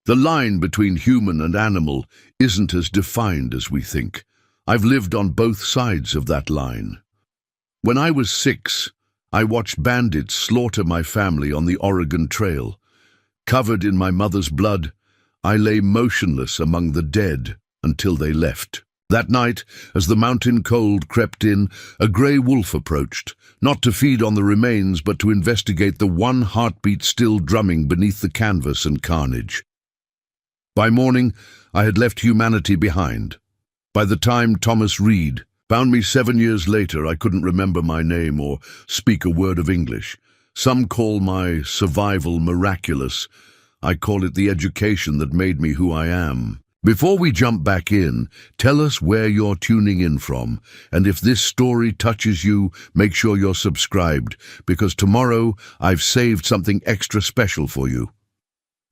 The line between human and animal isn't as defined as we think. I've lived on both sides of that line. When I was 6, I watched bandits slaughter my family on the Oregon Trail. Covered in my mother's blood, I lay motionless among the dead until they left. That night, as the mountain cold crept in, a grey wolf approached, not to feed on the remains but to investigate the one heartbeat still drumming beneath the canvas and carnage. By morning, I had left humanity behind. By the time Thomas Reed found me 7 years later, I couldn't remember my name or speak a word of English. Some call my survival miraculous. I call it the education that made me who I am. Before we jump back in, tell us where you're tuning in from, and if this story touches you, make sure you're subscribed, because tomorrow I've saved something extra special for you.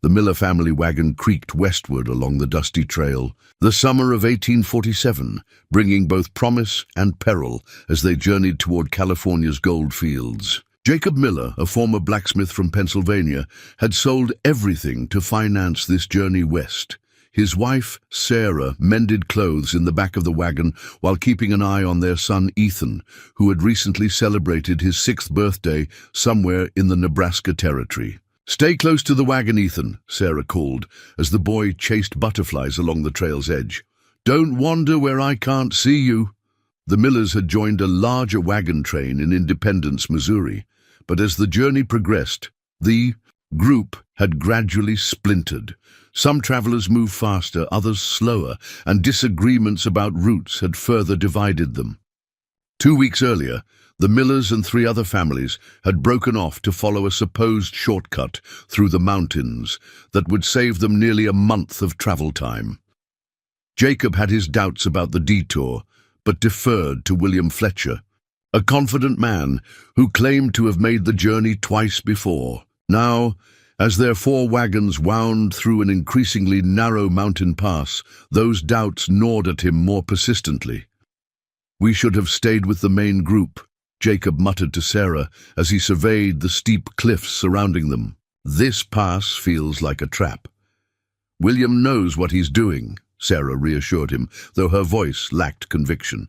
The Miller family wagon creaked westward along the dusty trail, the summer of 1847, bringing both promise and peril as they journeyed toward California's gold fields. Jacob Miller, a former blacksmith from Pennsylvania, had sold everything to finance this journey west. His wife, Sarah, mended clothes in the back of the wagon while keeping an eye on their son Ethan, who had recently celebrated his 6th birthday somewhere in the Nebraska Territory. "Stay close to the wagon, Ethan," Sarah called, as the boy chased butterflies along the trail's edge. "Don't wander where I can't see you." The Millers had joined a larger wagon train in Independence, Missouri, but as the journey progressed, the group had gradually splintered. Some travelers moved faster, others slower, and disagreements about routes had further divided them. 2 weeks earlier, the Millers and 3 other families had broken off to follow a supposed shortcut through the mountains that would save them nearly a month of travel time. Jacob had his doubts about the detour, but deferred to William Fletcher, a confident man who claimed to have made the journey twice before. Now, as their 4 wagons wound through an increasingly narrow mountain pass, those doubts gnawed at him more persistently. "We should have stayed with the main group," Jacob muttered to Sarah as he surveyed the steep cliffs surrounding them. "This pass feels like a trap." "William knows what he's doing," Sarah reassured him, though her voice lacked conviction.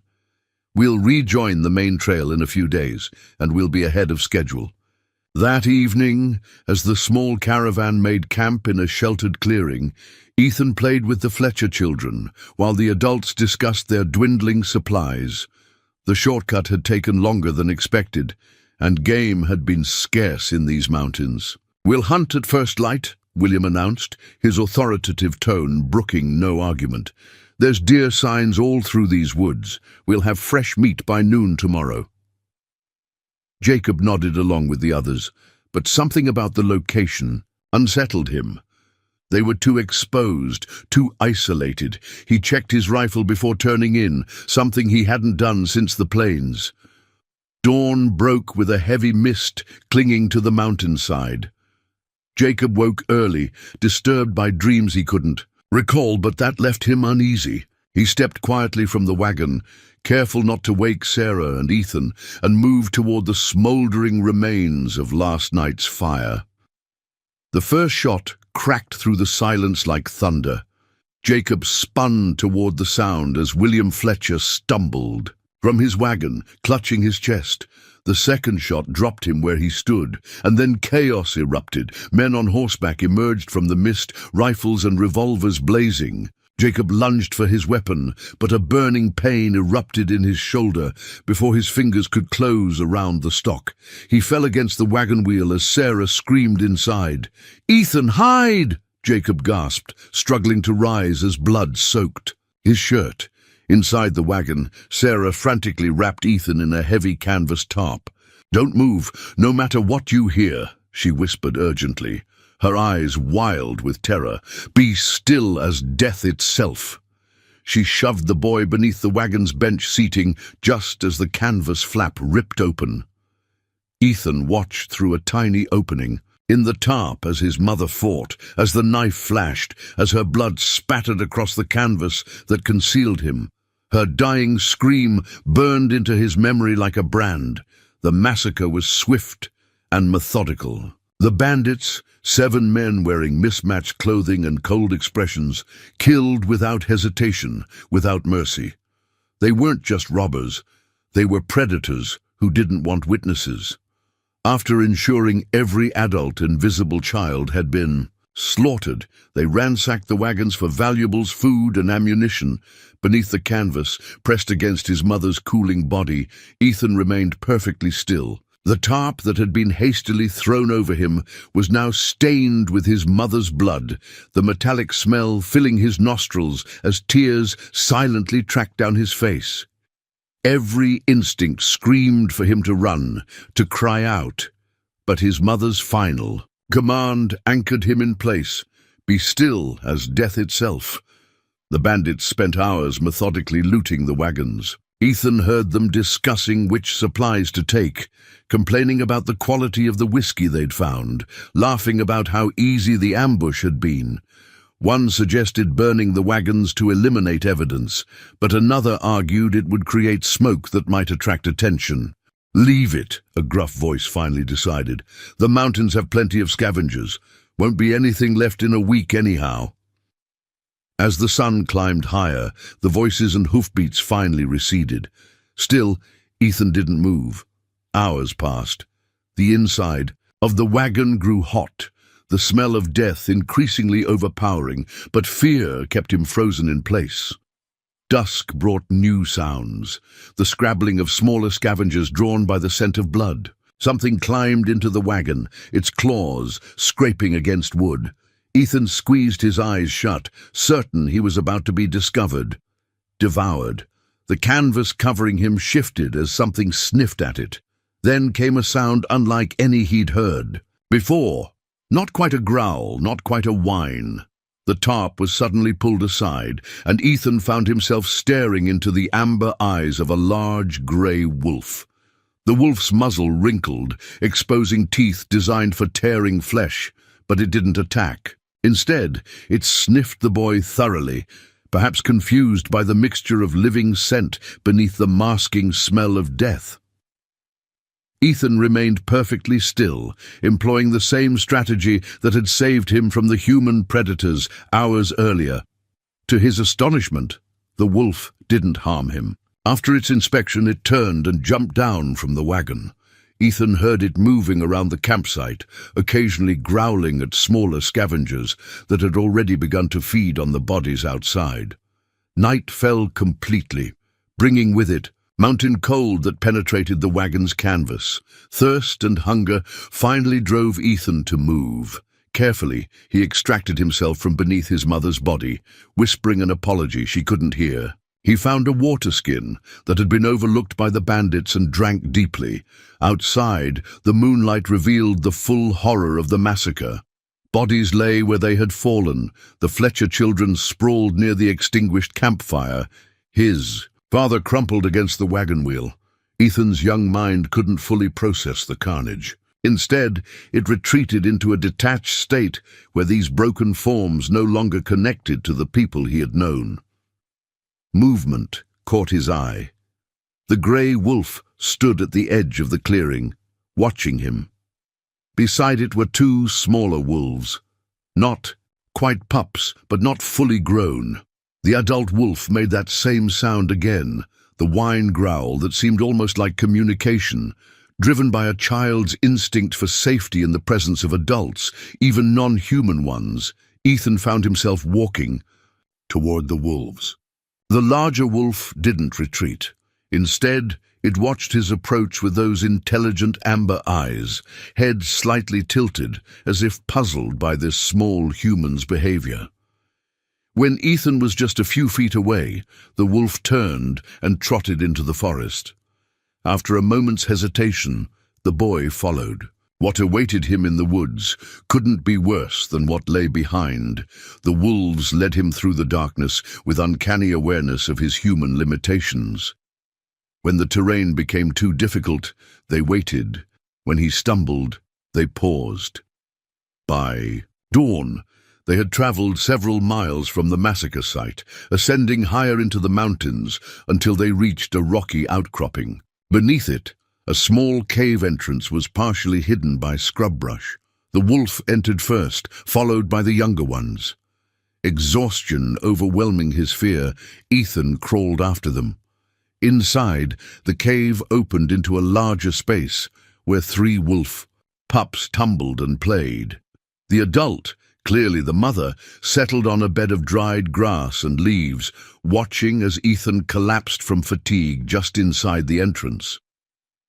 "We'll rejoin the main trail in a few days, and we'll be ahead of schedule." That evening, as the small caravan made camp in a sheltered clearing, Ethan played with the Fletcher children, while the adults discussed their dwindling supplies. The shortcut had taken longer than expected, and game had been scarce in these mountains. "We'll hunt at first light," William announced, his authoritative tone brooking no argument. "There's deer signs all through these woods. We'll have fresh meat by noon tomorrow." Jacob nodded along with the others, but something about the location unsettled him. They were too exposed, too isolated. He checked his rifle before turning in, something he hadn't done since the plains. Dawn broke with a heavy mist clinging to the mountainside. Jacob woke early, disturbed by dreams he couldn't recall, but that left him uneasy. He stepped quietly from the wagon, careful not to wake Sarah and Ethan, and moved toward the smouldering remains of last night's fire. The first shot cracked through the silence like thunder. Jacob spun toward the sound as William Fletcher stumbled from his wagon, clutching his chest. The second shot dropped him where he stood, and then chaos erupted. Men on horseback emerged from the mist, rifles and revolvers blazing. Jacob lunged for his weapon, but a burning pain erupted in his shoulder before his fingers could close around the stock. He fell against the wagon wheel as Sarah screamed inside. "Ethan, hide!" Jacob gasped, struggling to rise as blood soaked his shirt. Inside the wagon, Sarah frantically wrapped Ethan in a heavy canvas tarp. "Don't move, no matter what you hear," she whispered urgently, her eyes wild with terror. "Be still as death itself." She shoved the boy beneath the wagon's bench seating just as the canvas flap ripped open. Ethan watched through a tiny opening in the tarp as his mother fought, as the knife flashed, as her blood spattered across the canvas that concealed him. Her dying scream burned into his memory like a brand. The massacre was swift and methodical. The bandits, 7 men wearing mismatched clothing and cold expressions, killed without hesitation, without mercy. They weren't just robbers, they were predators who didn't want witnesses. After ensuring every adult and visible child had been slaughtered, they ransacked the wagons for valuables, food, and ammunition. Beneath the canvas, pressed against his mother's cooling body, Ethan remained perfectly still. The tarp that had been hastily thrown over him was now stained with his mother's blood, the metallic smell filling his nostrils as tears silently tracked down his face. Every instinct screamed for him to run, to cry out, but his mother's final command anchored him in place, be still as death itself. The bandits spent hours methodically looting the wagons. Ethan heard them discussing which supplies to take, complaining about the quality of the whiskey they'd found, laughing about how easy the ambush had been. One suggested burning the wagons to eliminate evidence, but another argued it would create smoke that might attract attention. "Leave it," a gruff voice finally decided. "The mountains have plenty of scavengers. Won't be anything left in a week anyhow." As the sun climbed higher, the voices and hoofbeats finally receded. Still, Ethan didn't move. Hours passed. The inside of the wagon grew hot, the smell of death increasingly overpowering, but fear kept him frozen in place. Dusk brought new sounds, the scrabbling of smaller scavengers drawn by the scent of blood. Something climbed into the wagon, its claws scraping against wood. Ethan squeezed his eyes shut, certain he was about to be discovered. Devoured. The canvas covering him shifted as something sniffed at it. Then came a sound unlike any he'd heard before. Not quite a growl, not quite a whine. The tarp was suddenly pulled aside, and Ethan found himself staring into the amber eyes of a large grey wolf. The wolf's muzzle wrinkled, exposing teeth designed for tearing flesh, but it didn't attack. Instead, it sniffed the boy thoroughly, perhaps confused by the mixture of living scent beneath the masking smell of death. Ethan remained perfectly still, employing the same strategy that had saved him from the human predators hours earlier. To his astonishment, the wolf didn't harm him. After its inspection, it turned and jumped down from the wagon. Ethan heard it moving around the campsite, occasionally growling at smaller scavengers that had already begun to feed on the bodies outside. Night fell completely, bringing with it mountain cold that penetrated the wagon's canvas. Thirst and hunger finally drove Ethan to move. Carefully, he extracted himself from beneath his mother's body, whispering an apology she couldn't hear. He found a water skin that had been overlooked by the bandits and drank deeply. Outside, the moonlight revealed the full horror of the massacre. Bodies lay where they had fallen. The Fletcher children sprawled near the extinguished campfire. His father crumpled against the wagon wheel. Ethan's young mind couldn't fully process the carnage. Instead, it retreated into a detached state where these broken forms no longer connected to the people he had known. Movement caught his eye. The grey wolf stood at the edge of the clearing, watching him. Beside it were 2 smaller wolves. Not quite pups, but not fully grown. The adult wolf made that same sound again, the whine growl that seemed almost like communication, driven by a child's instinct for safety in the presence of adults, even non-human ones. Ethan found himself walking toward the wolves. The larger wolf didn't retreat. Instead, it watched his approach with those intelligent amber eyes, head slightly tilted, as if puzzled by this small human's behavior. When Ethan was just a few feet away, the wolf turned and trotted into the forest. After a moment's hesitation, the boy followed. What awaited him in the woods couldn't be worse than what lay behind. The wolves led him through the darkness with uncanny awareness of his human limitations. When the terrain became too difficult, they waited. When he stumbled, they paused. By dawn, they had traveled several miles from the massacre site, ascending higher into the mountains until they reached a rocky outcropping. Beneath it, a small cave entrance was partially hidden by scrub brush. The wolf entered first, followed by the younger ones. Exhaustion overwhelming his fear, Ethan crawled after them. Inside, the cave opened into a larger space, where 3 wolf pups tumbled and played. The adult, clearly the mother, settled on a bed of dried grass and leaves, watching as Ethan collapsed from fatigue just inside the entrance.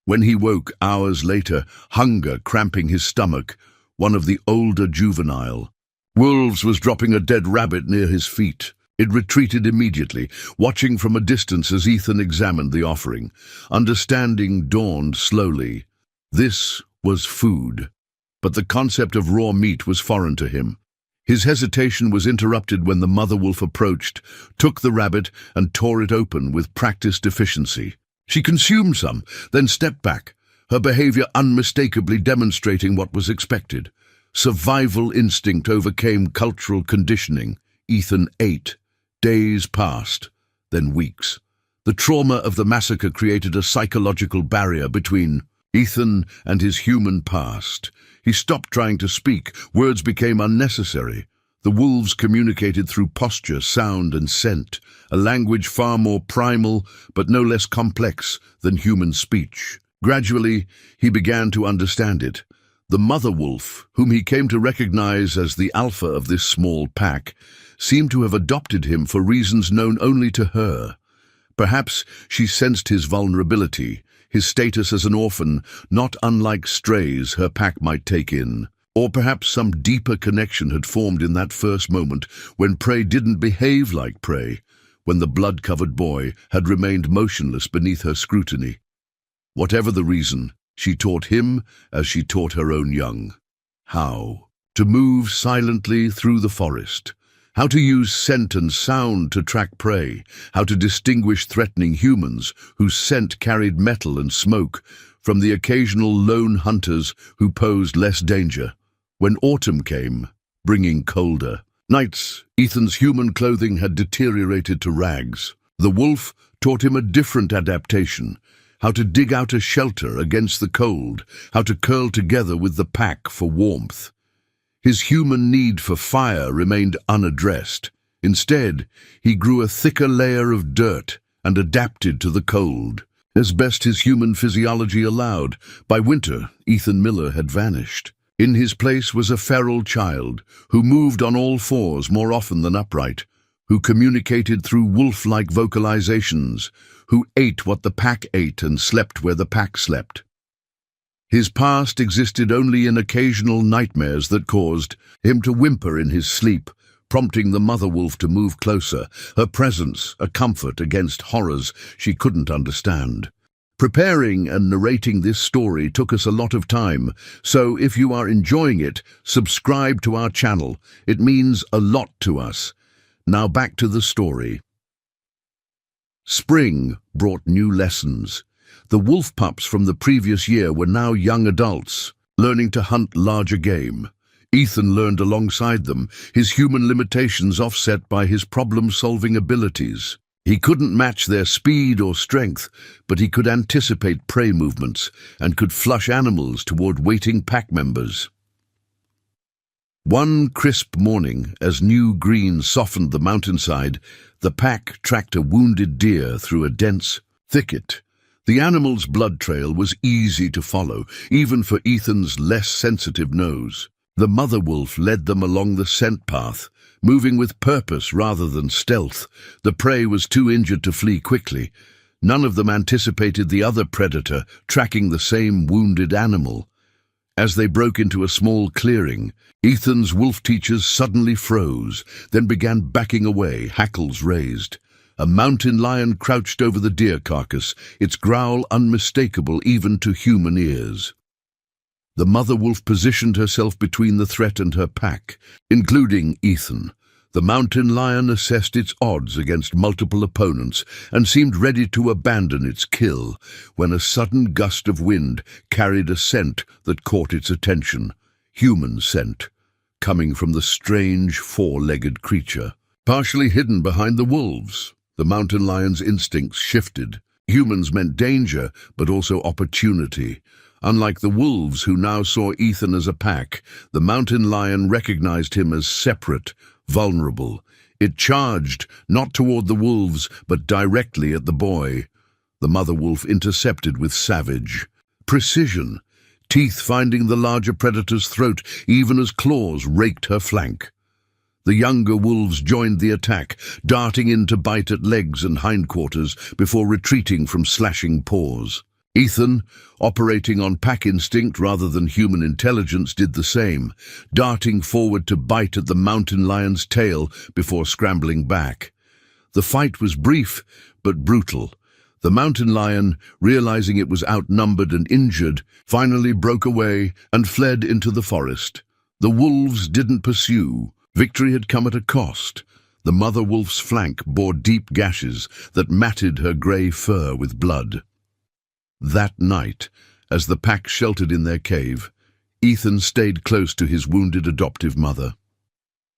When he woke hours later, hunger cramping his stomach, one of the older juvenile wolves was dropping a dead rabbit near his feet. It retreated immediately, watching from a distance as Ethan examined the offering. Understanding dawned slowly. This was food, but the concept of raw meat was foreign to him. His hesitation was interrupted when the mother wolf approached, took the rabbit and tore it open with practiced efficiency. She consumed some, then stepped back, her behavior unmistakably demonstrating what was expected. Survival instinct overcame cultural conditioning. Ethan ate. Days passed, then weeks. The trauma of the massacre created a psychological barrier between Ethan and his human past. He stopped trying to speak. Words became unnecessary. The wolves communicated through posture, sound, and scent, a language far more primal but no less complex than human speech. Gradually, he began to understand it. The mother wolf, whom he came to recognize as the alpha of this small pack, seemed to have adopted him for reasons known only to her. Perhaps she sensed his vulnerability, his status as an orphan, not unlike strays her pack might take in. Or perhaps some deeper connection had formed in that first moment when prey didn't behave like prey, when the blood-covered boy had remained motionless beneath her scrutiny. Whatever the reason, she taught him as she taught her own young. How to move silently through the forest, how to use scent and sound to track prey, how to distinguish threatening humans whose scent carried metal and smoke from the occasional lone hunters who posed less danger. When autumn came, bringing colder nights, Ethan's human clothing had deteriorated to rags. The wolf taught him a different adaptation, how to dig out a shelter against the cold, how to curl together with the pack for warmth. His human need for fire remained unaddressed. Instead, he grew a thicker layer of dirt and adapted to the cold, as best his human physiology allowed. By winter, Ethan Miller had vanished. In his place was a feral child who moved on all fours more often than upright, who communicated through wolf-like vocalizations, who ate what the pack ate and slept where the pack slept. His past existed only in occasional nightmares that caused him to whimper in his sleep, prompting the mother wolf to move closer, her presence a comfort against horrors she couldn't understand. Preparing and narrating this story took us a lot of time, so if you are enjoying it, subscribe to our channel. It means a lot to us. Now back to the story. Spring brought new lessons. The wolf pups from the previous year were now young adults, learning to hunt larger game. Ethan learned alongside them, his human limitations offset by his problem-solving abilities. He couldn't match their speed or strength, but he could anticipate prey movements and could flush animals toward waiting pack members. One crisp morning, as new green softened the mountainside, the pack tracked a wounded deer through a dense thicket. The animal's blood trail was easy to follow, even for Ethan's less sensitive nose. The mother wolf led them along the scent path, moving with purpose rather than stealth. The prey was too injured to flee quickly. None of them anticipated the other predator tracking the same wounded animal. As they broke into a small clearing, Ethan's wolf teachers suddenly froze, then began backing away, hackles raised. A mountain lion crouched over the deer carcass, its growl unmistakable even to human ears. The mother wolf positioned herself between the threat and her pack, including Ethan. The mountain lion assessed its odds against multiple opponents and seemed ready to abandon its kill when a sudden gust of wind carried a scent that caught its attention. Human scent, coming from the strange four-legged creature. Partially hidden behind the wolves, the mountain lion's instincts shifted. Humans meant danger, but also opportunity. Unlike the wolves who now saw Ethan as a pack, the mountain lion recognized him as separate, vulnerable. It charged, not toward the wolves, but directly at the boy. The mother wolf intercepted with savage precision, teeth finding the larger predator's throat even as claws raked her flank. The younger wolves joined the attack, darting in to bite at legs and hindquarters before retreating from slashing paws. Ethan, operating on pack instinct rather than human intelligence, did the same, darting forward to bite at the mountain lion's tail before scrambling back. The fight was brief but brutal. The mountain lion, realizing it was outnumbered and injured, finally broke away and fled into the forest. The wolves didn't pursue. Victory had come at a cost. The mother wolf's flank bore deep gashes that matted her grey fur with blood. That night, as the pack sheltered in their cave, Ethan stayed close to his wounded adoptive mother.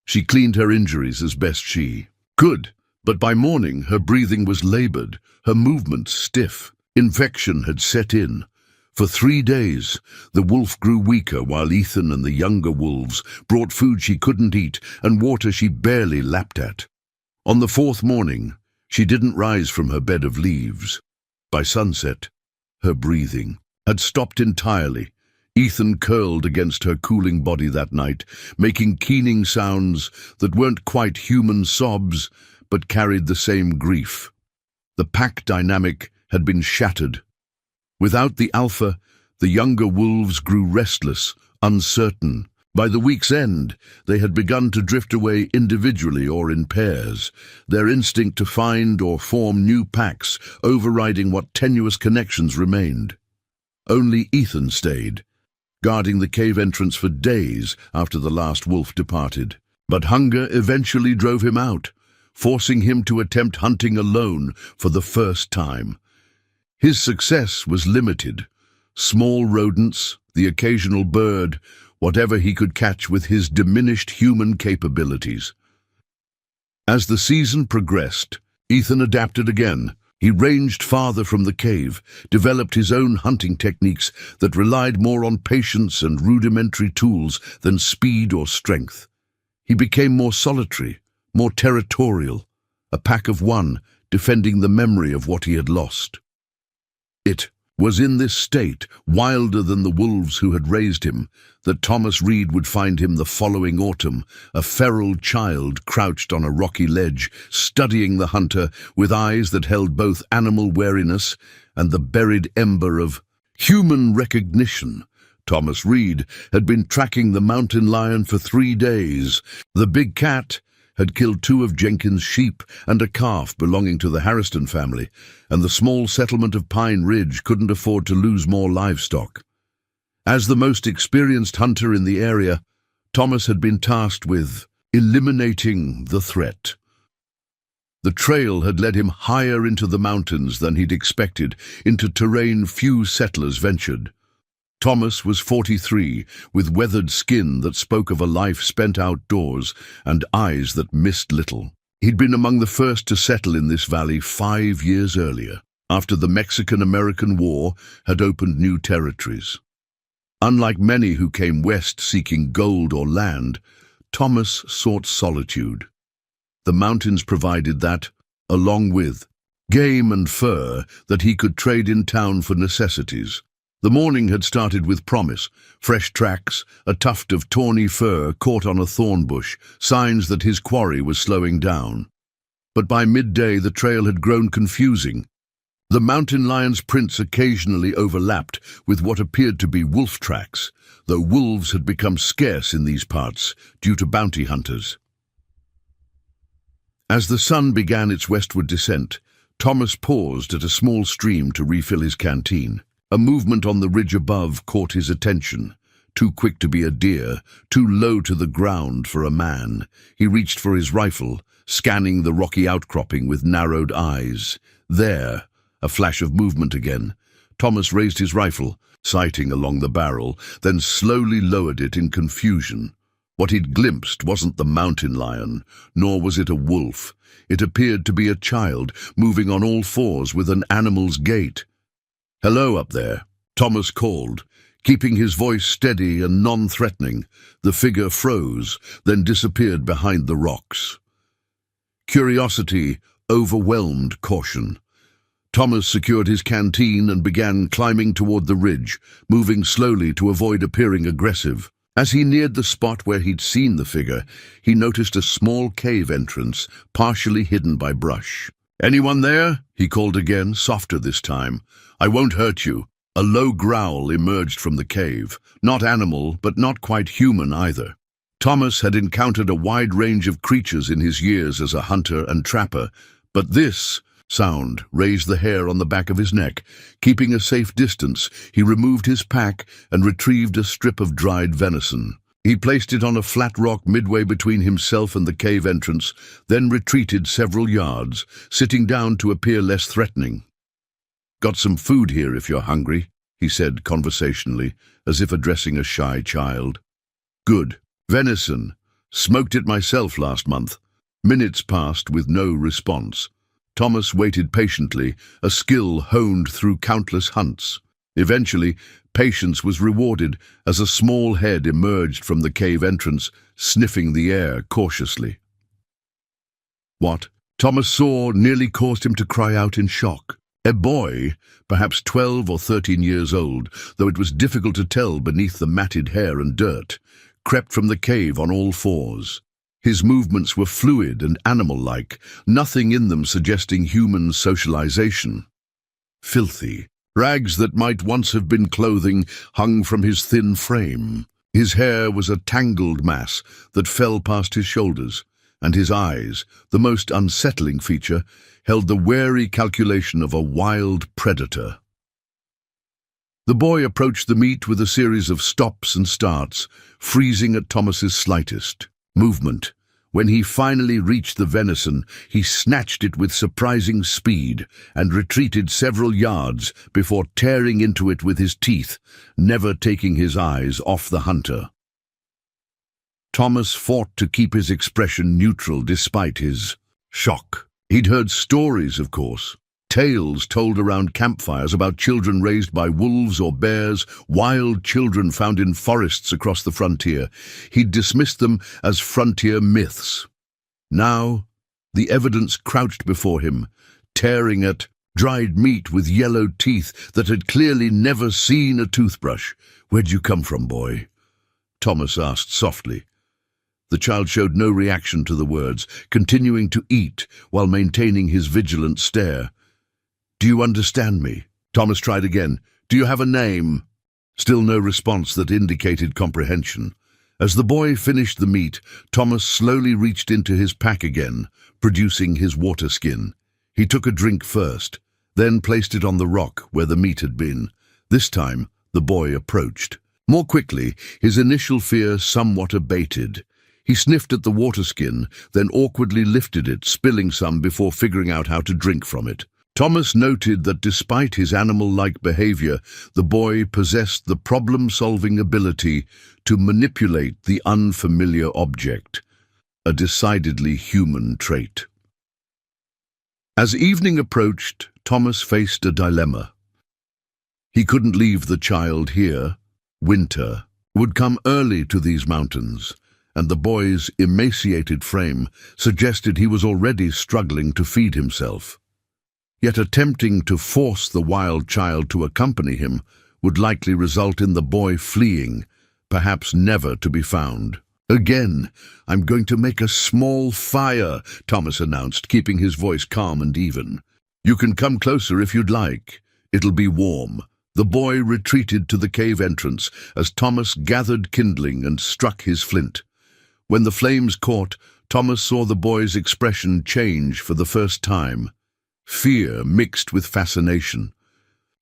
She cleaned her injuries as best she could, but by morning her breathing was labored, her movements stiff. Infection had set in. For 3 days, the wolf grew weaker while Ethan and the younger wolves brought food she couldn't eat and water she barely lapped at. On the 4th morning, she didn't rise from her bed of leaves. By sunset, her breathing had stopped entirely. Ethan curled against her cooling body that night, making keening sounds that weren't quite human sobs, but carried the same grief. The pack dynamic had been shattered. Without the alpha, the younger wolves grew restless, uncertain. By the week's end, they had begun to drift away individually or in pairs, their instinct to find or form new packs overriding what tenuous connections remained. Only Ethan stayed, guarding the cave entrance for days after the last wolf departed. But hunger eventually drove him out, forcing him to attempt hunting alone for the first time. His success was limited. Small rodents, the occasional bird, whatever he could catch with his diminished human capabilities. As the season progressed, Ethan adapted again. He ranged farther from the cave, developed his own hunting techniques that relied more on patience and rudimentary tools than speed or strength. He became more solitary, more territorial, a pack of one, defending the memory of what he had lost. It was in this state, wilder than the wolves who had raised him, that Thomas Reed would find him the following autumn, a feral child crouched on a rocky ledge, studying the hunter with eyes that held both animal wariness and the buried ember of human recognition. Thomas Reed had been tracking the mountain lion for 3 days. The big cat had killed 2 of Jenkins' sheep and a calf belonging to the Harriston family, and the small settlement of Pine Ridge couldn't afford to lose more livestock. As the most experienced hunter in the area, Thomas had been tasked with eliminating the threat. The trail had led him higher into the mountains than he'd expected, into terrain few settlers ventured. Thomas was 43, with weathered skin that spoke of a life spent outdoors and eyes that missed little. He'd been among the first to settle in this valley 5 years earlier, after the Mexican-American War had opened new territories. Unlike many who came west seeking gold or land, Thomas sought solitude. The mountains provided that, along with game and fur that he could trade in town for necessities. The morning had started with promise, fresh tracks, a tuft of tawny fur caught on a thorn bush, signs that his quarry was slowing down. But by midday the trail had grown confusing. The mountain lion's prints occasionally overlapped with what appeared to be wolf tracks, though wolves had become scarce in these parts due to bounty hunters. As the sun began its westward descent, Thomas paused at a small stream to refill his canteen. A movement on the ridge above caught his attention. Too quick to be a deer, too low to the ground for a man. He reached for his rifle, scanning the rocky outcropping with narrowed eyes. There, a flash of movement again. Thomas raised his rifle, sighting along the barrel, then slowly lowered it in confusion. What he'd glimpsed wasn't the mountain lion, nor was it a wolf. It appeared to be a child, moving on all fours with an animal's gait. "Hello up there," Thomas called, Keeping his voice steady and non-threatening, the figure froze, then disappeared behind the rocks. Curiosity overwhelmed caution. Thomas secured his canteen and began climbing toward the ridge, moving slowly to avoid appearing aggressive. As he neared the spot where he'd seen the figure, he noticed a small cave entrance, partially hidden by brush. "Anyone there?" he called again, softer this time. "I won't hurt you." A low growl emerged from the cave, not animal, but not quite human either. Thomas had encountered a wide range of creatures in his years as a hunter and trapper, but this sound raised the hair on the back of his neck. Keeping a safe distance, he removed his pack and retrieved a strip of dried venison. He placed it on a flat rock midway between himself and the cave entrance, then retreated several yards, sitting down to appear less threatening. "Got some food here if you're hungry," he said conversationally, as if addressing a shy child. "Good. Venison. Smoked it myself last month." Minutes passed with no response. Thomas waited patiently, a skill honed through countless hunts. Eventually, patience was rewarded as a small head emerged from the cave entrance, sniffing the air cautiously. What Thomas saw nearly caused him to cry out in shock. A boy, perhaps 12 or 13 years old, though it was difficult to tell beneath the matted hair and dirt, crept from the cave on all fours. His movements were fluid and animal-like, nothing in them suggesting human socialization. Filthy. Rags that might once have been clothing hung from his thin frame. His hair was a tangled mass that fell past his shoulders, and his eyes, the most unsettling feature, held the wary calculation of a wild predator. The boy approached the meat with a series of stops and starts, freezing at Thomas's slightest movement. When he finally reached the venison, he snatched it with surprising speed and retreated several yards before tearing into it with his teeth, never taking his eyes off the hunter. Thomas fought to keep his expression neutral despite his shock. He'd heard stories, of course. Tales told around campfires about children raised by wolves or bears, wild children found in forests across the frontier. He'd dismissed them as frontier myths. Now, the evidence crouched before him, tearing at dried meat with yellow teeth that had clearly never seen a toothbrush. "Where'd you come from, boy?" Thomas asked softly. The child showed no reaction to the words, continuing to eat while maintaining his vigilant stare. "Do you understand me?" Thomas tried again. "Do you have a name?" Still no response that indicated comprehension. As the boy finished the meat, Thomas slowly reached into his pack again, producing his water skin. He took a drink first, then placed it on the rock where the meat had been. This time, the boy approached. More quickly, his initial fear somewhat abated. He sniffed at the water skin, then awkwardly lifted it, spilling some before figuring out how to drink from it. Thomas noted that despite his animal-like behavior, the boy possessed the problem-solving ability to manipulate the unfamiliar object, a decidedly human trait. As evening approached, Thomas faced a dilemma. He couldn't leave the child here. Winter would come early to these mountains, and the boy's emaciated frame suggested he was already struggling to feed himself. Yet attempting to force the wild child to accompany him would likely result in the boy fleeing, perhaps never to be found. "Again, I'm going to make a small fire," Thomas announced, keeping his voice calm and even. "You can come closer if you'd like. It'll be warm." The boy retreated to the cave entrance as Thomas gathered kindling and struck his flint. When the flames caught, Thomas saw the boy's expression change for the first time. Fear mixed with fascination.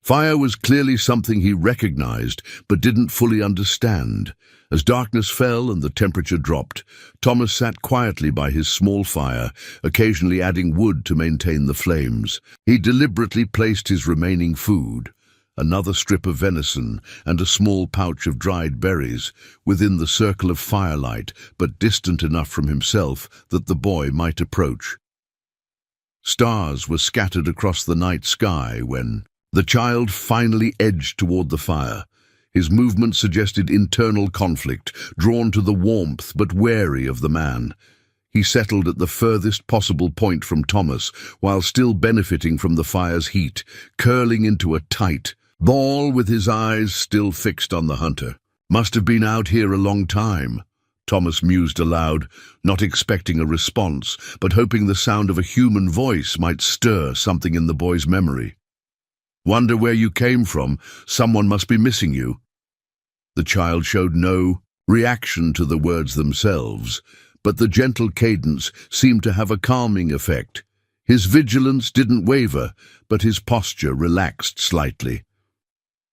Fire was clearly something he recognized, but didn't fully understand. As darkness fell and the temperature dropped, Thomas sat quietly by his small fire, occasionally adding wood to maintain the flames. He deliberately placed his remaining food, another strip of venison and a small pouch of dried berries, within the circle of firelight, but distant enough from himself that the boy might approach. Stars were scattered across the night sky when the child finally edged toward the fire. His movement suggested internal conflict, drawn to the warmth but wary of the man. He settled at the furthest possible point from Thomas, while still benefiting from the fire's heat, curling into a tight ball with his eyes still fixed on the hunter. "Must have been out here a long time," Thomas mused aloud, not expecting a response, but hoping the sound of a human voice might stir something in the boy's memory. "Wonder where you came from. Someone must be missing you." The child showed no reaction to the words themselves, but the gentle cadence seemed to have a calming effect. His vigilance didn't waver, but his posture relaxed slightly.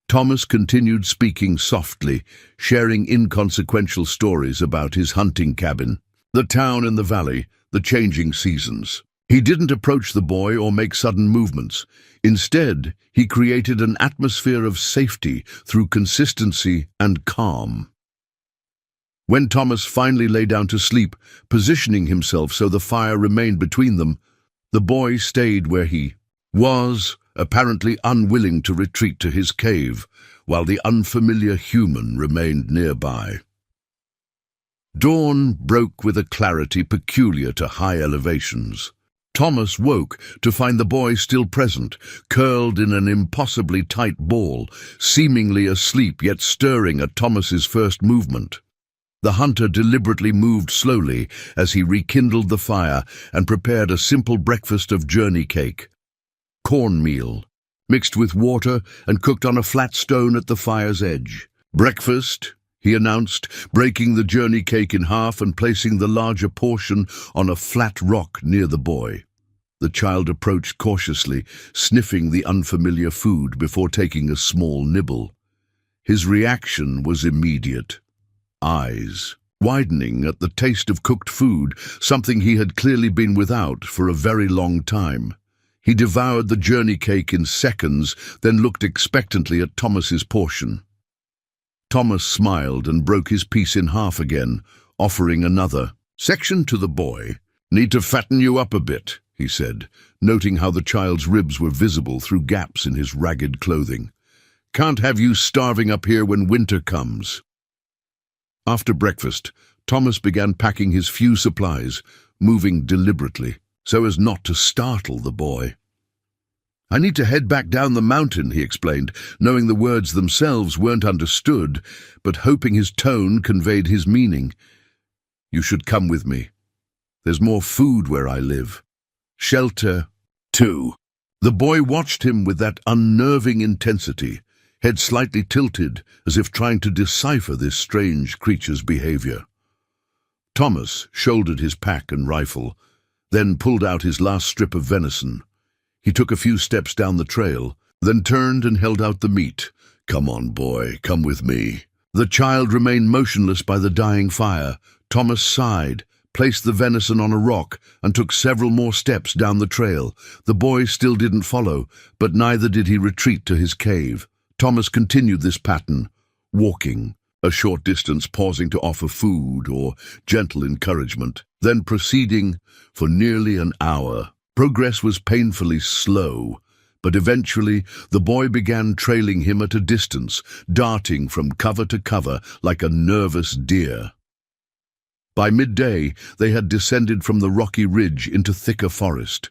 Thomas continued speaking softly, sharing inconsequential stories about his hunting cabin, the town and the valley, the changing seasons. He didn't approach the boy or make sudden movements. Instead, he created an atmosphere of safety through consistency and calm. When Thomas finally lay down to sleep, positioning himself so the fire remained between them, the boy stayed where he was, apparently unwilling to retreat to his cave, while the unfamiliar human remained nearby. Dawn broke with a clarity peculiar to high elevations. Thomas woke to find the boy still present, curled in an impossibly tight ball, seemingly asleep yet stirring at Thomas's first movement. The hunter deliberately moved slowly as he rekindled the fire and prepared a simple breakfast of journey cake. Cornmeal, mixed with water and cooked on a flat stone at the fire's edge. "Breakfast," he announced, breaking the journey cake in half and placing the larger portion on a flat rock near the boy. The child approached cautiously, sniffing the unfamiliar food before taking a small nibble. His reaction was immediate. Eyes widening at the taste of cooked food, something he had clearly been without for a very long time. He devoured the journey cake in seconds, then looked expectantly at Thomas's portion. Thomas smiled and broke his piece in half again, offering another section to the boy. "Need to fatten you up a bit," he said, noting how the child's ribs were visible through gaps in his ragged clothing. "Can't have you starving up here when winter comes." After breakfast, Thomas began packing his few supplies, moving deliberately, so as not to startle the boy. "I need to head back down the mountain," he explained, knowing the words themselves weren't understood, but hoping his tone conveyed his meaning. "You should come with me. There's more food where I live. Shelter, too." The boy watched him with that unnerving intensity, head slightly tilted, as if trying to decipher this strange creature's behavior. Thomas shouldered his pack and rifle, then pulled out his last strip of venison. He took a few steps down the trail, then turned and held out the meat. "Come on, boy, come with me." The child remained motionless by the dying fire. Thomas sighed, placed the venison on a rock, and took several more steps down the trail. The boy still didn't follow, but neither did he retreat to his cave. Thomas continued this pattern, walking a short distance, pausing to offer food or gentle encouragement, then proceeding for nearly an hour. Progress was painfully slow, but eventually the boy began trailing him at a distance, darting from cover to cover like a nervous deer. By midday, they had descended from the rocky ridge into thicker forest.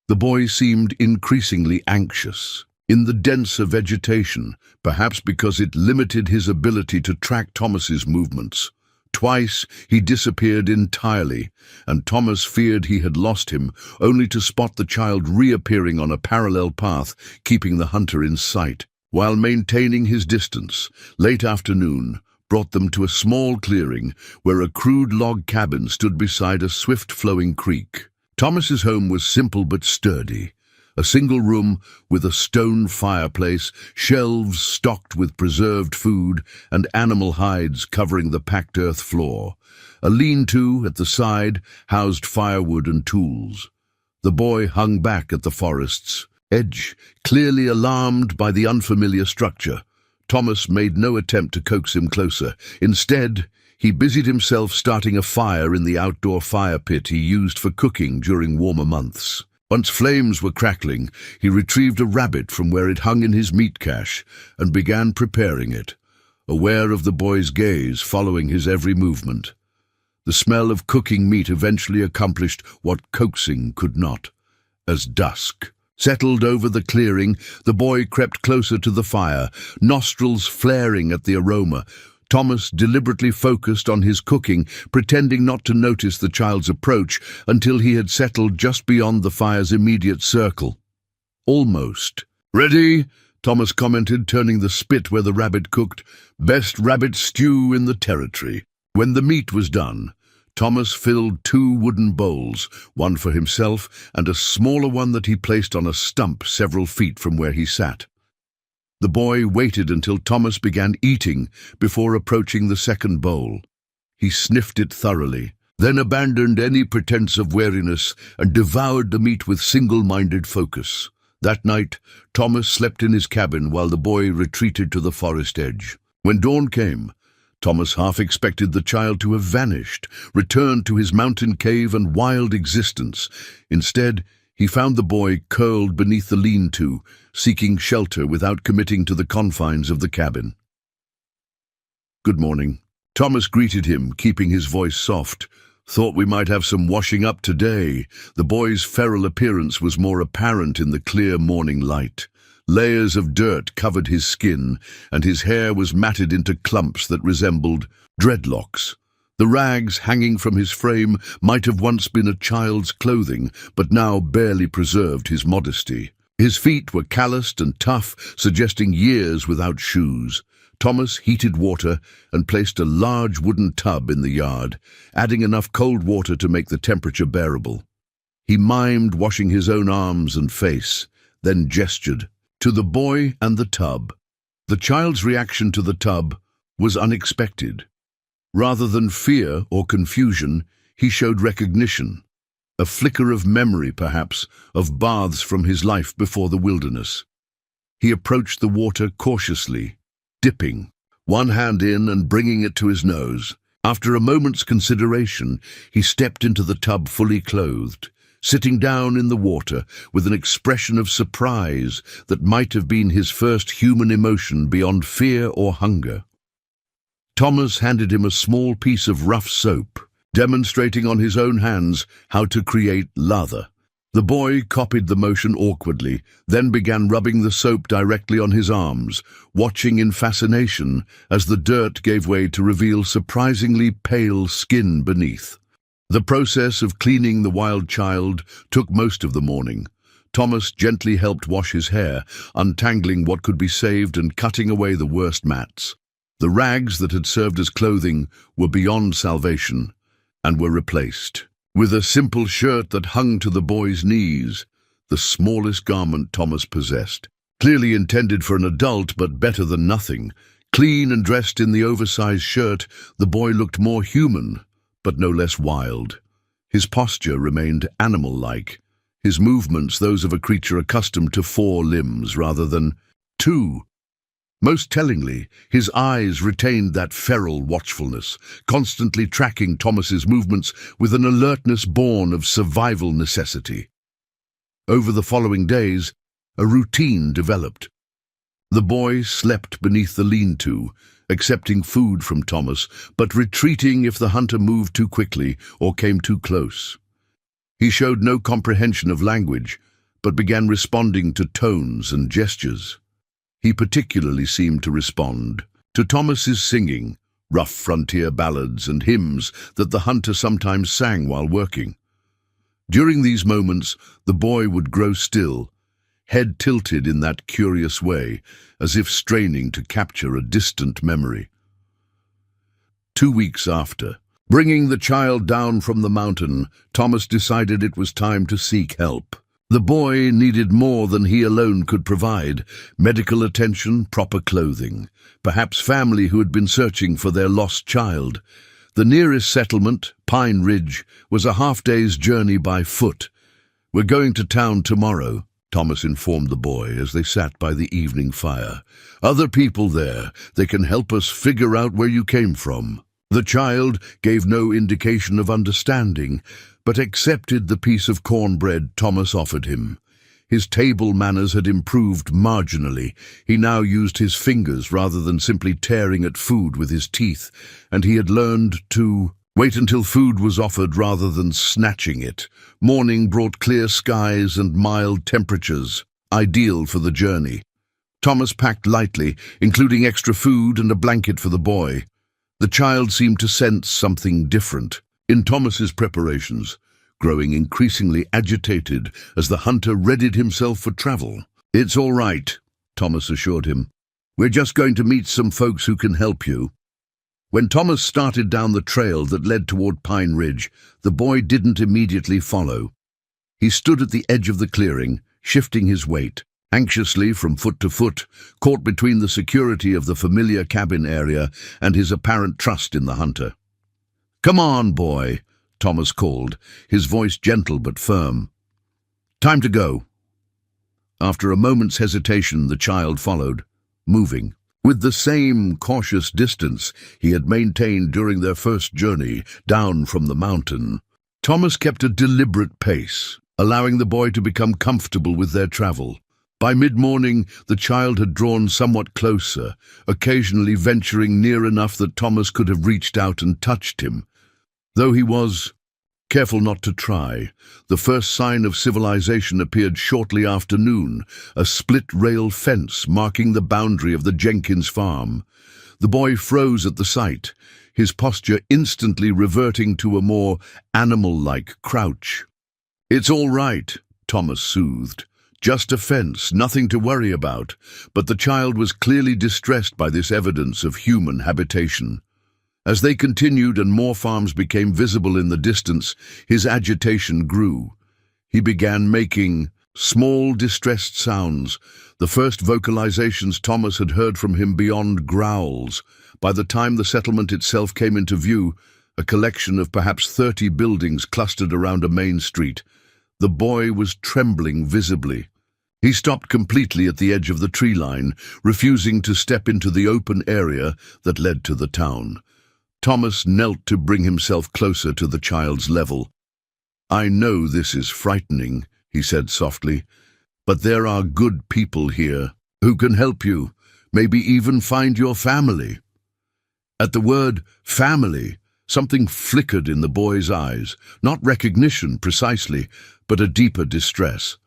The boy seemed increasingly anxious. In the denser vegetation, perhaps because it limited his ability to track Thomas's movements. Twice he disappeared entirely, and Thomas feared he had lost him, only to spot the child reappearing on a parallel path, keeping the hunter in sight. While maintaining his distance, late afternoon brought them to a small clearing where a crude log cabin stood beside a swift-flowing creek. Thomas's home was simple but sturdy. A single room with a stone fireplace, shelves stocked with preserved food, and animal hides covering the packed earth floor. A lean-to at the side housed firewood and tools. The boy hung back at the forest's edge, clearly alarmed by the unfamiliar structure. Thomas made no attempt to coax him closer. Instead, he busied himself starting a fire in the outdoor fire pit he used for cooking during warmer months. Once flames were crackling, he retrieved a rabbit from where it hung in his meat cache and began preparing it. aware of the boy's gaze following his every movement. The smell of cooking meat eventually accomplished what coaxing could not. As dusk settled over the clearing, the boy crept closer to the fire, nostrils flaring at the aroma. Thomas deliberately focused on his cooking, pretending not to notice the child's approach until he had settled just beyond the fire's immediate circle. Almost. "Ready?" Thomas commented, turning the spit where the rabbit cooked. "Best rabbit stew in the territory." When the meat was done, Thomas filled 2 wooden bowls, one for himself and a smaller one that he placed on a stump several feet from where he sat. The boy waited until Thomas began eating before approaching the second bowl. He sniffed it thoroughly, then abandoned any pretense of wariness and devoured the meat with single-minded focus. That night, Thomas slept in his cabin while the boy retreated to the forest edge. When dawn came, Thomas half expected the child to have vanished, returned to his mountain cave and wild existence. Instead, he found the boy curled beneath the lean-to, seeking shelter without committing to the confines of the cabin. "Good morning." Thomas greeted him, keeping his voice soft. "Thought we might have some washing up today." The boy's feral appearance was more apparent in the clear morning light. Layers of dirt covered his skin, and his hair was matted into clumps that resembled dreadlocks. The rags hanging from his frame might have once been a child's clothing, but now barely preserved his modesty. His feet were calloused and tough, suggesting years without shoes. Thomas heated water and placed a large wooden tub in the yard, adding enough cold water to make the temperature bearable. He mimed washing his own arms and face, then gestured to the boy and the tub. The child's reaction to the tub was unexpected. Rather than fear or confusion, he showed recognition, a flicker of memory, perhaps, of baths from his life before the wilderness. He approached the water cautiously, dipping, one hand in and bringing it to his nose. After a moment's consideration, he stepped into the tub fully clothed, sitting down in the water with an expression of surprise that might have been his first human emotion beyond fear or hunger. Thomas handed him a small piece of rough soap, demonstrating on his own hands how to create lather. The boy copied the motion awkwardly, then began rubbing the soap directly on his arms, watching in fascination as the dirt gave way to reveal surprisingly pale skin beneath. The process of cleaning the wild child took most of the morning. Thomas gently helped wash his hair, untangling what could be saved and cutting away the worst mats. The rags that had served as clothing were beyond salvation and were replaced with a simple shirt that hung to the boy's knees, the smallest garment Thomas possessed. Clearly intended for an adult, but better than nothing. Clean and dressed in the oversized shirt, the boy looked more human, but no less wild. His posture remained animal-like, his movements those of a creature accustomed to 4 limbs rather than 2. Most tellingly, his eyes retained that feral watchfulness, constantly tracking Thomas's movements with an alertness born of survival necessity. Over the following days, a routine developed. The boy slept beneath the lean-to, accepting food from Thomas, but retreating if the hunter moved too quickly or came too close. He showed no comprehension of language, but began responding to tones and gestures. He particularly seemed to respond to Thomas's singing, rough frontier ballads and hymns that the hunter sometimes sang while working. During these moments, the boy would grow still, head tilted in that curious way, as if straining to capture a distant memory. 2 weeks after, bringing the child down from the mountain, Thomas decided it was time to seek help. The boy needed more than he alone could provide: medical attention, proper clothing, perhaps family who had been searching for their lost child. The nearest settlement, Pine Ridge, was a half-day's journey by foot. "We're going to town tomorrow," Thomas informed the boy as they sat by the evening fire. "Other people there. They can help us figure out where you came from." The child gave no indication of understanding, but accepted the piece of cornbread Thomas offered him. His table manners had improved marginally. He now used his fingers rather than simply tearing at food with his teeth, and he had learned to wait until food was offered rather than snatching it. Morning brought clear skies and mild temperatures, ideal for the journey. Thomas packed lightly, including extra food and a blanket for the boy. The child seemed to sense something different in Thomas's preparations, growing increasingly agitated as the hunter readied himself for travel. "It's all right," Thomas assured him. "We're just going to meet some folks who can help you." When Thomas started down the trail that led toward Pine Ridge, the boy didn't immediately follow. He stood at the edge of the clearing, shifting his weight, anxiously from foot to foot, caught between the security of the familiar cabin area and his apparent trust in the hunter. "Come on, boy," Thomas called, his voice gentle but firm. "Time to go." After a moment's hesitation, the child followed, moving with the same cautious distance he had maintained during their first journey down from the mountain. Thomas kept a deliberate pace, allowing the boy to become comfortable with their travel. By mid-morning, the child had drawn somewhat closer, occasionally venturing near enough that Thomas could have reached out and touched him. Though he was careful not to try, the first sign of civilization appeared shortly after noon, a split-rail fence marking the boundary of the Jenkins farm. The boy froze at the sight, his posture instantly reverting to a more animal-like crouch. "It's all right," Thomas soothed. "Just a fence, nothing to worry about." But the child was clearly distressed by this evidence of human habitation. As they continued and more farms became visible in the distance, his agitation grew. He began making small, distressed sounds, the first vocalizations Thomas had heard from him beyond growls. By the time the settlement itself came into view, a collection of perhaps 30 buildings clustered around a main street, the boy was trembling visibly. He stopped completely at the edge of the tree line, refusing to step into the open area that led to the town. Thomas knelt to bring himself closer to the child's level. "I know this is frightening," he said softly, "but there are good people here who can help you, maybe even find your family." At the word family, something flickered in the boy's eyes, not recognition precisely, but a deeper distress.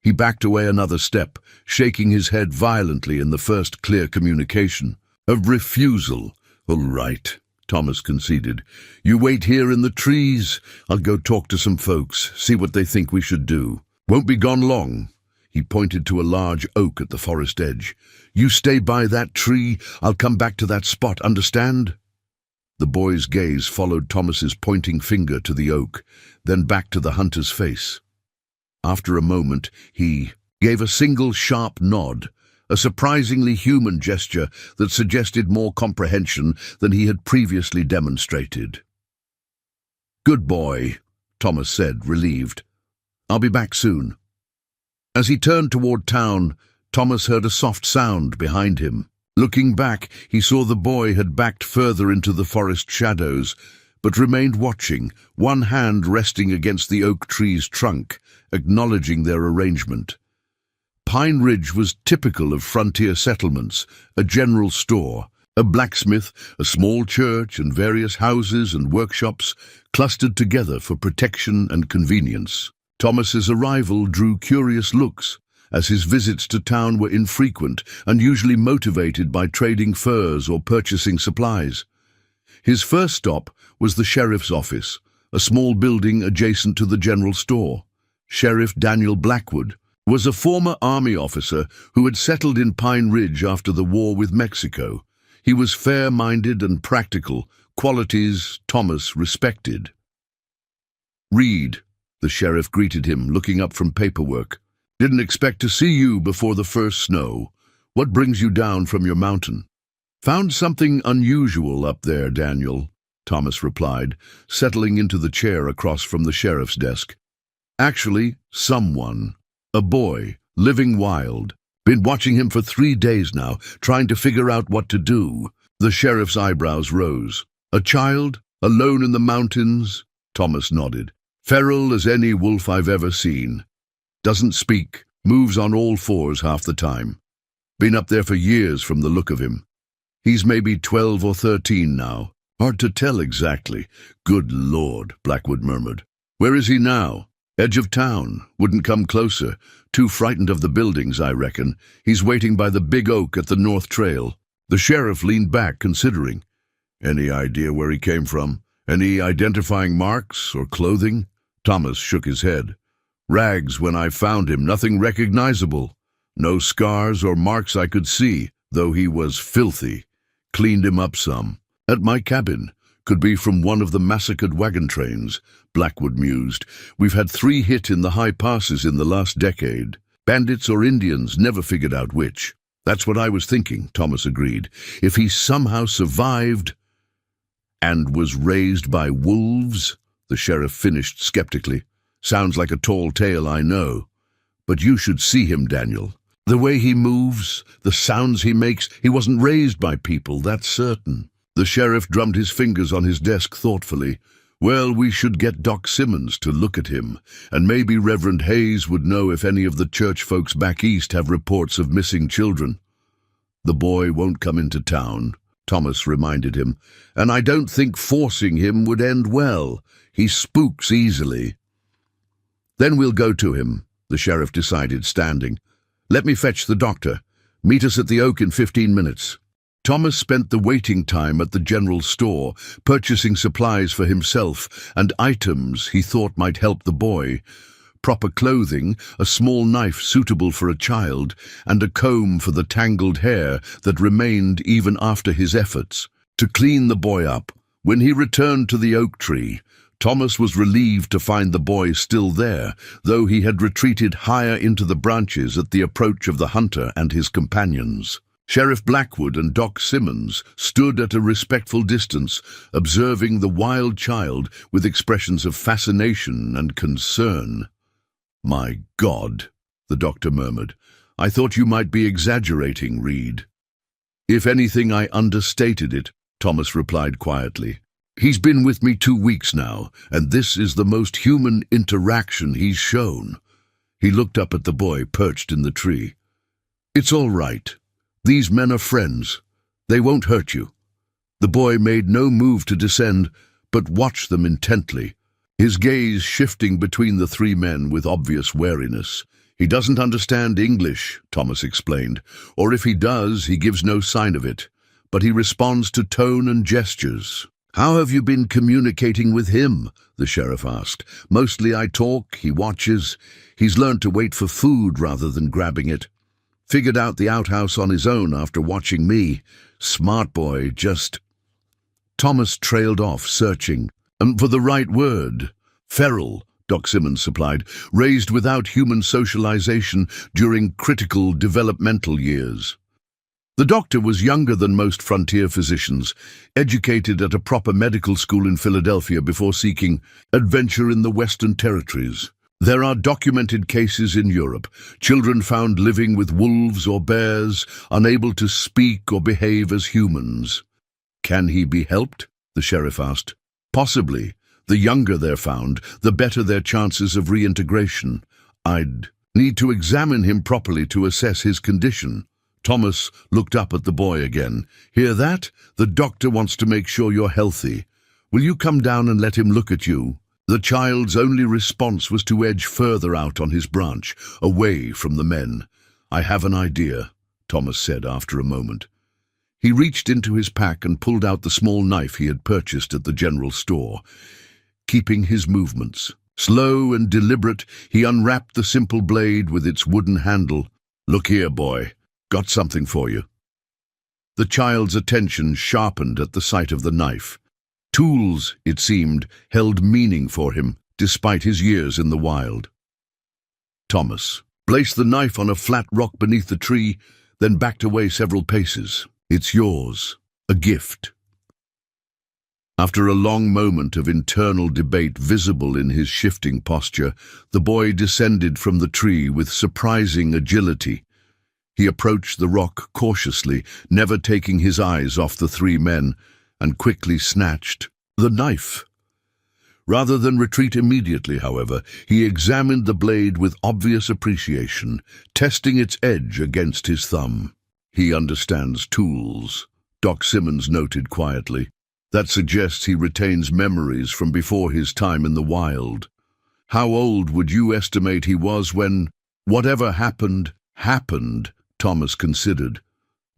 He backed away another step, shaking his head violently in the first clear communication. "A refusal. All right," Thomas conceded. "You wait here in the trees. I'll go talk to some folks, see what they think we should do. Won't be gone long." He pointed to a large oak at the forest edge. "You stay by that tree. I'll come back to that spot, understand?" The boy's gaze followed Thomas's pointing finger to the oak, then back to the hunter's face. After a moment, he gave a single sharp nod, a surprisingly human gesture that suggested more comprehension than he had previously demonstrated. "Good boy," Thomas said, relieved. "I'll be back soon." As he turned toward town, Thomas heard a soft sound behind him. Looking back, he saw the boy had backed further into the forest shadows, but remained watching, one hand resting against the oak tree's trunk, acknowledging their arrangement. Pine Ridge was typical of frontier settlements: a general store, a blacksmith, a small church, and various houses and workshops clustered together for protection and convenience. Thomas's arrival drew curious looks, as his visits to town were infrequent and usually motivated by trading furs or purchasing supplies. His first stop was the sheriff's office, a small building adjacent to the general store. Sheriff Daniel Blackwood was a former army officer who had settled in Pine Ridge after the war with Mexico. He was fair-minded and practical, qualities Thomas respected. "Reed," the sheriff greeted him, looking up from paperwork. "Didn't expect to see you before the first snow. What brings you down from your mountain?" "Found something unusual up there, Daniel," Thomas replied, settling into the chair across from the sheriff's desk. "Actually, someone. A boy, living wild. Been watching him for 3 days now, trying to figure out what to do." The sheriff's eyebrows rose. "A child? Alone in the mountains?" Thomas nodded. "Feral as any wolf I've ever seen. Doesn't speak, Moves on all fours half the time. Been up there for years from the look of him. He's maybe 12 or 13 now. Hard to tell exactly. Good Lord, Blackwood murmured. Where is he now? Edge of town. Wouldn't come closer. Too frightened of the buildings, I reckon. He's waiting by the big oak at the North Trail. The sheriff leaned back, considering. Any idea where he came from? Any identifying marks or clothing? Thomas shook his head. Rags when I found him, nothing recognizable. No scars or marks I could see, though he was filthy. Cleaned him up some. At my cabin. Could be from one of the massacred wagon trains, Blackwood mused. We've had 3 hit in the high passes in the last decade. Bandits or Indians, never figured out which. That's what I was thinking, Thomas agreed. If he somehow survived and was raised by wolves, the sheriff finished skeptically. Sounds like a tall tale, I know. But you should see him, Daniel. The way he moves, the sounds he makes, he wasn't raised by people, that's certain. The sheriff drummed his fingers on his desk thoughtfully. Well, we should get Doc Simmons to look at him, and maybe Reverend Hayes would know if any of the church folks back east have reports of missing children. The boy won't come into town, Thomas reminded him, and I don't think forcing him would end well. He spooks easily. Then we'll go to him, the sheriff decided, standing. Let me fetch the doctor. Meet us at the Oak in 15 minutes. Thomas spent the waiting time at the general store, purchasing supplies for himself and items he thought might help the boy. Proper clothing, a small knife suitable for a child, and a comb for the tangled hair that remained even after his efforts. To clean the boy up, when he returned to the oak tree, Thomas was relieved to find the boy still there, though he had retreated higher into the branches at the approach of the hunter and his companions. Sheriff Blackwood and Doc Simmons stood at a respectful distance, observing the wild child with expressions of fascination and concern. My God, the doctor murmured. I thought you might be exaggerating, Reed. If anything, I understated it, Thomas replied quietly. He's been with me 2 weeks now, and this is the most human interaction he's shown. He looked up at the boy perched in the tree. It's all right. These men are friends. They won't hurt you. The boy made no move to descend, but watched them intently, his gaze shifting between the 3 men with obvious wariness. He doesn't understand English, Thomas explained, or if he does, he gives no sign of it, but he responds to tone and gestures. How have you been communicating with him? The sheriff asked. Mostly I talk, he watches. He's learned to wait for food rather than grabbing it. Figured out the outhouse on his own after watching me. Smart boy, just... Thomas trailed off, searching. For the right word. Feral, Doc Simmons supplied, raised without human socialization during critical developmental years. The doctor was younger than most frontier physicians, educated at a proper medical school in Philadelphia before seeking adventure in the Western Territories. There are documented cases in Europe, children found living with wolves or bears, unable to speak or behave as humans. Can he be helped? The sheriff asked. Possibly. The younger they're found, the better their chances of reintegration. I'd need to examine him properly to assess his condition. Thomas looked up at the boy again. Hear that? The doctor wants to make sure you're healthy. Will you come down and let him look at you? The child's only response was to edge further out on his branch, away from the men. I have an idea, Thomas said after a moment. He reached into his pack and pulled out the small knife he had purchased at the general store. Keeping his movements slow and deliberate, he unwrapped the simple blade with its wooden handle. Look here, boy. Got something for you. The child's attention sharpened at the sight of the knife. Tools, it seemed, held meaning for him, despite his years in the wild. Thomas placed the knife on a flat rock beneath the tree, then backed away several paces. It's yours, a gift. After a long moment of internal debate visible in his shifting posture, the boy descended from the tree with surprising agility. He approached the rock cautiously, never taking his eyes off the 3 men, and quickly snatched the knife. Rather than retreat immediately, however, he examined the blade with obvious appreciation, testing its edge against his thumb. "He understands tools," Doc Simmons noted quietly. "That suggests he retains memories from before his time in the wild. How old would you estimate he was when whatever happened, Thomas considered.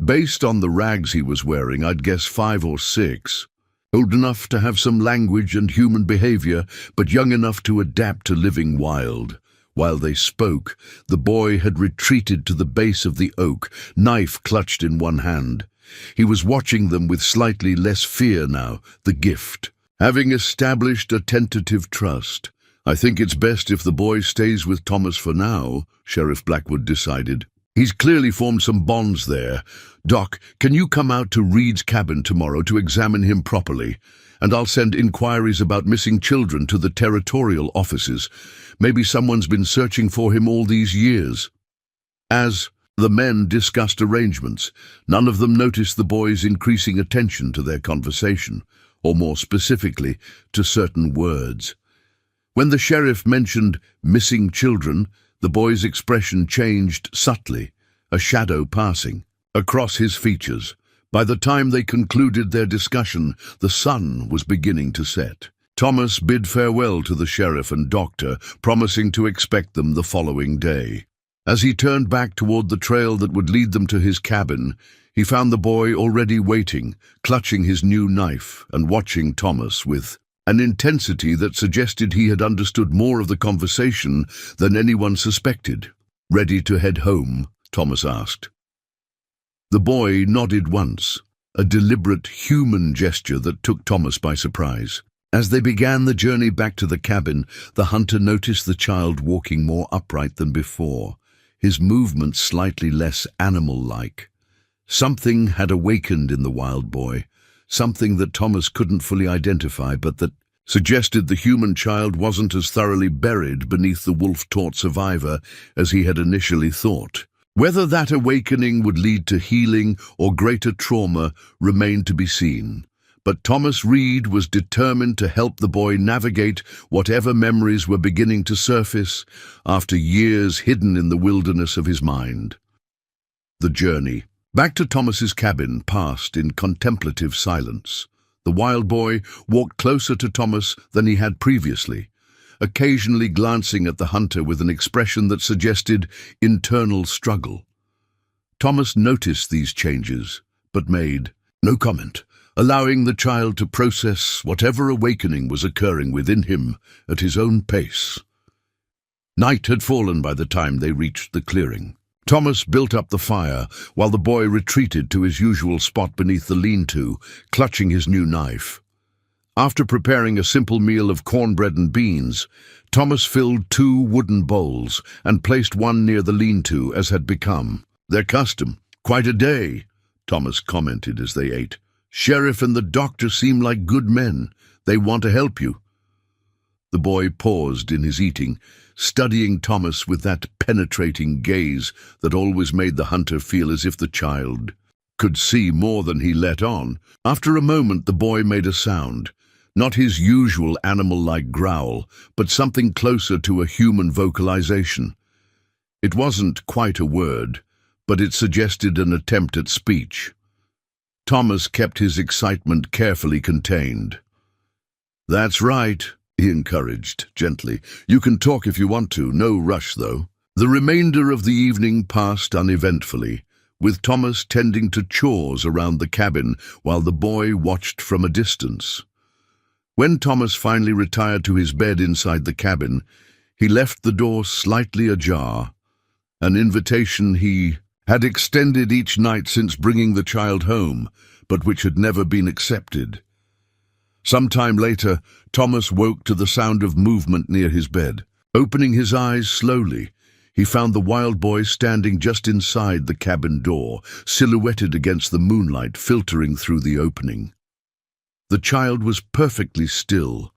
"Based on the rags he was wearing, I'd guess 5 or 6. Old enough to have some language and human behavior, but young enough to adapt to living wild." While they spoke, the boy had retreated to the base of the oak, knife clutched in one hand. He was watching them with slightly less fear now, the gift. Having established a tentative trust, "I think it's best if the boy stays with Thomas for now," Sheriff Blackwood decided. "He's clearly formed some bonds there. Doc, can you come out to Reed's cabin tomorrow to examine him properly? And I'll send inquiries about missing children to the territorial offices. Maybe someone's been searching for him all these years." As the men discussed arrangements, none of them noticed the boy's increasing attention to their conversation, or more specifically, to certain words. When the sheriff mentioned missing children, the boy's expression changed subtly, a shadow passing across his features. By the time they concluded their discussion, the sun was beginning to set. Thomas bid farewell to the sheriff and doctor, promising to expect them the following day. As he turned back toward the trail that would lead them to his cabin, he found the boy already waiting, clutching his new knife and watching Thomas with an intensity that suggested he had understood more of the conversation than anyone suspected. "Ready to head home?" Thomas asked. The boy nodded once, a deliberate human gesture that took Thomas by surprise. As they began the journey back to the cabin, the hunter noticed the child walking more upright than before, his movements slightly less animal-like. Something had awakened in the wild boy, something that Thomas couldn't fully identify, but that suggested the human child wasn't as thoroughly buried beneath the wolf-taught survivor as he had initially thought. Whether that awakening would lead to healing or greater trauma remained to be seen. But Thomas Reed was determined to help the boy navigate whatever memories were beginning to surface after years hidden in the wilderness of his mind. The journey back to Thomas's cabin passed in contemplative silence. The wild boy walked closer to Thomas than he had previously, occasionally glancing at the hunter with an expression that suggested internal struggle. Thomas noticed these changes, but made no comment, allowing the child to process whatever awakening was occurring within him at his own pace. Night had fallen by the time they reached the clearing. Thomas built up the fire while the boy retreated to his usual spot beneath the lean-to, clutching his new knife. After preparing a simple meal of cornbread and beans, Thomas filled 2 wooden bowls and placed one near the lean-to as had become their custom. "Quite a day," Thomas commented as they ate. "Sheriff and the doctor seem like good men. They want to help you." The boy paused in his eating, studying Thomas with that penetrating gaze that always made the hunter feel as if the child could see more than he let on. After a moment, the boy made a sound, not his usual animal-like growl, but something closer to a human vocalization. It wasn't quite a word, but it suggested an attempt at speech. Thomas kept his excitement carefully contained. "That's right," he encouraged gently. "You can talk if you want to, no rush though." The remainder of the evening passed uneventfully, with Thomas tending to chores around the cabin while the boy watched from a distance. When Thomas finally retired to his bed inside the cabin, he left the door slightly ajar, an invitation he had extended each night since bringing the child home, but which had never been accepted. Some time later, Thomas woke to the sound of movement near his bed. Opening his eyes slowly, he found the wild boy standing just inside the cabin door, silhouetted against the moonlight filtering through the opening. The child was perfectly still,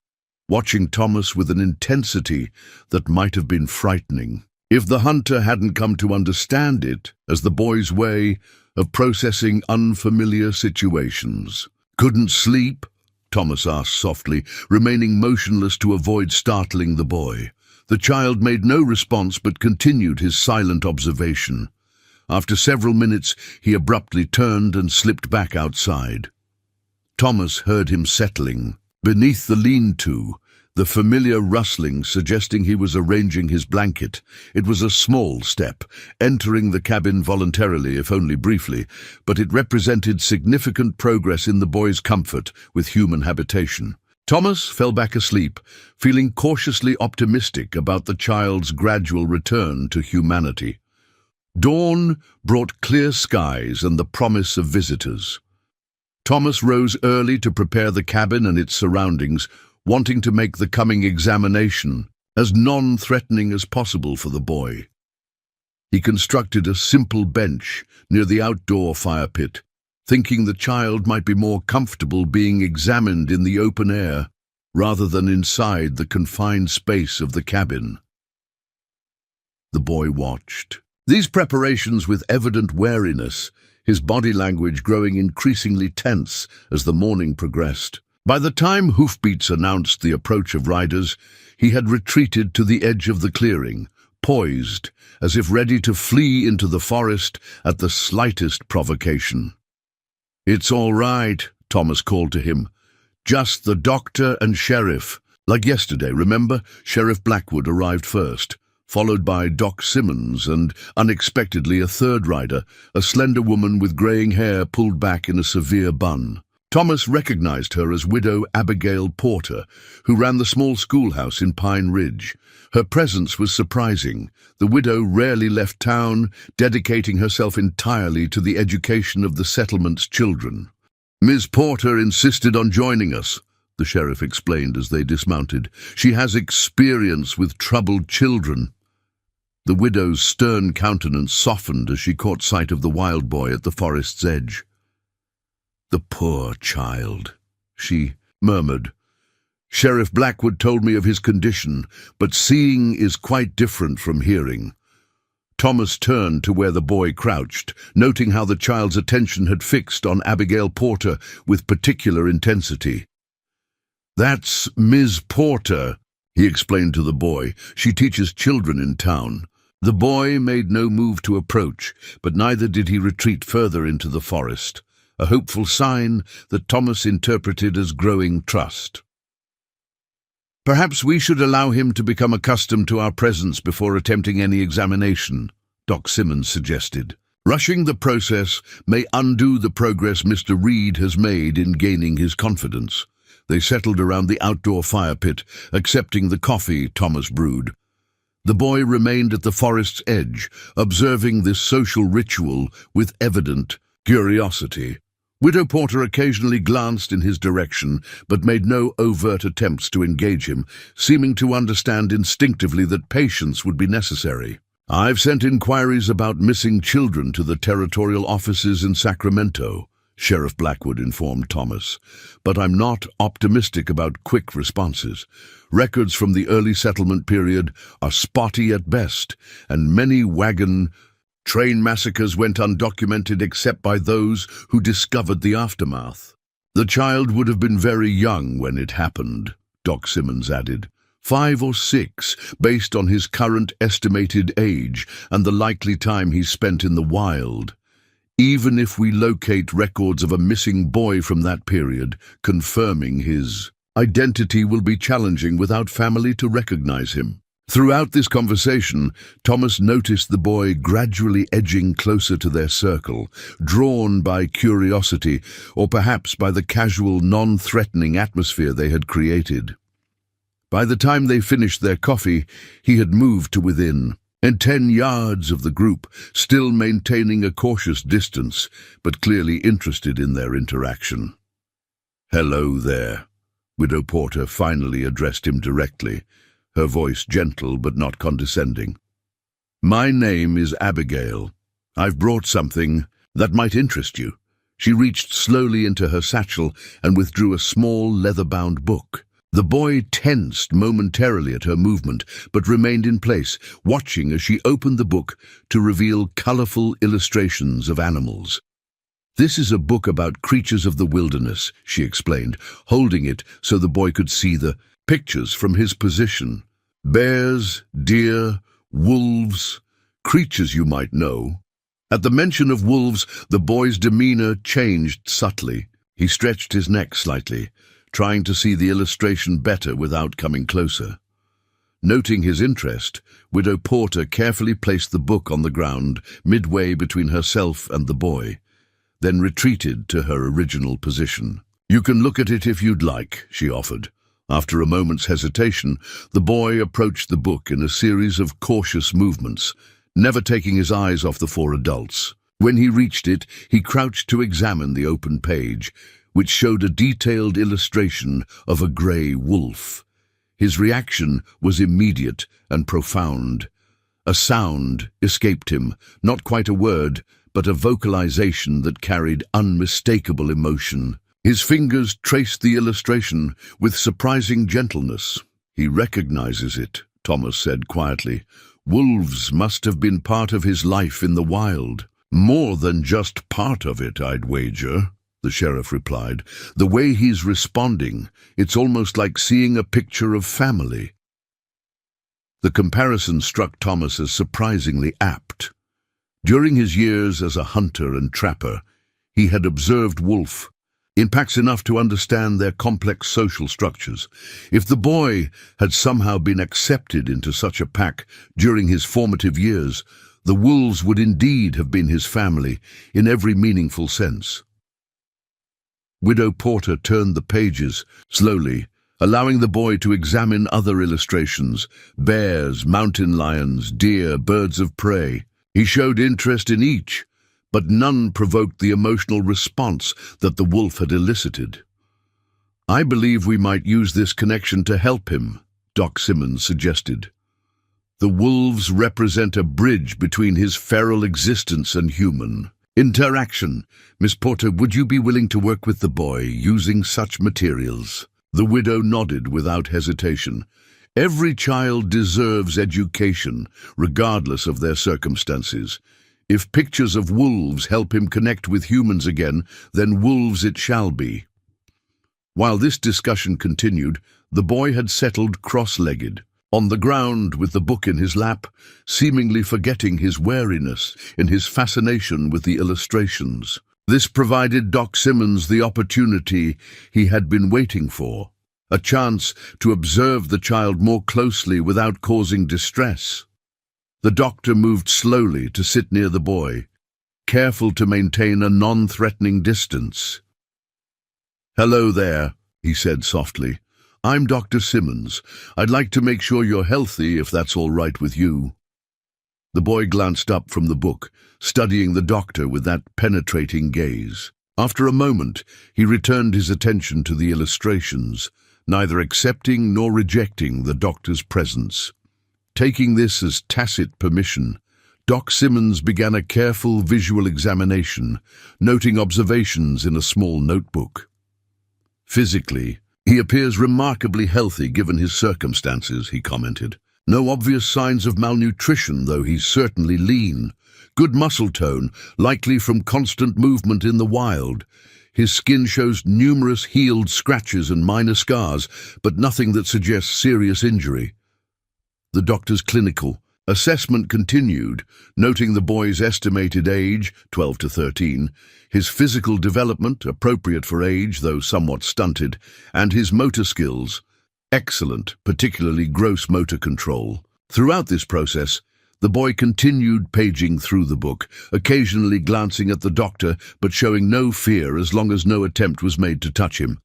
watching Thomas with an intensity that might have been frightening, if the hunter hadn't come to understand it as the boy's way of processing unfamiliar situations. "Couldn't sleep?" Thomas asked softly, remaining motionless to avoid startling the boy. The child made no response but continued his silent observation. After several minutes, he abruptly turned and slipped back outside. Thomas heard him settling. Beneath the lean-to, the familiar rustling suggesting he was arranging his blanket. It was a small step, entering the cabin voluntarily, if only briefly, but it represented significant progress in the boy's comfort with human habitation. Thomas fell back asleep, feeling cautiously optimistic about the child's gradual return to humanity. Dawn brought clear skies and the promise of visitors. Thomas rose early to prepare the cabin and its surroundings, wanting to make the coming examination as non-threatening as possible for the boy. He constructed a simple bench near the outdoor fire pit, thinking the child might be more comfortable being examined in the open air rather than inside the confined space of the cabin. The boy watched these preparations with evident wariness, his body language growing increasingly tense as the morning progressed. By the time hoofbeats announced the approach of riders, he had retreated to the edge of the clearing, poised, as if ready to flee into the forest at the slightest provocation. "It's all right," Thomas called to him. "Just the doctor and sheriff." Like yesterday, remember? Sheriff Blackwood arrived first, followed by Doc Simmons and, unexpectedly, a third rider, a slender woman with graying hair pulled back in a severe bun. Thomas recognized her as widow Abigail Porter, who ran the small schoolhouse in Pine Ridge. Her presence was surprising. The widow rarely left town, dedicating herself entirely to the education of the settlement's children. "Ms. Porter insisted on joining us," the sheriff explained as they dismounted. "She has experience with troubled children." The widow's stern countenance softened as she caught sight of the wild boy at the forest's edge. "The poor child," she murmured. "Sheriff Blackwood told me of his condition, but seeing is quite different from hearing." Thomas turned to where the boy crouched, noting how the child's attention had fixed on Abigail Porter with particular intensity. "That's Ms. Porter," he explained to the boy. "She teaches children in town." The boy made no move to approach, but neither did he retreat further into the forest, a hopeful sign that Thomas interpreted as growing trust. "Perhaps we should allow him to become accustomed to our presence before attempting any examination," Doc Simmons suggested. "Rushing the process may undo the progress Mr. Reed has made in gaining his confidence." They settled around the outdoor fire pit, accepting the coffee Thomas brewed. The boy remained at the forest's edge, observing this social ritual with evident curiosity. Widow Porter occasionally glanced in his direction, but made no overt attempts to engage him, seeming to understand instinctively that patience would be necessary. "I've sent inquiries about missing children to the territorial offices in Sacramento," Sheriff Blackwood informed Thomas, "but I'm not optimistic about quick responses. Records from the early settlement period are spotty at best, and many wagon train massacres went undocumented except by those who discovered the aftermath." "The child would have been very young when it happened," Doc Simmons added. 5 or 6, based on his current estimated age and the likely time he spent in the wild. Even if we locate records of a missing boy from that period, confirming his identity will be challenging without family to recognize him. Throughout this conversation, Thomas noticed the boy gradually edging closer to their circle, drawn by curiosity or perhaps by the casual, non-threatening atmosphere they had created. By the time they finished their coffee, he had moved to within 10 yards of the group, still maintaining a cautious distance, but clearly interested in their interaction. "Hello there," Widow Porter finally addressed him directly, her voice gentle but not condescending. "My name is Abigail. I've brought something that might interest you." She reached slowly into her satchel and withdrew a small leather-bound book. The boy tensed momentarily at her movement, but remained in place, watching as she opened the book to reveal colorful illustrations of animals. "This is a book about creatures of the wilderness," she explained, holding it so the boy could see the pictures from his position. "Bears, deer, wolves, creatures you might know." At the mention of wolves, the boy's demeanor changed subtly. He stretched his neck slightly, trying to see the illustration better without coming closer. Noting his interest, Widow Porter carefully placed the book on the ground midway between herself and the boy, then retreated to her original position. "You can look at it if you'd like," she offered. After a moment's hesitation, the boy approached the book in a series of cautious movements, never taking his eyes off the four adults. When he reached it, he crouched to examine the open page, which showed a detailed illustration of a grey wolf. His reaction was immediate and profound. A sound escaped him, not quite a word, but a vocalization that carried unmistakable emotion. His fingers traced the illustration with surprising gentleness. "He recognizes it," Thomas said quietly. "Wolves must have been part of his life in the wild." "More than just part of it, I'd wager," the sheriff replied. "The way he's responding, it's almost like seeing a picture of family." The comparison struck Thomas as surprisingly apt. During his years as a hunter and trapper, he had observed wolf in packs enough to understand their complex social structures. If the boy had somehow been accepted into such a pack during his formative years, the wolves would indeed have been his family in every meaningful sense. Widow Porter turned the pages slowly, allowing the boy to examine other illustrations: bears, mountain lions, deer, birds of prey. He showed interest in each, but none provoked the emotional response that the wolf had elicited. "I believe we might use this connection to help him," Doc Simmons suggested. "The wolves represent a bridge between his feral existence and human interaction. Miss Porter, would you be willing to work with the boy using such materials?" The widow nodded without hesitation. "Every child deserves education, regardless of their circumstances. If pictures of wolves help him connect with humans again, then wolves it shall be." While this discussion continued, the boy had settled cross-legged, on the ground with the book in his lap, seemingly forgetting his wariness in his fascination with the illustrations. This provided Doc Simmons the opportunity he had been waiting for, a chance to observe the child more closely without causing distress. The doctor moved slowly to sit near the boy, careful to maintain a non-threatening distance. "Hello there," he said softly. "I'm Dr. Simmons. I'd like to make sure you're healthy, if that's all right with you." The boy glanced up from the book, studying the doctor with that penetrating gaze. After a moment, he returned his attention to the illustrations, neither accepting nor rejecting the doctor's presence. Taking this as tacit permission, Doc Simmons began a careful visual examination, noting observations in a small notebook. "Physically, he appears remarkably healthy given his circumstances," he commented. "No obvious signs of malnutrition, though he's certainly lean. Good muscle tone, likely from constant movement in the wild. His skin shows numerous healed scratches and minor scars, but nothing that suggests serious injury." The doctor's clinical assessment continued, noting the boy's estimated age, 12 to 13, his physical development, appropriate for age though somewhat stunted, and his motor skills, excellent, particularly gross motor control. Throughout this process, the boy continued paging through the book, occasionally glancing at the doctor but showing no fear as long as no attempt was made to touch him.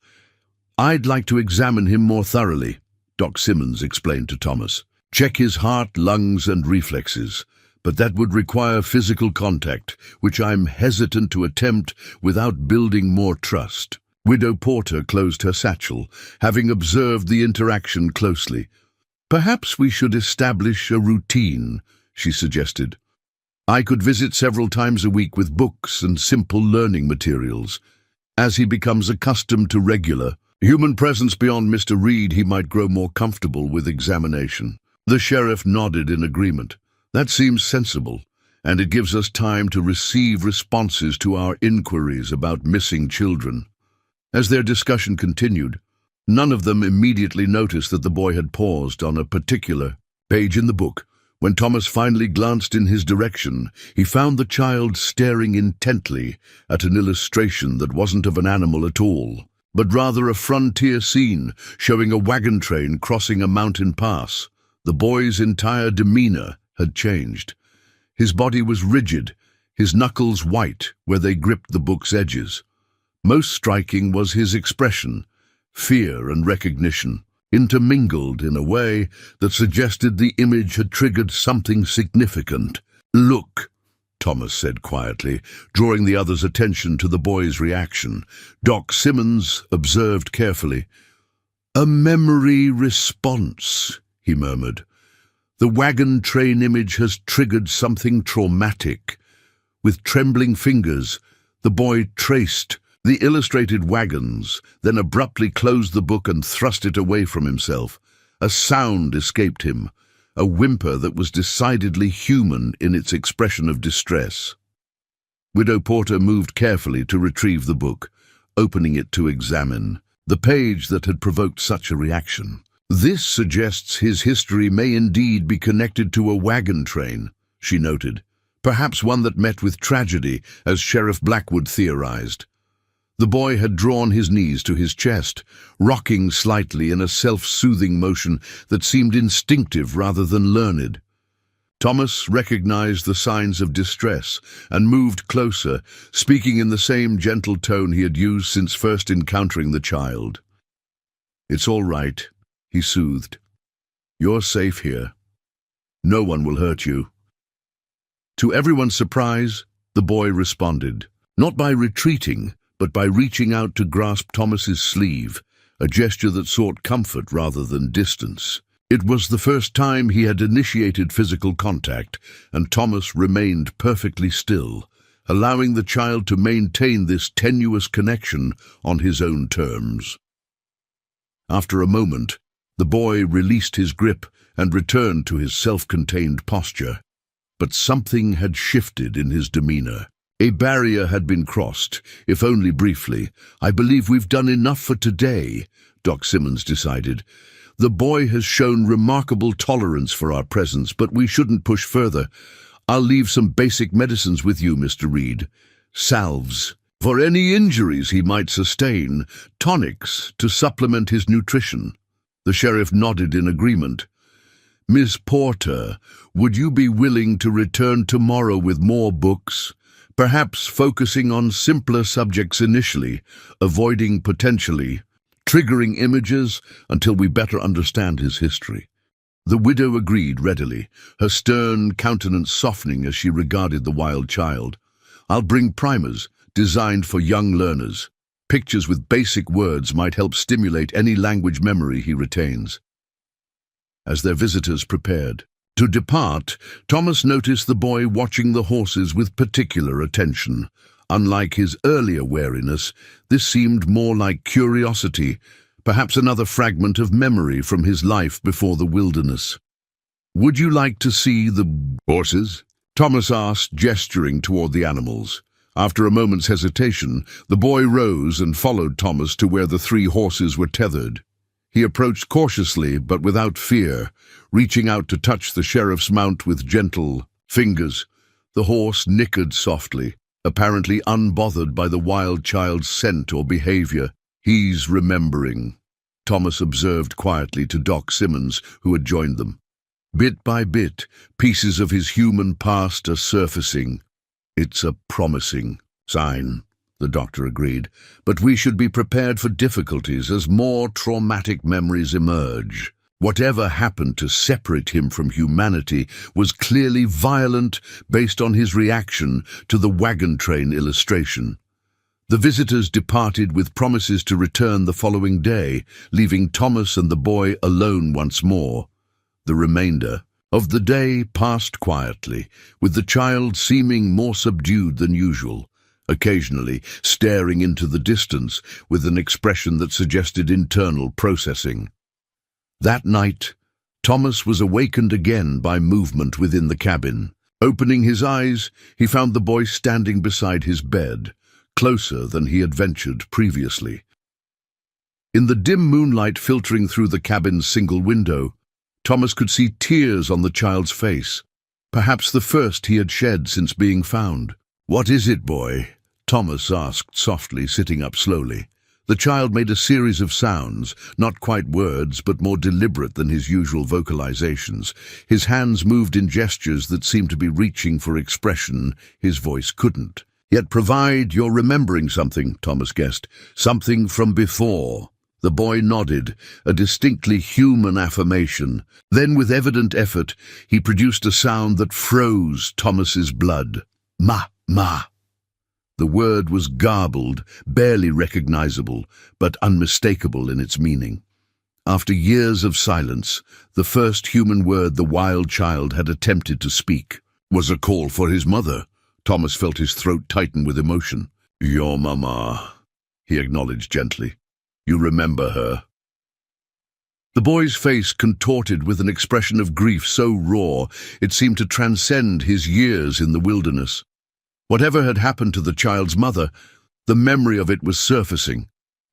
"I'd like to examine him more thoroughly," Doc Simmons explained to Thomas. "Check his heart, lungs, and reflexes, but that would require physical contact, which I'm hesitant to attempt without building more trust." Widow Porter closed her satchel, having observed the interaction closely. "Perhaps we should establish a routine," she suggested. "I could visit several times a week with books and simple learning materials. As he becomes accustomed to regular human presence beyond Mr. Reed, he might grow more comfortable with examination." The sheriff nodded in agreement. "That seems sensible. and it gives us time to receive responses to our inquiries about missing children." As their discussion continued, none of them immediately noticed that the boy had paused on a particular page in the book. When Thomas finally glanced in his direction, he found the child staring intently at an illustration that wasn't of an animal at all, but rather a frontier scene showing a wagon train crossing a mountain pass. The boy's entire demeanor had changed. His body was rigid, his knuckles white where they gripped the book's edges. Most striking was his expression, fear and recognition, intermingled in a way that suggested the image had triggered something significant. "Look," Thomas said quietly, drawing the others' attention to the boy's reaction. Doc Simmons observed carefully. "A memory response," he murmured. "The wagon train image has triggered something traumatic." With trembling fingers, the boy traced the illustrated wagons, then abruptly closed the book and thrust it away from himself. A sound escaped him, a whimper that was decidedly human in its expression of distress. Widow Porter moved carefully to retrieve the book, opening it to examine the page that had provoked such a reaction. "This suggests his history may indeed be connected to a wagon train," she noted, "perhaps one that met with tragedy, as Sheriff Blackwood theorized." The boy had drawn his knees to his chest, rocking slightly in a self-soothing motion that seemed instinctive rather than learned. Thomas recognized the signs of distress and moved closer, speaking in the same gentle tone he had used since first encountering the child. "It's all right," he soothed. "You're safe here. No one will hurt you." To everyone's surprise, the boy responded, not by retreating, but by reaching out to grasp Thomas's sleeve, a gesture that sought comfort rather than distance. It was the first time he had initiated physical contact, and Thomas remained perfectly still, allowing the child to maintain this tenuous connection on his own terms. After a moment, the boy released his grip and returned to his self-contained posture. But something had shifted in his demeanor. A barrier had been crossed, if only briefly. "I believe we've done enough for today," Doc Simmons decided. "The boy has shown remarkable tolerance for our presence, but we shouldn't push further. I'll leave some basic medicines with you, Mr. Reed. Salves for any injuries he might sustain, tonics to supplement his nutrition." The sheriff nodded in agreement. "Miss Porter, would you be willing to return tomorrow with more books? Perhaps focusing on simpler subjects initially, avoiding potentially triggering images until we better understand his history." The widow agreed readily, her stern countenance softening as she regarded the wild child. "I'll bring primers, designed for young learners. Pictures with basic words might help stimulate any language memory he retains." As their visitors prepared to depart, Thomas noticed the boy watching the horses with particular attention. Unlike his earlier wariness, this seemed more like curiosity, perhaps another fragment of memory from his life before the wilderness. "Would you like to see the horses?" Thomas asked, gesturing toward the animals. After a moment's hesitation, the boy rose and followed Thomas to where the 3 horses were tethered. He approached cautiously but without fear, reaching out to touch the sheriff's mount with gentle fingers. The horse nickered softly, apparently unbothered by the wild child's scent or behavior. "He's remembering," Thomas observed quietly to Doc Simmons, who had joined them. "Bit by bit, pieces of his human past are surfacing. It's a promising sign," the doctor agreed, "but we should be prepared for difficulties as more traumatic memories emerge. Whatever happened to separate him from humanity was clearly violent based on his reaction to the wagon train illustration." The visitors departed with promises to return the following day, leaving Thomas and the boy alone once more. The remainder of the day passed quietly, with the child seeming more subdued than usual, occasionally staring into the distance with an expression that suggested internal processing. That night, Thomas was awakened again by movement within the cabin. Opening his eyes, he found the boy standing beside his bed, closer than he had ventured previously. In the dim moonlight filtering through the cabin's single window, Thomas could see tears on the child's face, perhaps the first he had shed since being found. "What is it, boy?" Thomas asked softly, sitting up slowly. The child made a series of sounds, not quite words, but more deliberate than his usual vocalizations. His hands moved in gestures that seemed to be reaching for expression his voice couldn't. "Yet provide you're remembering something," Thomas guessed. "Something from before." The boy nodded, a distinctly human affirmation. Then, with evident effort, he produced a sound that froze Thomas's blood. "Ma, ma." The word was garbled, barely recognizable, but unmistakable in its meaning. After years of silence, the first human word the wild child had attempted to speak was a call for his mother. Thomas felt his throat tighten with emotion. "Your mama," he acknowledged gently. "You remember her?" The boy's face contorted with an expression of grief so raw it seemed to transcend his years in the wilderness. Whatever had happened to the child's mother, the memory of it was surfacing,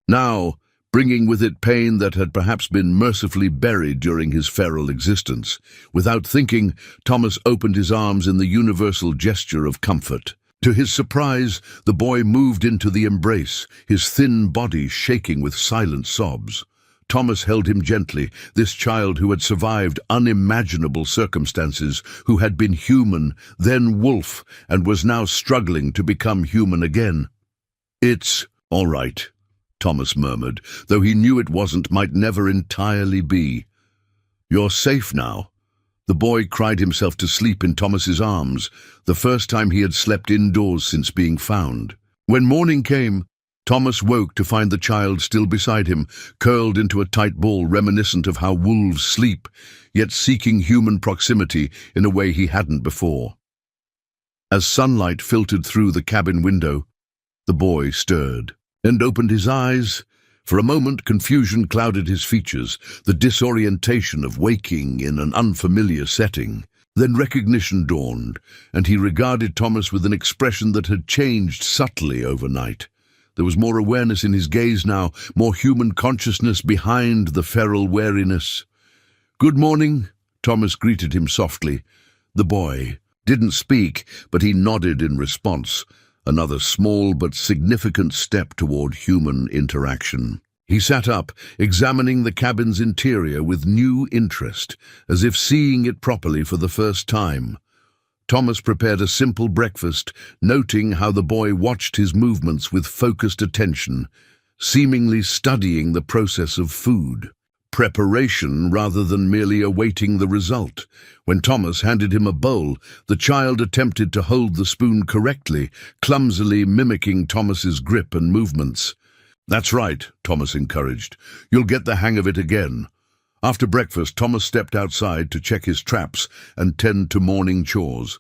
now bringing with it pain that had perhaps been mercifully buried during his feral existence. Without thinking, Thomas opened his arms in the universal gesture of comfort. To his surprise, the boy moved into the embrace, his thin body shaking with silent sobs. Thomas held him gently, this child who had survived unimaginable circumstances, who had been human, then wolf, and was now struggling to become human again. "It's all right," Thomas murmured, though he knew it might never entirely be. "You're safe now." The boy cried himself to sleep in Thomas's arms, the first time he had slept indoors since being found. When morning came, Thomas woke to find the child still beside him, curled into a tight ball reminiscent of how wolves sleep, yet seeking human proximity in a way he hadn't before. As sunlight filtered through the cabin window, the boy stirred and opened his eyes. For a moment, confusion clouded his features, the disorientation of waking in an unfamiliar setting. Then recognition dawned, and he regarded Thomas with an expression that had changed subtly overnight. There was more awareness in his gaze now, more human consciousness behind the feral wariness. "Good morning," Thomas greeted him softly. The boy didn't speak, but he nodded in response, another small but significant step toward human interaction. He sat up, examining the cabin's interior with new interest, as if seeing it properly for the first time. Thomas prepared a simple breakfast, noting how the boy watched his movements with focused attention, seemingly studying the process of food. Preparation rather than merely awaiting the result. When Thomas handed him a bowl, the child attempted to hold the spoon correctly, clumsily mimicking Thomas's grip and movements. "That's right," Thomas encouraged. "You'll get the hang of it again." After breakfast, Thomas stepped outside to check his traps and tend to morning chores.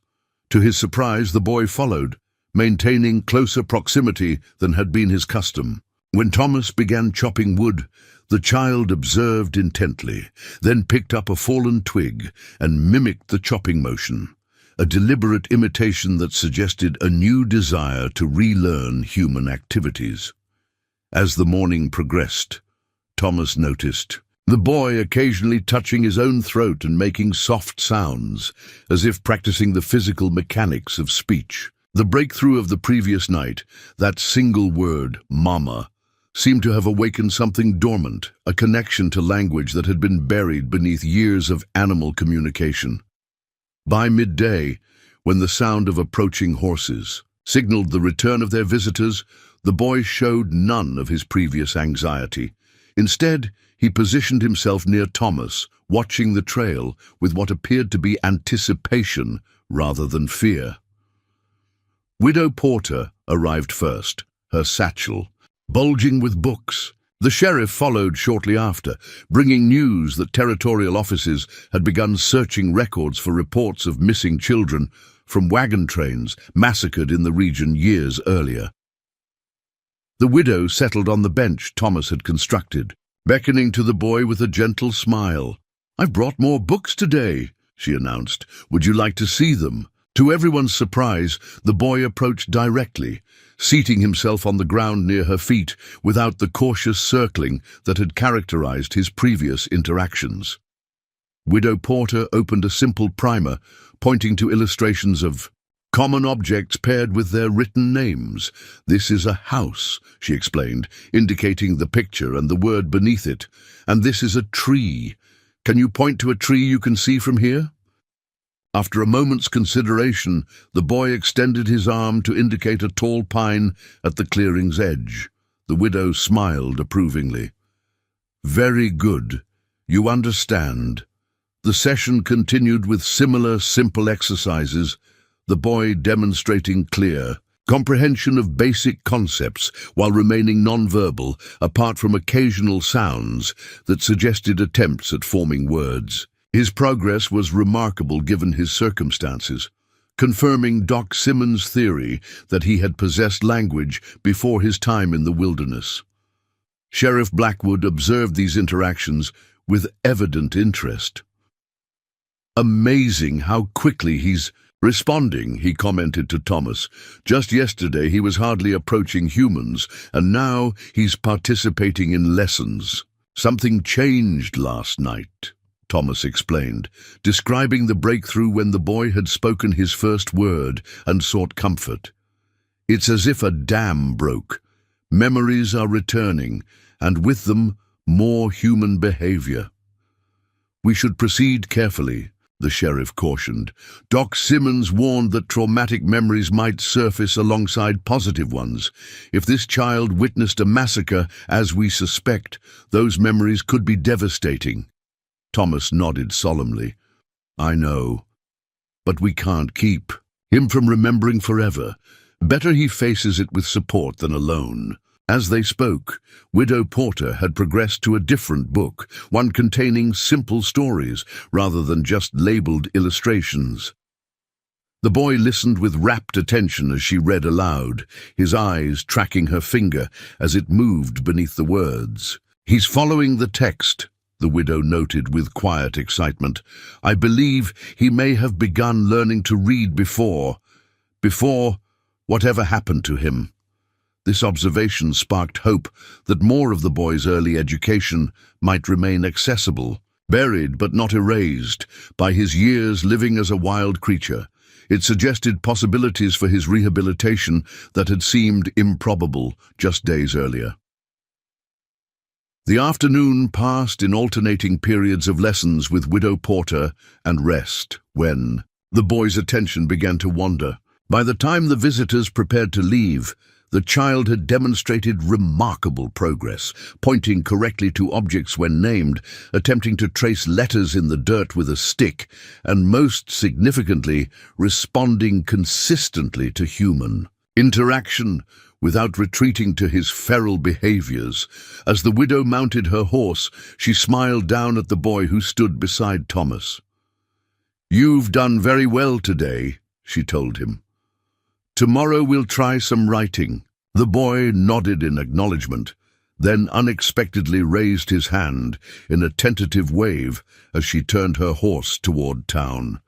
To his surprise, the boy followed, maintaining closer proximity than had been his custom. When Thomas began chopping wood, the child observed intently, then picked up a fallen twig and mimicked the chopping motion, a deliberate imitation that suggested a new desire to relearn human activities. As the morning progressed, Thomas noticed the boy occasionally touching his own throat and making soft sounds, as if practicing the physical mechanics of speech. The breakthrough of the previous night, that single word, mama, seemed to have awakened something dormant, a connection to language that had been buried beneath years of animal communication. By midday, when the sound of approaching horses signaled the return of their visitors, the boy showed none of his previous anxiety. Instead, he positioned himself near Thomas, watching the trail with what appeared to be anticipation rather than fear. Widow Porter arrived first, her satchel bulging with books. The sheriff followed shortly after, bringing news that territorial offices had begun searching records for reports of missing children from wagon trains massacred in the region years earlier. The widow settled on the bench Thomas had constructed, beckoning to the boy with a gentle smile. "I've brought more books today," she announced. "Would you like to see them?" To everyone's surprise, the boy approached directly, seating himself on the ground near her feet without the cautious circling that had characterized his previous interactions. Widow Porter opened a simple primer, pointing to illustrations of common objects paired with their written names. "This is a house," she explained, indicating the picture and the word beneath it. "And this is a tree. Can you point to a tree you can see from here?" After a moment's consideration, the boy extended his arm to indicate a tall pine at the clearing's edge. The widow smiled approvingly. "Very good. You understand." The session continued with similar simple exercises, the boy demonstrating clear comprehension of basic concepts while remaining nonverbal, apart from occasional sounds that suggested attempts at forming words. His progress was remarkable given his circumstances, confirming Doc Simmons' theory that he had possessed language before his time in the wilderness. Sheriff Blackwood observed these interactions with evident interest. "Amazing how quickly he's responding," he commented to Thomas. "Just yesterday he was hardly approaching humans, and now he's participating in lessons." "Something changed last night," Thomas explained, describing the breakthrough when the boy had spoken his first word and sought comfort. "It's as if a dam broke. Memories are returning, and with them, more human behavior." "We should proceed carefully," the sheriff cautioned. Doc Simmons warned that traumatic memories might surface alongside positive ones. If this child witnessed a massacre, as we suspect, those memories could be devastating. Thomas nodded solemnly. "I know. But we can't keep him from remembering forever. Better he faces it with support than alone." As they spoke, Widow Porter had progressed to a different book, one containing simple stories rather than just labeled illustrations. The boy listened with rapt attention as she read aloud, his eyes tracking her finger as it moved beneath the words. "He's following the text," the widow noted with quiet excitement. "I believe he may have begun learning to read before whatever happened to him." This observation sparked hope that more of the boy's early education might remain accessible, buried but not erased by his years living as a wild creature. It suggested possibilities for his rehabilitation that had seemed improbable just days earlier. The afternoon passed in alternating periods of lessons with Widow Porter and rest, when the boy's attention began to wander. By the time the visitors prepared to leave, the child had demonstrated remarkable progress, pointing correctly to objects when named, attempting to trace letters in the dirt with a stick, and most significantly, responding consistently to human interaction without retreating to his feral behaviors. As the widow mounted her horse, she smiled down at the boy who stood beside Thomas. "You've done very well today," she told him. "Tomorrow we'll try some writing." The boy nodded in acknowledgement, then unexpectedly raised his hand in a tentative wave as she turned her horse toward town.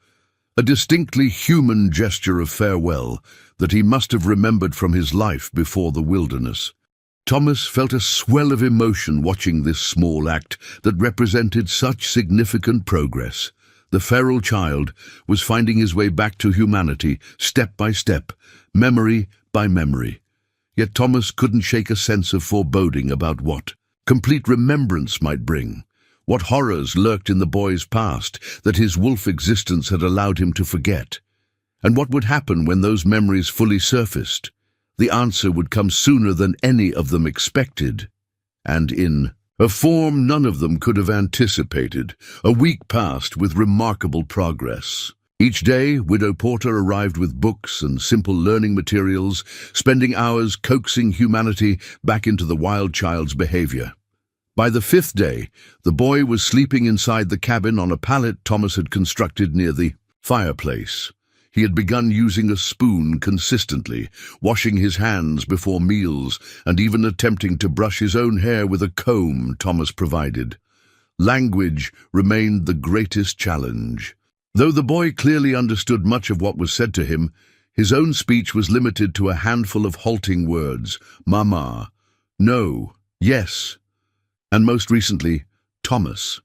A distinctly human gesture of farewell that he must have remembered from his life before the wilderness. Thomas felt a swell of emotion watching this small act that represented such significant progress. The feral child was finding his way back to humanity, step by step, memory by memory. Yet Thomas couldn't shake a sense of foreboding about what complete remembrance might bring. What horrors lurked in the boy's past that his wolf existence had allowed him to forget? And what would happen when those memories fully surfaced? The answer would come sooner than any of them expected, and in a form none of them could have anticipated. A week passed with remarkable progress. Each day, Widow Porter arrived with books and simple learning materials, spending hours coaxing humanity back into the wild child's behavior. By the 5th day, the boy was sleeping inside the cabin on a pallet Thomas had constructed near the fireplace. He had begun using a spoon consistently, washing his hands before meals, and even attempting to brush his own hair with a comb Thomas provided. Language remained the greatest challenge. Though the boy clearly understood much of what was said to him, his own speech was limited to a handful of halting words: Mama, no, yes, and most recently, Thomas,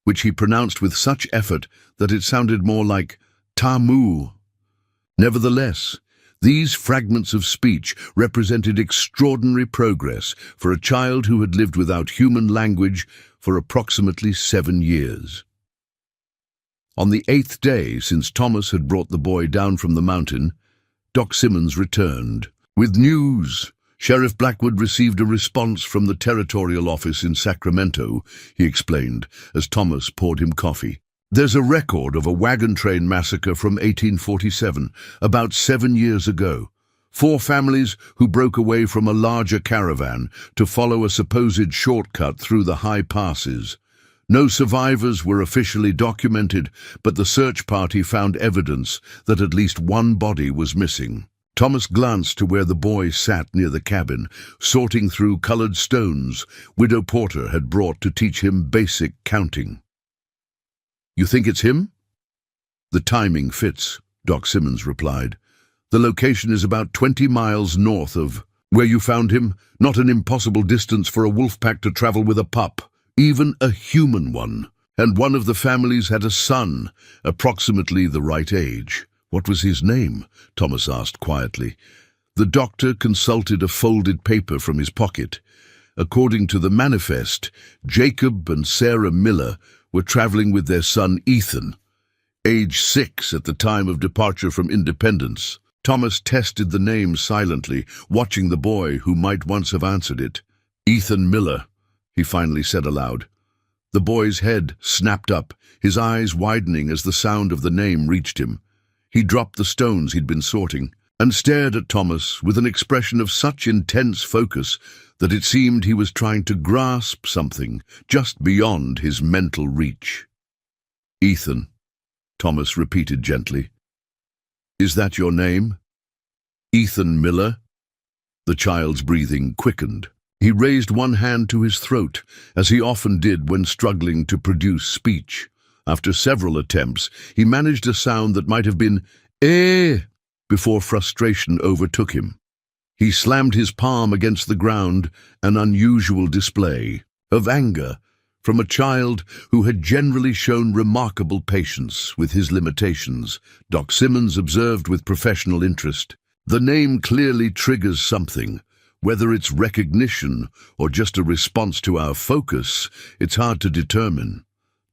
which he pronounced with such effort that it sounded more like Tamu. Nevertheless, these fragments of speech represented extraordinary progress for a child who had lived without human language for approximately 7 years. On the 8th day since Thomas had brought the boy down from the mountain, Doc Simmons returned. With news, Sheriff Blackwood received a response from the territorial office in Sacramento, he explained, as Thomas poured him coffee. There's a record of a wagon train massacre from 1847, about 7 years ago. 4 families who broke away from a larger caravan to follow a supposed shortcut through the high passes. No survivors were officially documented, but the search party found evidence that at least one body was missing. Thomas glanced to where the boy sat near the cabin, sorting through colored stones Widow Porter had brought to teach him basic counting. You think it's him? The timing fits, Doc Simmons replied. The location is about 20 miles north of where you found him, not an impossible distance for a wolf pack to travel with a pup, even a human one. And one of the families had a son, approximately the right age. What was his name? Thomas asked quietly. The doctor consulted a folded paper from his pocket. According to the manifest, Jacob and Sarah Miller were traveling with their son Ethan, age 6 at the time of departure from Independence. Thomas tested the name silently, watching the boy who might once have answered it. Ethan Miller, he finally said aloud. The boy's head snapped up, his eyes widening as the sound of the name reached him. He dropped the stones he'd been sorting and stared at Thomas with an expression of such intense focus that it seemed he was trying to grasp something just beyond his mental reach. Ethan, Thomas repeated gently. Is that your name? Ethan Miller? The child's breathing quickened. He raised one hand to his throat, as he often did when struggling to produce speech. After several attempts, he managed a sound that might have been "eh" before frustration overtook him. He slammed his palm against the ground, an unusual display of anger from a child who had generally shown remarkable patience with his limitations. Doc Simmons observed with professional interest. The name clearly triggers something. Whether it's recognition or just a response to our focus, it's hard to determine.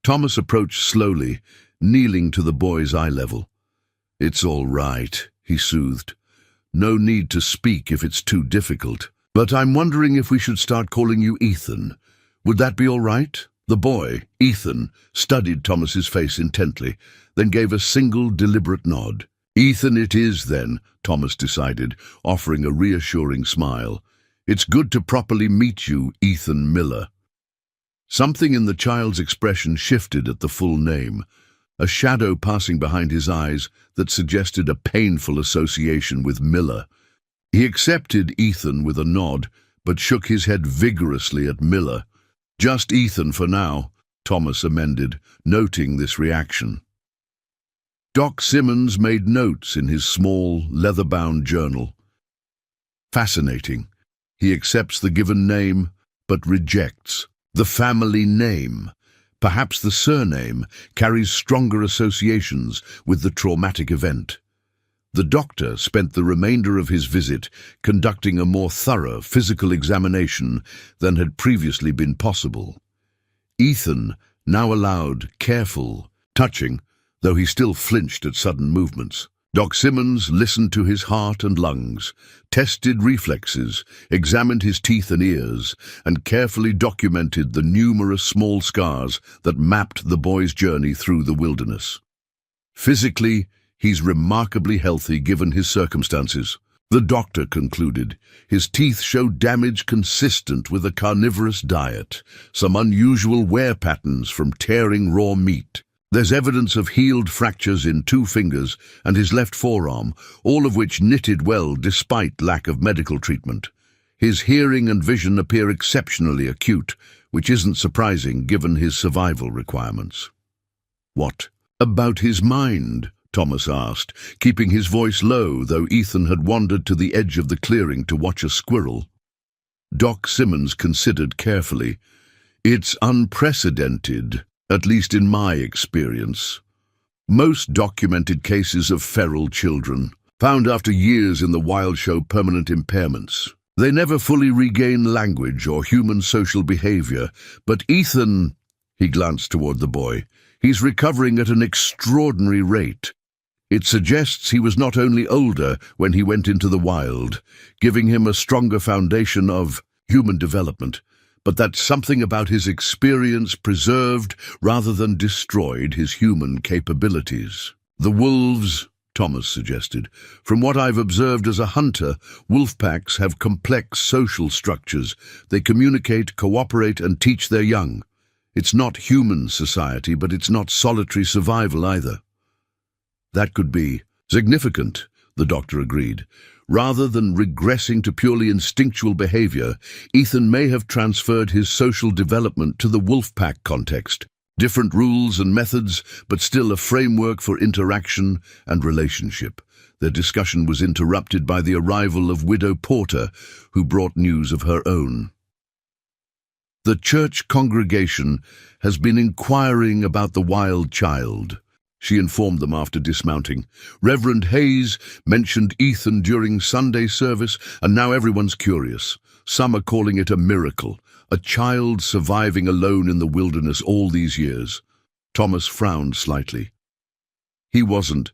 Thomas approached slowly, kneeling to the boy's eye level. It's all right, he soothed. No need to speak if it's too difficult. But I'm wondering if we should start calling you Ethan. Would that be all right? The boy, Ethan, studied Thomas's face intently, then gave a single deliberate nod. Ethan it is then, Thomas decided, offering a reassuring smile. It's good to properly meet you, Ethan Miller. Something in the child's expression shifted at the full name, a shadow passing behind his eyes that suggested a painful association with Miller. He accepted Ethan with a nod, but shook his head vigorously at Miller. Just Ethan for now, Thomas amended, noting this reaction. Doc Simmons made notes in his small, leather-bound journal. Fascinating. He accepts the given name, but rejects the family name. Perhaps the surname carries stronger associations with the traumatic event. The doctor spent the remainder of his visit conducting a more thorough physical examination than had previously been possible. Ethan now allowed careful touching, though he still flinched at sudden movements. Doc Simmons listened to his heart and lungs, tested reflexes, examined his teeth and ears, and carefully documented the numerous small scars that mapped the boy's journey through the wilderness. Physically, he's remarkably healthy given his circumstances, the doctor concluded. His teeth showed damage consistent with a carnivorous diet, some unusual wear patterns from tearing raw meat. There's evidence of healed fractures in 2 fingers and his left forearm, all of which knitted well despite lack of medical treatment. His hearing and vision appear exceptionally acute, which isn't surprising given his survival requirements. What? About his mind, Thomas asked, keeping his voice low, though Ethan had wandered to the edge of the clearing to watch a squirrel. Doc Simmons considered carefully. It's unprecedented, at least in my experience. Most documented cases of feral children, found after years in the wild, show permanent impairments. They never fully regain language or human social behavior, but Ethan, he glanced toward the boy, he's recovering at an extraordinary rate. It suggests he was not only older when he went into the wild, giving him a stronger foundation of human development, but that something about his experience preserved rather than destroyed his human capabilities. The wolves, Thomas suggested. From what I've observed as a hunter, wolf packs have complex social structures. They communicate, cooperate, and teach their young. It's not human society, but it's not solitary survival either. That could be significant, the doctor agreed. Rather than regressing to purely instinctual behavior, Ethan may have transferred his social development to the wolf pack context. Different rules and methods, but still a framework for interaction and relationship. Their discussion was interrupted by the arrival of Widow Porter, who brought news of her own. The church congregation has been inquiring about the wild child, she informed them after dismounting. Reverend Hayes mentioned Ethan during Sunday service, and now everyone's curious. Some are calling it a miracle, a child surviving alone in the wilderness all these years. Thomas frowned slightly. He wasn't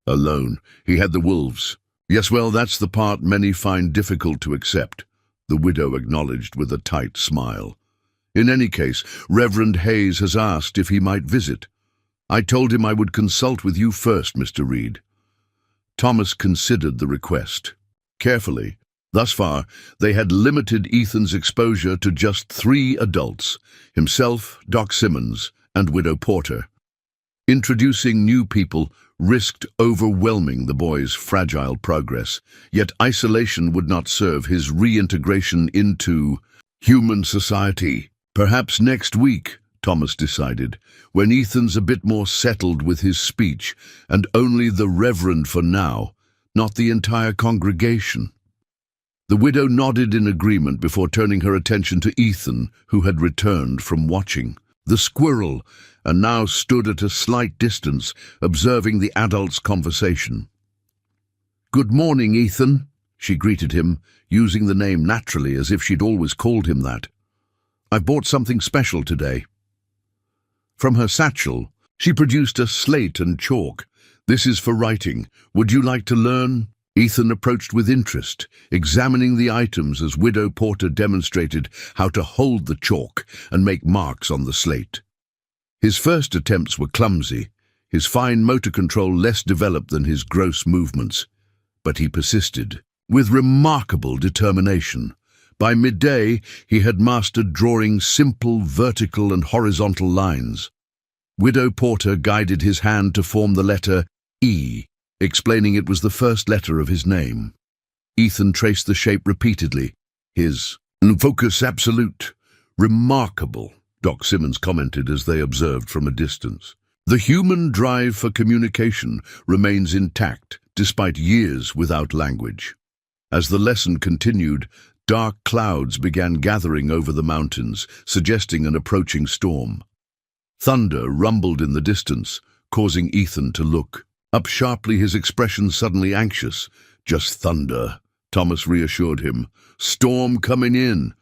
alone. He had the wolves. Yes, well, that's the part many find difficult to accept, the widow acknowledged with a tight smile. In any case, Reverend Hayes has asked if he might visit. I told him I would consult with you first, Mr. Reed. Thomas considered the request carefully. Thus far, they had limited Ethan's exposure to just 3 adults, himself, Doc Simmons, and Widow Porter. Introducing new people risked overwhelming the boy's fragile progress, yet isolation would not serve his reintegration into human society. Perhaps next week, Thomas decided, when Ethan's a bit more settled with his speech, and only the Reverend for now, not the entire congregation. The widow nodded in agreement before turning her attention to Ethan, who had returned from watching the squirrel and now stood at a slight distance, observing the adults' conversation. "Good morning, Ethan," she greeted him, using the name naturally as if she'd always called him that. "I've bought something special today." From her satchel, she produced a slate and chalk. "This is for writing. Would you like to learn?" Ethan approached with interest, examining the items as Widow Porter demonstrated how to hold the chalk and make marks on the slate. His first attempts were clumsy, his fine motor control less developed than his gross movements. But he persisted, with remarkable determination. By midday, he had mastered drawing simple vertical and horizontal lines. Widow Porter guided his hand to form the letter E, explaining it was the first letter of his name. Ethan traced the shape repeatedly. His focus absolute. "Remarkable," Doc Simmons commented as they observed from a distance. "The human drive for communication remains intact despite years without language." As the lesson continued, dark clouds began gathering over the mountains, suggesting an approaching storm. Thunder rumbled in the distance, causing Ethan to look up sharply, his expression suddenly anxious. "Just thunder," Thomas reassured him. "Storm coming in."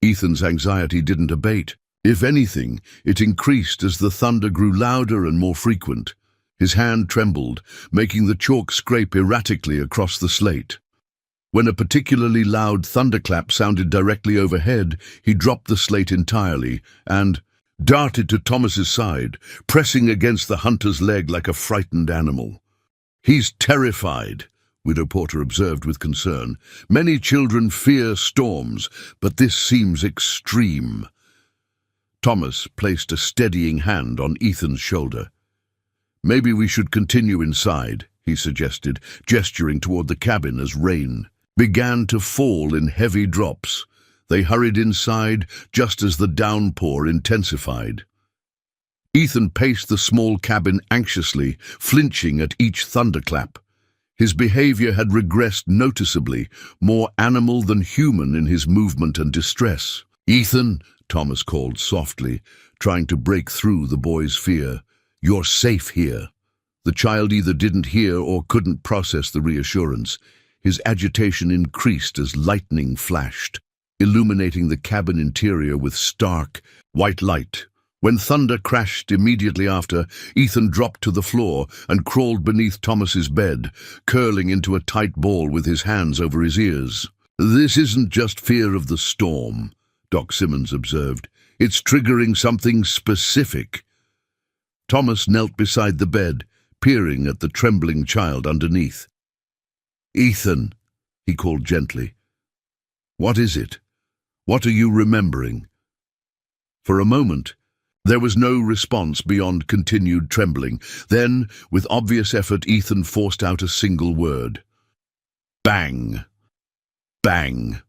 Ethan's anxiety didn't abate. If anything, it increased as the thunder grew louder and more frequent. His hand trembled, making the chalk scrape erratically across the slate. When a particularly loud thunderclap sounded directly overhead, he dropped the slate entirely and darted to Thomas's side, pressing against the hunter's leg like a frightened animal. "He's terrified," Widow Porter observed with concern. "Many children fear storms, but this seems extreme." Thomas placed a steadying hand on Ethan's shoulder. "Maybe we should continue inside," he suggested, gesturing toward the cabin as rain began to fall in heavy drops. They hurried inside just as the downpour intensified. Ethan paced the small cabin anxiously, flinching at each thunderclap. His behavior had regressed noticeably, more animal than human in his movement and distress. "Ethan," Thomas called softly, trying to break through the boy's fear. "You're safe here." The child either didn't hear or couldn't process the reassurance. His agitation increased as lightning flashed, illuminating the cabin interior with stark, white light. When thunder crashed immediately after, Ethan dropped to the floor and crawled beneath Thomas's bed, curling into a tight ball with his hands over his ears. "This isn't just fear of the storm," Doc Simmons observed. "It's triggering something specific." Thomas knelt beside the bed, peering at the trembling child underneath. "Ethan," he called gently. "What is it? What are you remembering?" For a moment, there was no response beyond continued trembling. Then, with obvious effort, Ethan forced out a single word. "Bang! Bang!"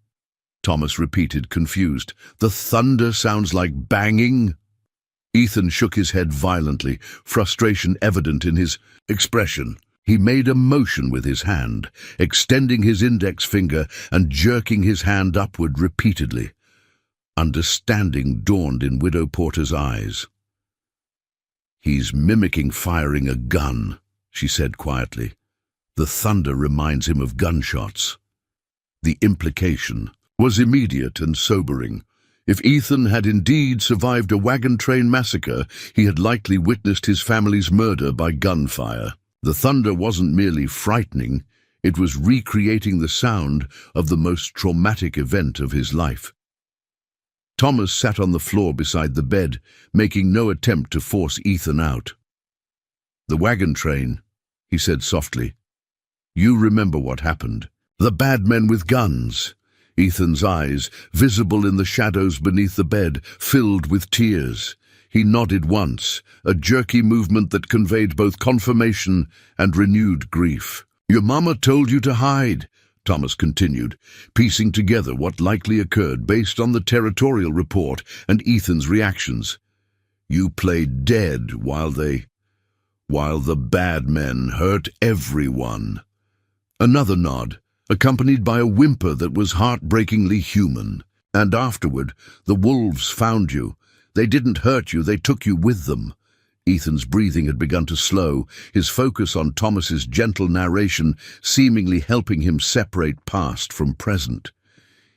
Thomas repeated, confused. "The thunder sounds like banging?" Ethan shook his head violently, frustration evident in his expression. He made a motion with his hand, extending his index finger and jerking his hand upward repeatedly. Understanding dawned in Widow Porter's eyes. "He's mimicking firing a gun," she said quietly. "The thunder reminds him of gunshots." The implication was immediate and sobering. If Ethan had indeed survived a wagon train massacre, he had likely witnessed his family's murder by gunfire. The thunder wasn't merely frightening, it was recreating the sound of the most traumatic event of his life. Thomas sat on the floor beside the bed, making no attempt to force Ethan out. "The wagon train," he said softly. "You remember what happened. The bad men with guns." Ethan's eyes, visible in the shadows beneath the bed, filled with tears. He nodded once, a jerky movement that conveyed both confirmation and renewed grief. "Your mama told you to hide," Thomas continued, piecing together what likely occurred based on the territorial report and Ethan's reactions. "You played dead while the bad men hurt everyone." Another nod, accompanied by a whimper that was heartbreakingly human. "And afterward, the wolves found you. They didn't hurt you, they took you with them." Ethan's breathing had begun to slow, his focus on Thomas's gentle narration seemingly helping him separate past from present.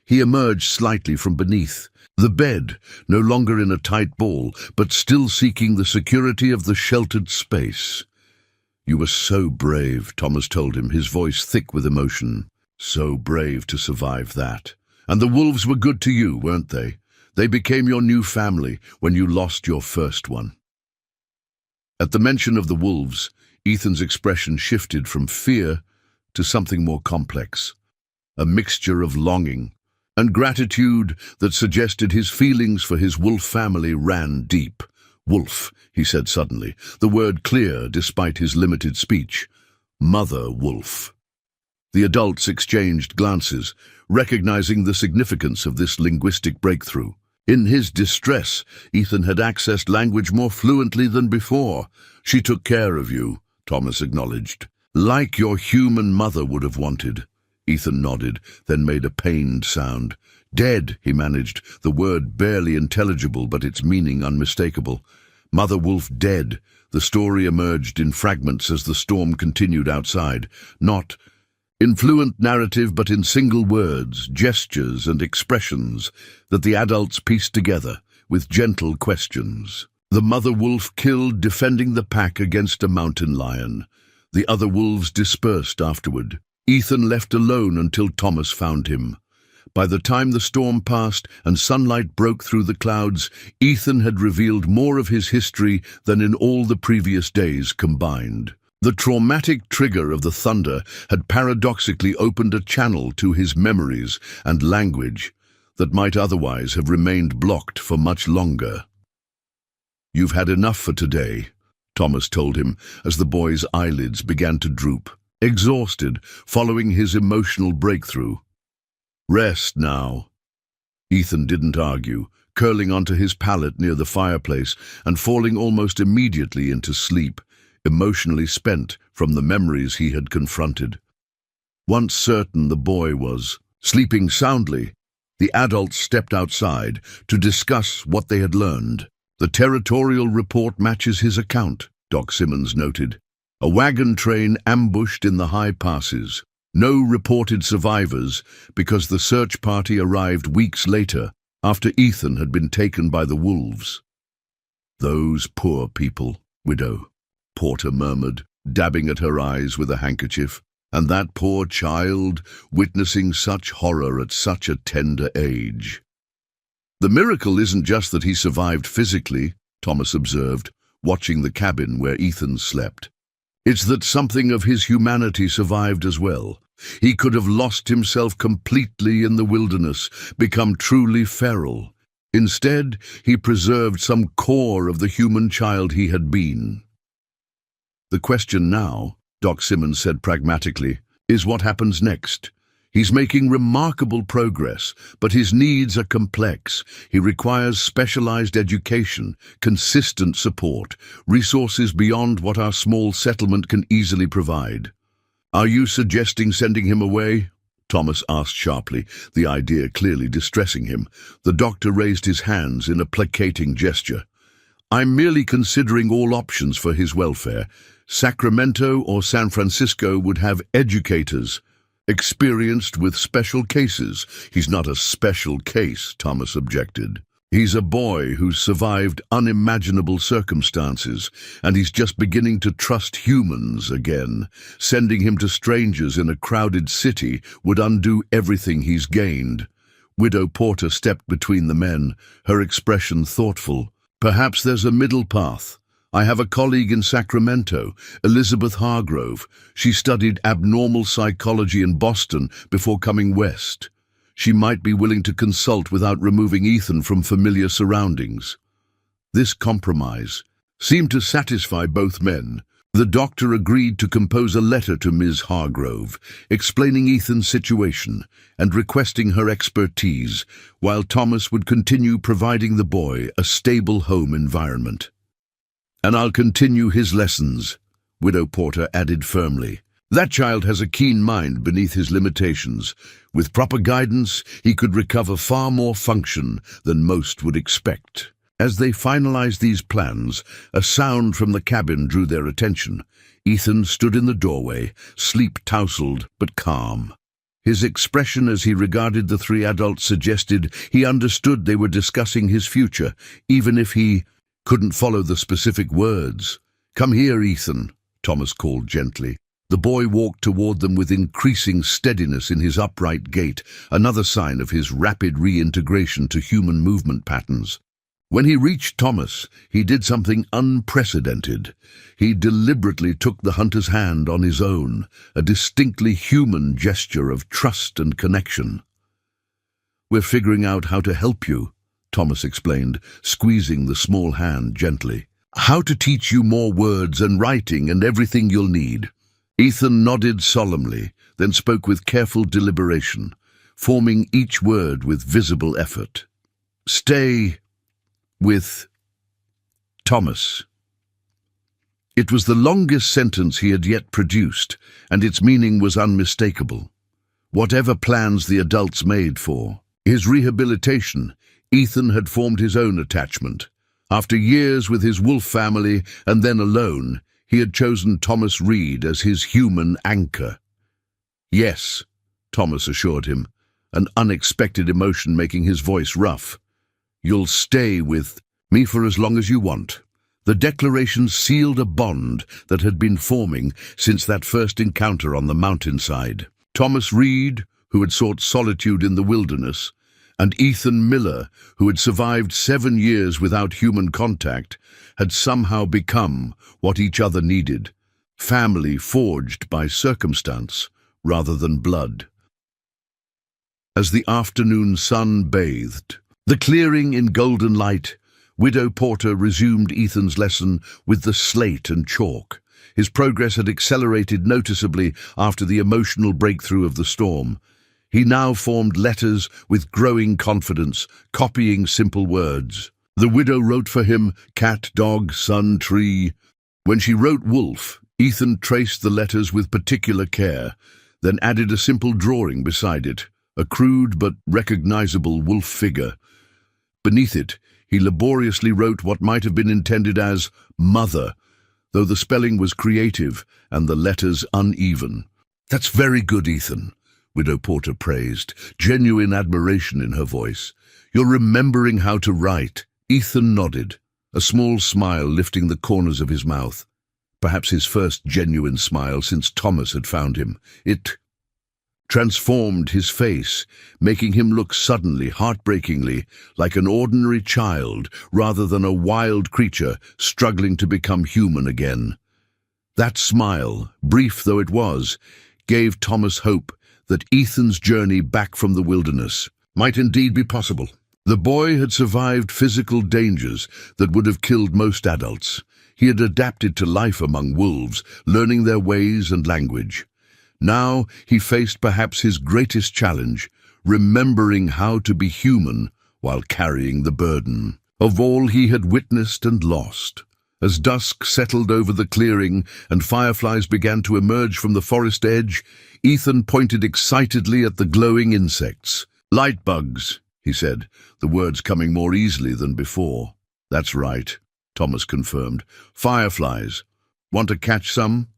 He emerged slightly from beneath the bed, no longer in a tight ball, but still seeking the security of the sheltered space. "You were so brave," Thomas told him, his voice thick with emotion. "So brave to survive that. And the wolves were good to you, weren't they? They became your new family when you lost your first one." At the mention of the wolves, Ethan's expression shifted from fear to something more complex, a mixture of longing and gratitude that suggested his feelings for his wolf family ran deep. "Wolf," he said suddenly, the word clear despite his limited speech. "Mother wolf." The adults exchanged glances, recognizing the significance of this linguistic breakthrough. In his distress, Ethan had accessed language more fluently than before. "She took care of you," Thomas acknowledged. "Like your human mother would have wanted." Ethan nodded, then made a pained sound. "Dead," he managed, the word barely intelligible but its meaning unmistakable. "Mother wolf dead." The story emerged in fragments as the storm continued outside, not in fluent narrative but in single words, gestures and expressions that the adults pieced together with gentle questions. "The mother wolf killed defending the pack against a mountain lion. The other wolves dispersed afterward. Ethan left alone until Thomas found him. By the time the storm passed and sunlight broke through the clouds, Ethan had revealed more of his history than in all the previous days combined. The traumatic trigger of the thunder had paradoxically opened a channel to his memories and language that might otherwise have remained blocked for much longer. "You've had enough for today," Thomas told him as the boy's eyelids began to droop, exhausted following his emotional breakthrough. "Rest now." Ethan didn't argue, curling onto his pallet near the fireplace and falling almost immediately into sleep, emotionally spent from the memories he had confronted. Once certain the boy was sleeping soundly, the adults stepped outside to discuss what they had learned. "The territorial report matches his account," Doc Simmons noted. "A wagon train ambushed in the high passes. No reported survivors because the search party arrived weeks later after Ethan had been taken by the wolves." "Those poor people, widow," Porter murmured, dabbing at her eyes with a handkerchief. "And that poor child, witnessing such horror at such a tender age." "The miracle isn't just that he survived physically," Thomas observed, watching the cabin where Ethan slept. "It's that something of his humanity survived as well. He could have lost himself completely in the wilderness, become truly feral. Instead, he preserved some core of the human child he had been." "The question now," Doc Simmons said pragmatically, "is what happens next. He's making remarkable progress, but his needs are complex. He requires specialized education, consistent support, resources beyond what our small settlement can easily provide." "Are you suggesting sending him away?" Thomas asked sharply, the idea clearly distressing him. The doctor raised his hands in a placating gesture. "I'm merely considering all options for his welfare. Sacramento or San Francisco would have educators, experienced with special cases." "He's not a special case," Thomas objected. "He's a boy who's survived unimaginable circumstances, and he's just beginning to trust humans again. Sending him to strangers in a crowded city would undo everything he's gained." Widow Porter stepped between the men, her expression thoughtful. "Perhaps there's a middle path. I have a colleague in Sacramento, Elizabeth Hargrove. She studied abnormal psychology in Boston before coming west. She might be willing to consult without removing Ethan from familiar surroundings." This compromise seemed to satisfy both men. The doctor agreed to compose a letter to Ms. Hargrove, explaining Ethan's situation and requesting her expertise, while Thomas would continue providing the boy a stable home environment. "And I'll continue his lessons," Widow Porter added firmly. "That child has a keen mind beneath his limitations. With proper guidance, he could recover far more function than most would expect." As they finalized these plans, a sound from the cabin drew their attention. Ethan stood in the doorway, sleep-tousled but calm. His expression as he regarded the three adults suggested he understood they were discussing his future, even if he couldn't follow the specific words. "Come here, Ethan," Thomas called gently. The boy walked toward them with increasing steadiness in his upright gait, another sign of his rapid reintegration to human movement patterns. When he reached Thomas, he did something unprecedented. He deliberately took the hunter's hand on his own, a distinctly human gesture of trust and connection. "We're figuring out how to help you," Thomas explained, squeezing the small hand gently. "How to teach you more words and writing and everything you'll need." Ethan nodded solemnly, then spoke with careful deliberation, forming each word with visible effort. "Stay with Thomas." It was the longest sentence he had yet produced, and its meaning was unmistakable. Whatever plans the adults made for his rehabilitation, Ethan had formed his own attachment. After years with his wolf family and then alone, he had chosen Thomas Reed as his human anchor. "Yes," Thomas assured him, an unexpected emotion making his voice rough. "You'll stay with me for as long as you want." The declaration sealed a bond that had been forming since that first encounter on the mountainside. Thomas Reed, who had sought solitude in the wilderness, and Ethan Miller, who had survived 7 years without human contact, had somehow become what each other needed, family forged by circumstance rather than blood. As the afternoon sun bathed the clearing in golden light, Widow Porter resumed Ethan's lesson with the slate and chalk. His progress had accelerated noticeably after the emotional breakthrough of the storm. He now formed letters with growing confidence, copying simple words. The widow wrote for him, cat, dog, sun, tree. When she wrote wolf, Ethan traced the letters with particular care, then added a simple drawing beside it, a crude but recognizable wolf figure. Beneath it, he laboriously wrote what might have been intended as mother, though the spelling was creative and the letters uneven. "That's very good, Ethan," Widow Porter praised, genuine admiration in her voice. "You're remembering how to write." Ethan nodded, a small smile lifting the corners of his mouth. Perhaps his first genuine smile since Thomas had found him. It transformed his face, making him look suddenly, heartbreakingly, like an ordinary child rather than a wild creature struggling to become human again. That smile, brief though it was, gave Thomas hope that Ethan's journey back from the wilderness might indeed be possible. The boy had survived physical dangers that would have killed most adults. He had adapted to life among wolves, learning their ways and language. Now he faced perhaps his greatest challenge, remembering how to be human while carrying the burden of all he had witnessed and lost. As dusk settled over the clearing and fireflies began to emerge from the forest edge, Ethan pointed excitedly at the glowing insects. "Light bugs," he said, the words coming more easily than before. "That's right," Thomas confirmed. "Fireflies. Want to catch some?"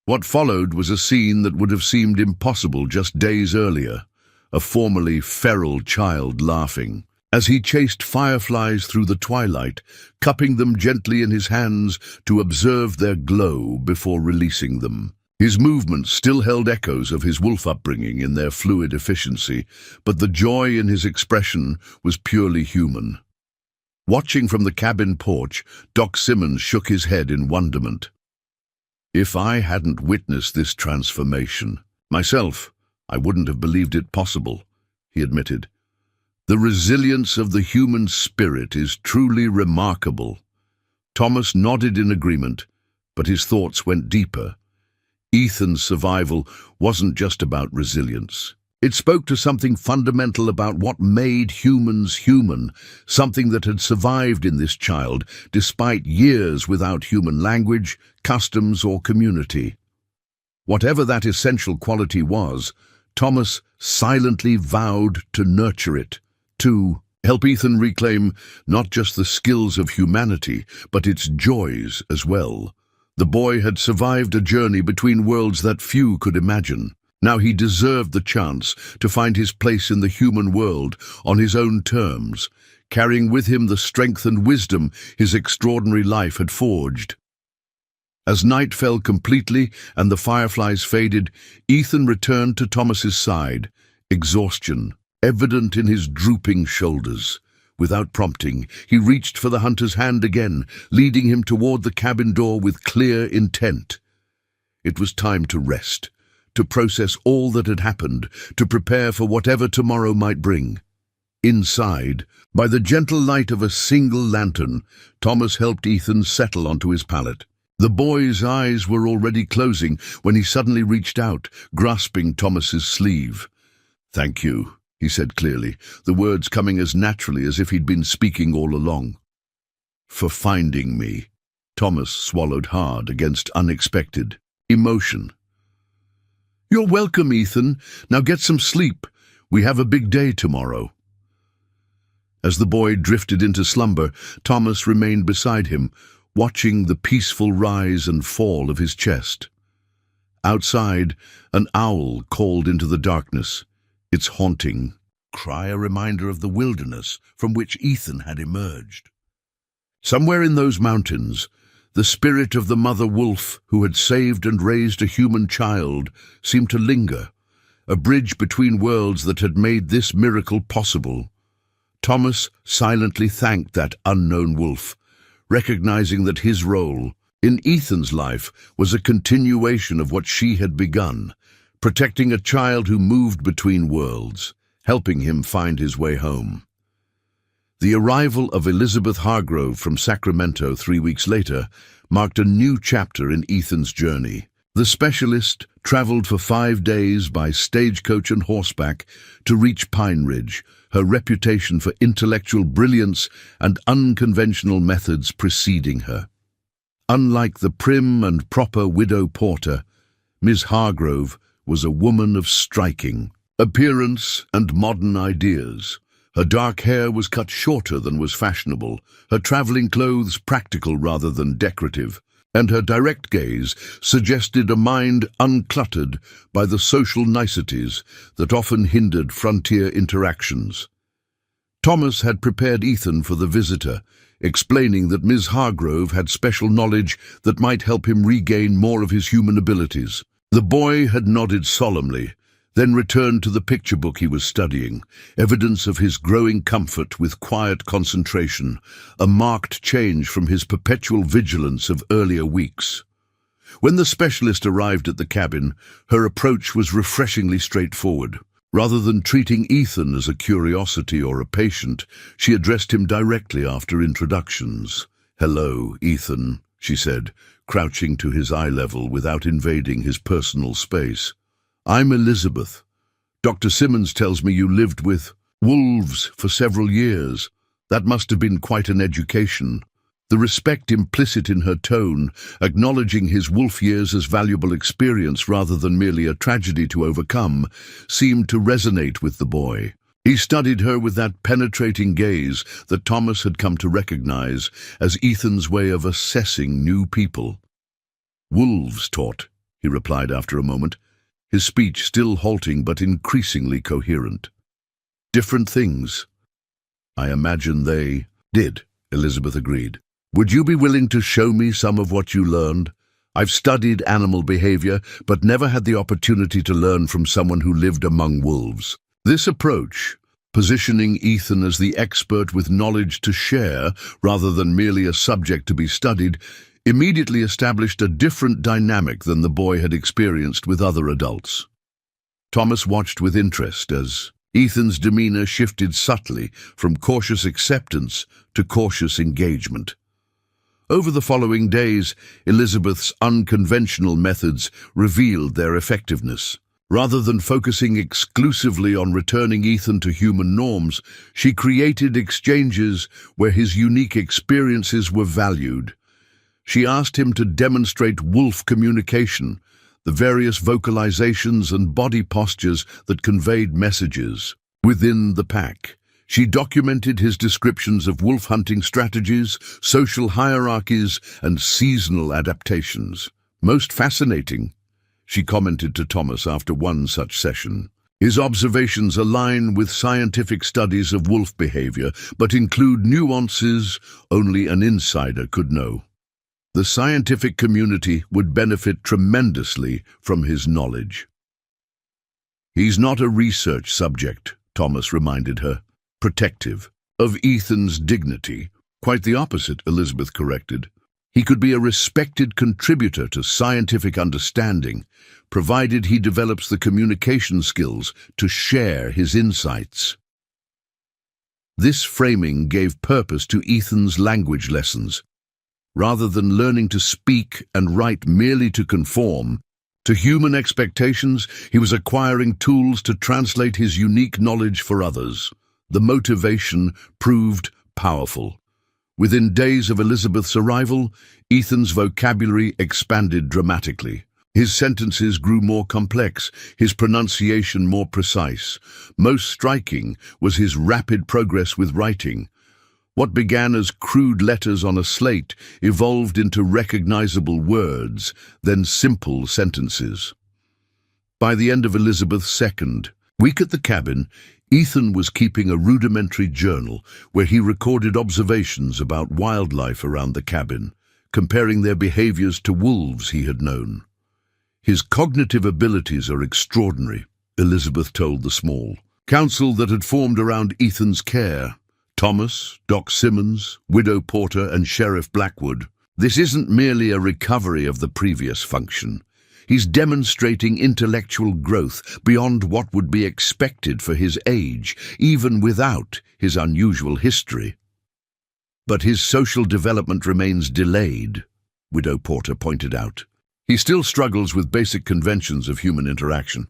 What followed was a scene that would have seemed impossible just days earlier, a formerly feral child laughing. As he chased fireflies through the twilight, cupping them gently in his hands to observe their glow before releasing them. His movements still held echoes of his wolf upbringing in their fluid efficiency, but the joy in his expression was purely human. Watching from the cabin porch, Doc Simmons shook his head in wonderment. "If I hadn't witnessed this transformation myself, I wouldn't have believed it possible," he admitted. "The resilience of the human spirit is truly remarkable." Thomas nodded in agreement, but his thoughts went deeper. Ethan's survival wasn't just about resilience. It spoke to something fundamental about what made humans human, something that had survived in this child despite years without human language, customs, or community. Whatever that essential quality was, Thomas silently vowed to nurture it, to help Ethan reclaim not just the skills of humanity, but its joys as well. The boy had survived a journey between worlds that few could imagine. Now he deserved the chance to find his place in the human world on his own terms, carrying with him the strength and wisdom his extraordinary life had forged. As night fell completely and the fireflies faded, Ethan returned to Thomas's side, exhaustion evident in his drooping shoulders. Without prompting, he reached for the hunter's hand again, leading him toward the cabin door with clear intent. It was time to rest, to process all that had happened, to prepare for whatever tomorrow might bring. Inside, by the gentle light of a single lantern, Thomas helped Ethan settle onto his pallet. The boy's eyes were already closing when he suddenly reached out, grasping Thomas's sleeve. "Thank you," he said clearly, the words coming as naturally as if he'd been speaking all along. "For finding me." Thomas swallowed hard against unexpected emotion. "You're welcome, Ethan. Now get some sleep. We have a big day tomorrow." As the boy drifted into slumber, Thomas remained beside him, watching the peaceful rise and fall of his chest. Outside, an owl called into the darkness, its haunting cry a reminder of the wilderness from which Ethan had emerged. Somewhere in those mountains, the spirit of the mother wolf who had saved and raised a human child seemed to linger, a bridge between worlds that had made this miracle possible. Thomas silently thanked that unknown wolf, recognizing that his role in Ethan's life was a continuation of what she had begun, protecting a child who moved between worlds, helping him find his way home. The arrival of Elizabeth Hargrove from Sacramento 3 weeks later marked a new chapter in Ethan's journey. The specialist traveled for 5 days by stagecoach and horseback to reach Pine Ridge, her reputation for intellectual brilliance and unconventional methods preceding her. Unlike the prim and proper Widow Porter, Miss Hargrove was a woman of striking appearance and modern ideas. Her dark hair was cut shorter than was fashionable, her traveling clothes practical rather than decorative, and her direct gaze suggested a mind uncluttered by the social niceties that often hindered frontier interactions. Thomas had prepared Ethan for the visitor, explaining that Miss Hargrove had special knowledge that might help him regain more of his human abilities. The boy had nodded solemnly, then returned to the picture book he was studying, evidence of his growing comfort with quiet concentration, a marked change from his perpetual vigilance of earlier weeks. When the specialist arrived at the cabin, her approach was refreshingly straightforward. Rather than treating Ethan as a curiosity or a patient, she addressed him directly after introductions. "Hello, Ethan," she said, crouching to his eye level without invading his personal space. "I'm Elizabeth. Dr. Simmons tells me you lived with wolves for several years. That must have been quite an education." The respect implicit in her tone, acknowledging his wolf years as valuable experience rather than merely a tragedy to overcome, seemed to resonate with the boy. He studied her with that penetrating gaze that Thomas had come to recognize as Ethan's way of assessing new people. "Wolves taught," he replied after a moment, his speech still halting but increasingly coherent. "Different things." "I imagine they did," Elizabeth agreed. "Would you be willing to show me some of what you learned? I've studied animal behavior, but never had the opportunity to learn from someone who lived among wolves." This approach, positioning Ethan as the expert with knowledge to share rather than merely a subject to be studied, immediately established a different dynamic than the boy had experienced with other adults. Thomas watched with interest as Ethan's demeanor shifted subtly from cautious acceptance to cautious engagement. Over the following days, Elizabeth's unconventional methods revealed their effectiveness. Rather than focusing exclusively on returning Ethan to human norms, she created exchanges where his unique experiences were valued. She asked him to demonstrate wolf communication, the various vocalizations and body postures that conveyed messages within the pack. She documented his descriptions of wolf hunting strategies, social hierarchies, and seasonal adaptations. "Most fascinating," she commented to Thomas after one such session. "His observations align with scientific studies of wolf behavior, but include nuances only an insider could know. The scientific community would benefit tremendously from his knowledge." "He's not a research subject," Thomas reminded her. "Protective of Ethan's dignity." "Quite the opposite," Elizabeth corrected. "He could be a respected contributor to scientific understanding, provided he develops the communication skills to share his insights." This framing gave purpose to Ethan's language lessons. Rather than learning to speak and write merely to conform to human expectations, he was acquiring tools to translate his unique knowledge for others. The motivation proved powerful. Within days of Elizabeth's arrival, Ethan's vocabulary expanded dramatically. His sentences grew more complex, his pronunciation more precise. Most striking was his rapid progress with writing. What began as crude letters on a slate evolved into recognizable words, then simple sentences. By the end of Elizabeth's second week at the cabin, Ethan was keeping a rudimentary journal where he recorded observations about wildlife around the cabin, comparing their behaviors to wolves he had known. "His cognitive abilities are extraordinary," Elizabeth told the small council that had formed around Ethan's care. Thomas, Doc Simmons, Widow Porter, and Sheriff Blackwood. "This isn't merely a recovery of the previous function. He's demonstrating intellectual growth beyond what would be expected for his age, even without his unusual history." "But his social development remains delayed," Widow Porter pointed out. He still struggles with basic conventions of human interaction,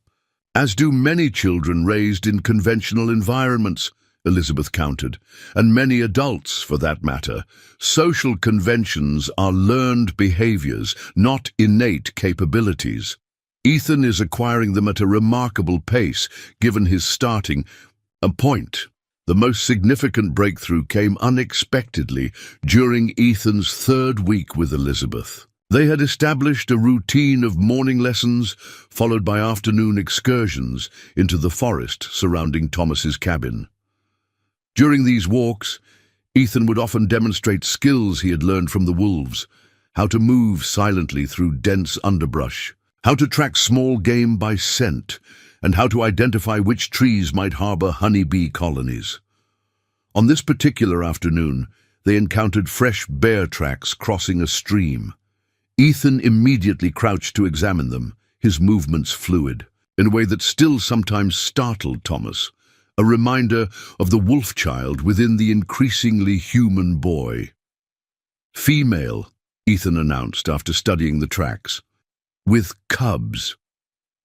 as do many children raised in conventional environments, Elizabeth countered, and many adults, for that matter. Social conventions are learned behaviors, not innate capabilities. Ethan is acquiring them at a remarkable pace, given his starting point. The most significant breakthrough came unexpectedly during Ethan's third week with Elizabeth. They had established a routine of morning lessons, followed by afternoon excursions into the forest surrounding Thomas's cabin. During these walks, Ethan would often demonstrate skills he had learned from the wolves: how to move silently through dense underbrush, how to track small game by scent, and how to identify which trees might harbor honeybee colonies. On this particular afternoon, they encountered fresh bear tracks crossing a stream. Ethan immediately crouched to examine them, his movements fluid, in a way that still sometimes startled Thomas, a reminder of the wolf child within the increasingly human boy. "Female," Ethan announced after studying the tracks. "With cubs."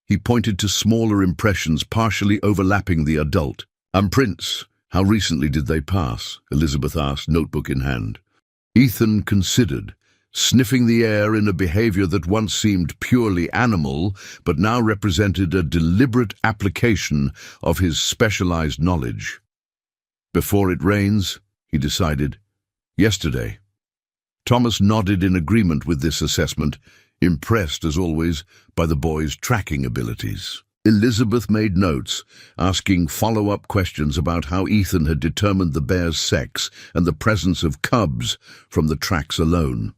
He pointed to smaller impressions partially overlapping the adult. "Prints, how recently did they pass?" Elizabeth asked, notebook in hand. Ethan considered, sniffing the air in a behavior that once seemed purely animal, but now represented a deliberate application of his specialized knowledge. "Before it rains," he decided. "Yesterday." Thomas nodded in agreement with this assessment, impressed, as always, by the boy's tracking abilities. Elizabeth made notes, asking follow-up questions about how Ethan had determined the bear's sex and the presence of cubs from the tracks alone.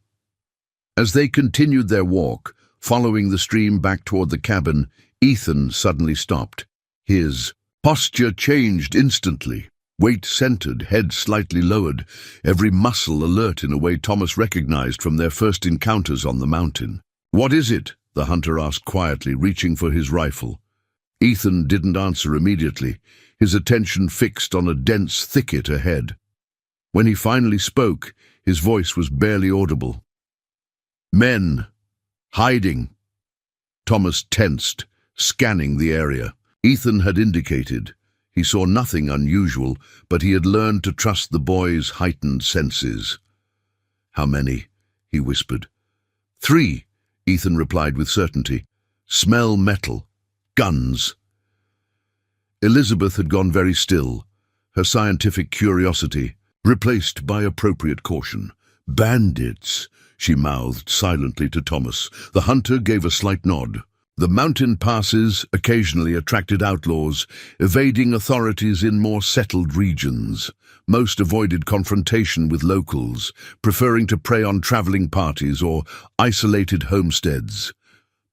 As they continued their walk, following the stream back toward the cabin, Ethan suddenly stopped. His posture changed instantly, weight centered, head slightly lowered, every muscle alert in a way Thomas recognized from their first encounters on the mountain. "What is it?" the hunter asked quietly, reaching for his rifle. Ethan didn't answer immediately, his attention fixed on a dense thicket ahead. When he finally spoke, his voice was barely audible. "Men. Hiding." Thomas tensed, scanning the area. Ethan had indicated. He saw nothing unusual, but he had learned to trust the boy's heightened senses. "How many?" he whispered. "3, Ethan replied with certainty. "Smell metal. Guns." Elizabeth had gone very still, her scientific curiosity replaced by appropriate caution. "Bandits," she mouthed silently to Thomas. The hunter gave a slight nod. The mountain passes occasionally attracted outlaws, evading authorities in more settled regions. Most avoided confrontation with locals, preferring to prey on traveling parties or isolated homesteads.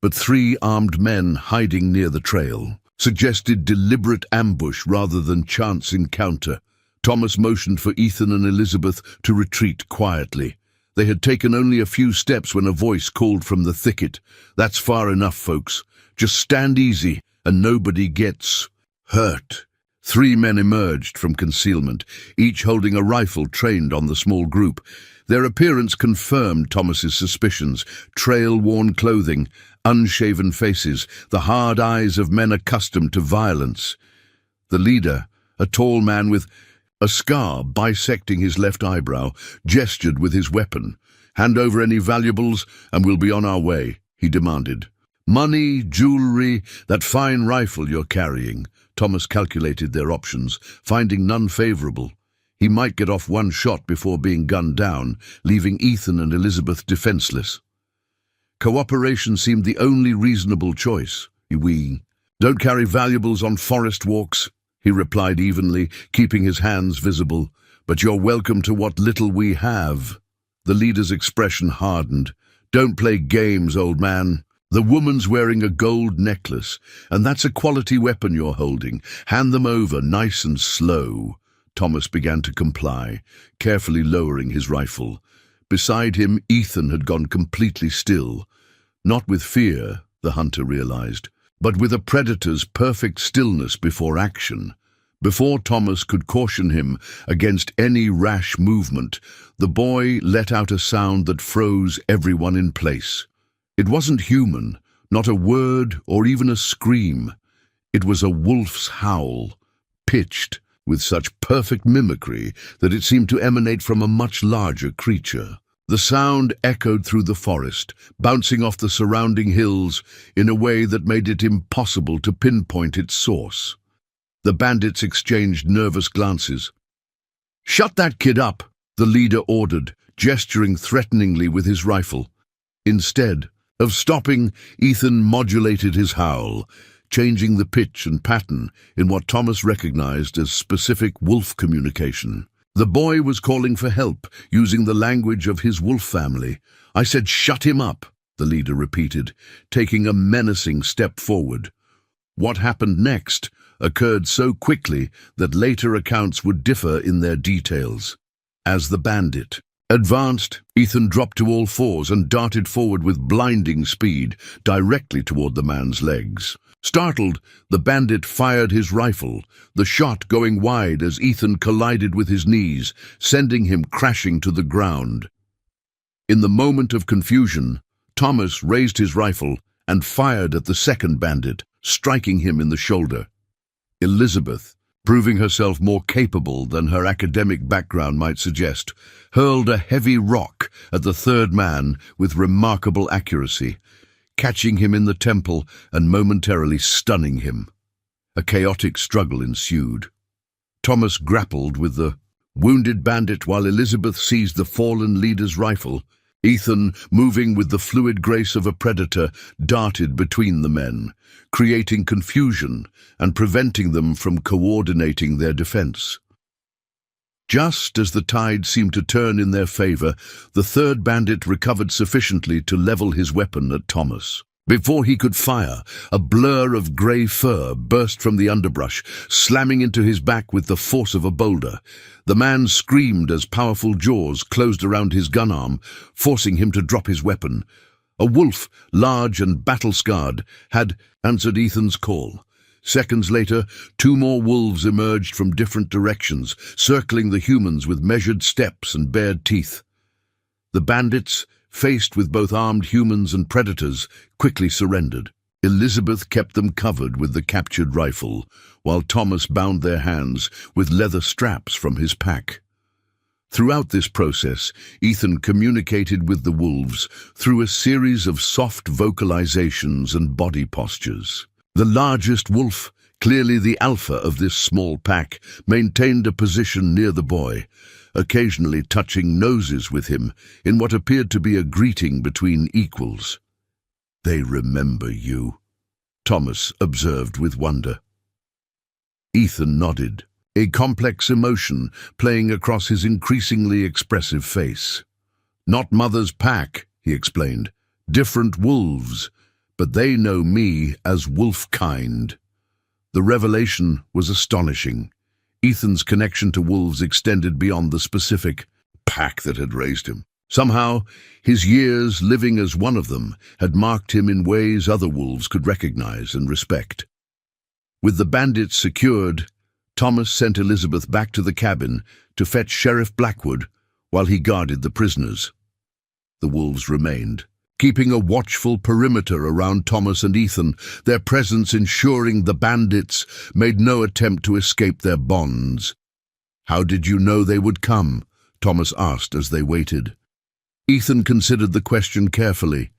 But 3 armed men hiding near the trail suggested deliberate ambush rather than chance encounter. Thomas motioned for Ethan and Elizabeth to retreat quietly. They had taken only a few steps when a voice called from the thicket. "That's far enough, folks. Just stand easy, and nobody gets hurt." 3 men emerged from concealment, each holding a rifle trained on the small group. Their appearance confirmed Thomas's suspicions: trail-worn clothing, unshaven faces, the hard eyes of men accustomed to violence. The leader, a tall man with a scar bisecting his left eyebrow, gestured with his weapon. "Hand over any valuables, and we'll be on our way," he demanded. "Money, jewelry, that fine rifle you're carrying." Thomas calculated their options, finding none favorable. He might get off one shot before being gunned down, leaving Ethan and Elizabeth defenseless. Cooperation seemed the only reasonable choice. "We don't carry valuables on forest walks," he replied evenly, keeping his hands visible. "But you're welcome to what little we have." The leader's expression hardened. "Don't play games, old man. The woman's wearing a gold necklace, and that's a quality weapon you're holding. Hand them over, nice and slow." Thomas began to comply, carefully lowering his rifle. Beside him, Ethan had gone completely still. Not with fear, the hunter realized, but with a predator's perfect stillness before action. Before Thomas could caution him against any rash movement, the boy let out a sound that froze everyone in place. It wasn't human, not a word or even a scream. It was a wolf's howl, pitched with such perfect mimicry that it seemed to emanate from a much larger creature. The sound echoed through the forest, bouncing off the surrounding hills in a way that made it impossible to pinpoint its source. The bandits exchanged nervous glances. "Shut that kid up," the leader ordered, gesturing threateningly with his rifle. Instead of stopping, Ethan modulated his howl, changing the pitch and pattern in what Thomas recognized as specific wolf communication. The boy was calling for help, using the language of his wolf family. "I said shut him up," the leader repeated, taking a menacing step forward. What happened next occurred so quickly that later accounts would differ in their details. As the bandit advanced, Ethan dropped to all fours and darted forward with blinding speed, directly toward the man's legs. Startled, the bandit fired his rifle, the shot going wide as Ethan collided with his knees, sending him crashing to the ground. In the moment of confusion, Thomas raised his rifle and fired at the second bandit, striking him in the shoulder. Elizabeth, proving herself more capable than her academic background might suggest, hurled a heavy rock at the third man with remarkable accuracy, catching him in the temple and momentarily stunning him. A chaotic struggle ensued. Thomas grappled with the wounded bandit while Elizabeth seized the fallen leader's rifle. Ethan, moving with the fluid grace of a predator, darted between the men, creating confusion and preventing them from coordinating their defense. Just as the tide seemed to turn in their favor, the third bandit recovered sufficiently to level his weapon at Thomas. Before he could fire, a blur of grey fur burst from the underbrush, slamming into his back with the force of a boulder. The man screamed as powerful jaws closed around his gun arm, forcing him to drop his weapon. A wolf, large and battle-scarred, had answered Ethan's call. Seconds later, two more wolves emerged from different directions, circling the humans with measured steps and bared teeth. The bandits, faced with both armed humans and predators, quickly surrendered. Elizabeth kept them covered with the captured rifle, while Thomas bound their hands with leather straps from his pack. Throughout this process, Ethan communicated with the wolves through a series of soft vocalizations and body postures. The largest wolf, clearly the alpha of this small pack, maintained a position near the boy, occasionally touching noses with him in what appeared to be a greeting between equals. "They remember you," Thomas observed with wonder. Ethan nodded, a complex emotion playing across his increasingly expressive face. "Not Mother's pack," he explained. "Different wolves, but they know me as wolf-kind." The revelation was astonishing. Ethan's connection to wolves extended beyond the specific pack that had raised him. Somehow, his years living as one of them had marked him in ways other wolves could recognize and respect. With the bandits secured, Thomas sent Elizabeth back to the cabin to fetch Sheriff Blackwood while he guarded the prisoners. The wolves remained, keeping a watchful perimeter around Thomas and Ethan, their presence ensuring the bandits made no attempt to escape their bonds. "How did you know they would come?" Thomas asked as they waited. Ethan considered the question carefully.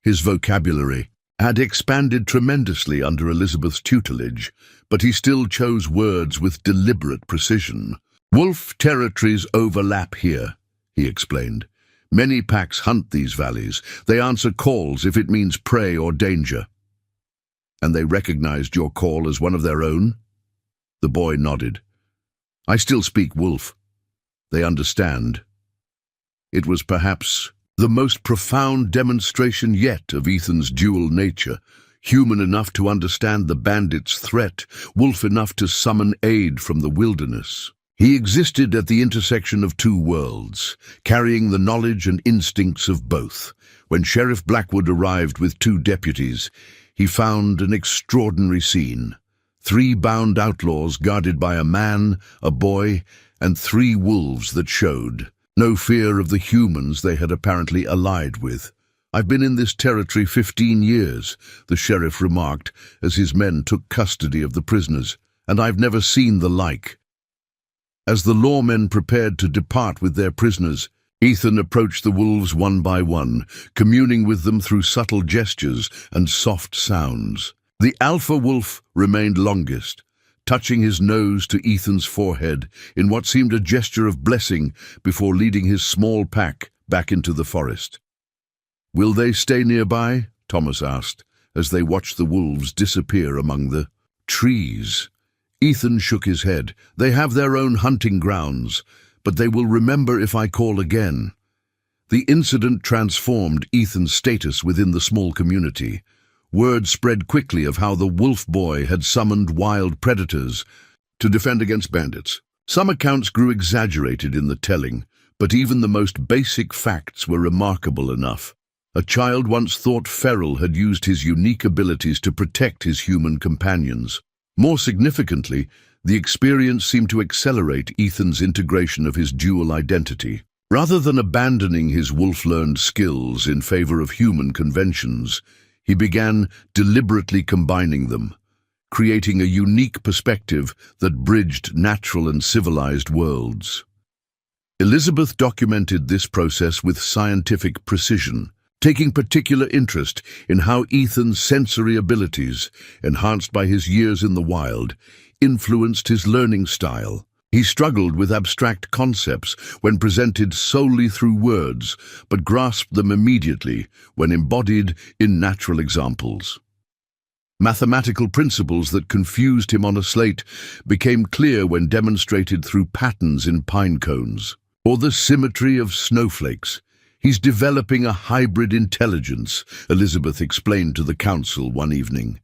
His vocabulary had expanded tremendously under Elizabeth's tutelage, but he still chose words with deliberate precision. "Wolf territories overlap here," he explained. "Many packs hunt these valleys. They answer calls if it means prey or danger." "And they recognized your call as one of their own?" The boy nodded. "I still speak wolf. They understand." It was perhaps the most profound demonstration yet of Ethan's dual nature, human enough to understand the bandits' threat, wolf enough to summon aid from the wilderness. He existed at the intersection of two worlds, carrying the knowledge and instincts of both. When Sheriff Blackwood arrived with two deputies, he found an extraordinary scene. 3 bound outlaws guarded by a man, a boy, and 3 wolves that showed no fear of the humans they had apparently allied with. "I've been in this territory 15 years, the sheriff remarked as his men took custody of the prisoners, "and I've never seen the like." As the lawmen prepared to depart with their prisoners, Ethan approached the wolves one by one, communing with them through subtle gestures and soft sounds. The alpha wolf remained longest, touching his nose to Ethan's forehead in what seemed a gesture of blessing before leading his small pack back into the forest. "Will they stay nearby?" Thomas asked, as they watched the wolves disappear among the trees. Ethan shook his head. "They have their own hunting grounds, but they will remember if I call again." The incident transformed Ethan's status within the small community. Word spread quickly of how the wolf boy had summoned wild predators to defend against bandits. Some accounts grew exaggerated in the telling, but even the most basic facts were remarkable enough. A child once thought Feral had used his unique abilities to protect his human companions. More significantly, the experience seemed to accelerate Ethan's integration of his dual identity. Rather than abandoning his wolf-learned skills in favor of human conventions, he began deliberately combining them, creating a unique perspective that bridged natural and civilized worlds. Elizabeth documented this process with scientific precision, taking particular interest in how Ethan's sensory abilities, enhanced by his years in the wild, influenced his learning style. He struggled with abstract concepts when presented solely through words, but grasped them immediately when embodied in natural examples. Mathematical principles that confused him on a slate became clear when demonstrated through patterns in pine cones, or the symmetry of snowflakes. "He's developing a hybrid intelligence," Elizabeth explained to the council one evening.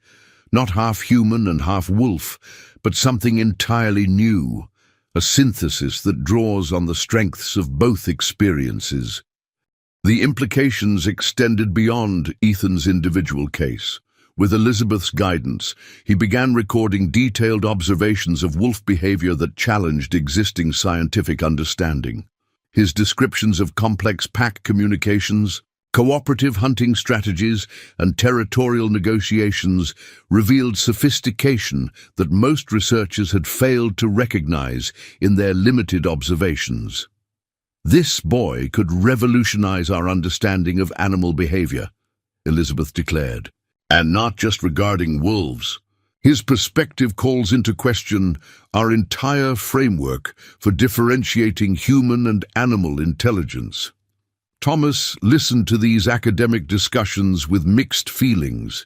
"Not half human and half wolf, but something entirely new, a synthesis that draws on the strengths of both experiences." The implications extended beyond Ethan's individual case. With Elizabeth's guidance, he began recording detailed observations of wolf behavior that challenged existing scientific understanding. His descriptions of complex pack communications, cooperative hunting strategies, and territorial negotiations revealed sophistication that most researchers had failed to recognize in their limited observations. "This boy could revolutionize our understanding of animal behavior," Elizabeth declared. "And not just regarding wolves. His perspective calls into question our entire framework for differentiating human and animal intelligence." Thomas listened to these academic discussions with mixed feelings.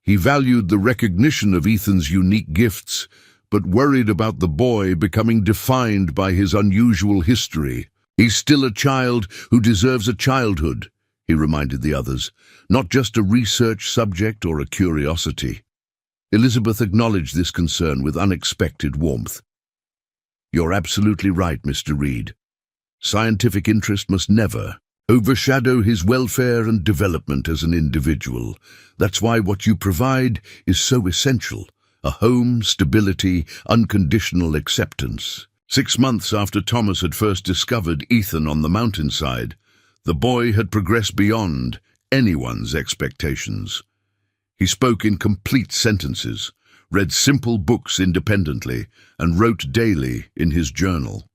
He valued the recognition of Ethan's unique gifts, but worried about the boy becoming defined by his unusual history. "He's still a child who deserves a childhood," he reminded the others, "not just a research subject or a curiosity." Elizabeth acknowledged this concern with unexpected warmth. "You're absolutely right, Mr. Reed. Scientific interest must never overshadow his welfare and development as an individual. That's why what you provide is so essential: a home, stability, unconditional acceptance." 6 months after Thomas had first discovered Ethan on the mountainside, the boy had progressed beyond anyone's expectations. He spoke in complete sentences, read simple books independently, and wrote daily in his journal.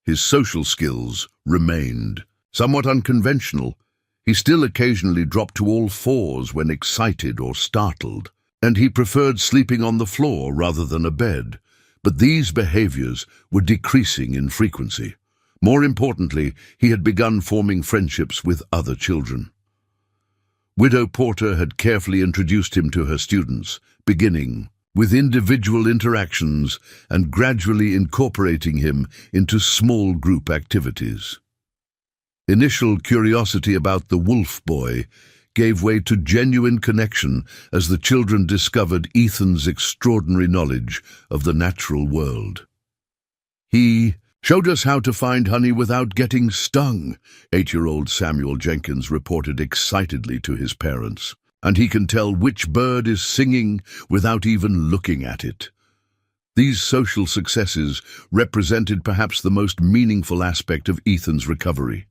His social skills remained somewhat unconventional. He still occasionally dropped to all fours when excited or startled, and he preferred sleeping on the floor rather than a bed. But these behaviors were decreasing in frequency. More importantly, he had begun forming friendships with other children. Widow Porter had carefully introduced him to her students, beginning with individual interactions and gradually incorporating him into small group activities. Initial curiosity about the wolf boy gave way to genuine connection as the children discovered Ethan's extraordinary knowledge of the natural world. "He showed us how to find honey without getting stung," 8-year-old Samuel Jenkins reported excitedly to his parents. "And he can tell which bird is singing without even looking at it." These social successes represented perhaps the most meaningful aspect of Ethan's recovery.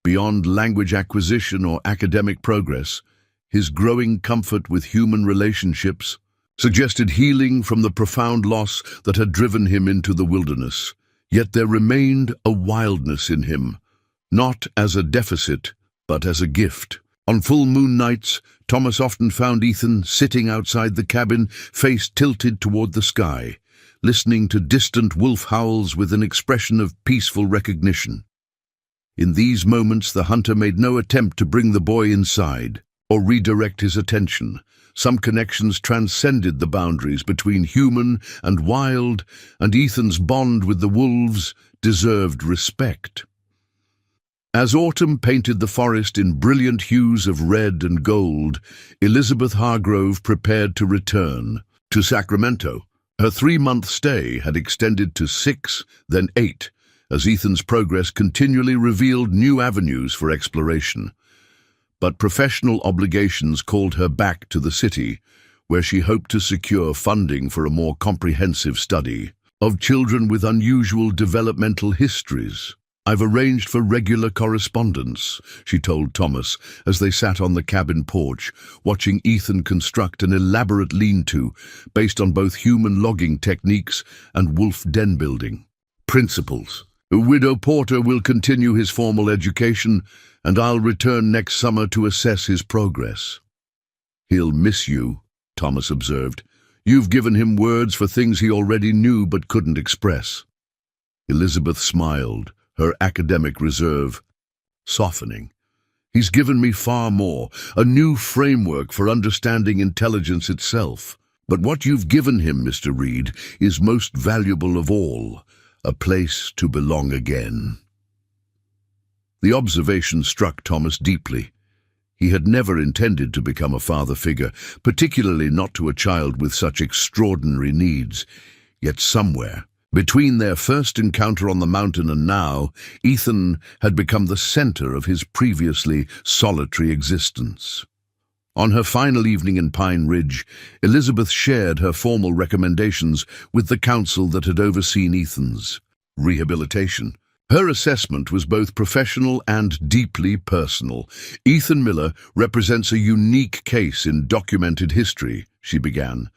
Beyond language acquisition or academic progress, his growing comfort with human relationships suggested healing from the profound loss that had driven him into the wilderness. Yet there remained a wildness in him, not as a deficit, but as a gift. On full moon nights, Thomas often found Ethan sitting outside the cabin, face tilted toward the sky, listening to distant wolf howls with an expression of peaceful recognition. In these moments, the hunter made no attempt to bring the boy inside or redirect his attention. Some connections transcended the boundaries between human and wild, and Ethan's bond with the wolves deserved respect. As autumn painted the forest in brilliant hues of red and gold, Elizabeth Hargrove prepared to return to Sacramento. Her 3-month stay had extended to 6, then 8, as Ethan's progress continually revealed new avenues for exploration. But professional obligations called her back to the city, where she hoped to secure funding for a more comprehensive study of children with unusual developmental histories. "I've arranged for regular correspondence," she told Thomas as they sat on the cabin porch, watching Ethan construct an elaborate lean-to based on both human logging techniques and wolf den building principles. "Widow Porter will continue his formal education, and I'll return next summer to assess his progress." "He'll miss you," Thomas observed. "You've given him words for things he already knew but couldn't express." Elizabeth smiled, her academic reserve softening. "He's given me far more, a new framework for understanding intelligence itself. But what you've given him, Mr. Reed, is most valuable of all, a place to belong again." The observation struck Thomas deeply. He had never intended to become a father figure, particularly not to a child with such extraordinary needs. Yet somewhere, between their first encounter on the mountain and now, Ethan had become the center of his previously solitary existence. On her final evening in Pine Ridge, Elizabeth shared her formal recommendations with the council that had overseen Ethan's rehabilitation. Her assessment was both professional and deeply personal. "Ethan Miller represents a unique case in documented history," she began.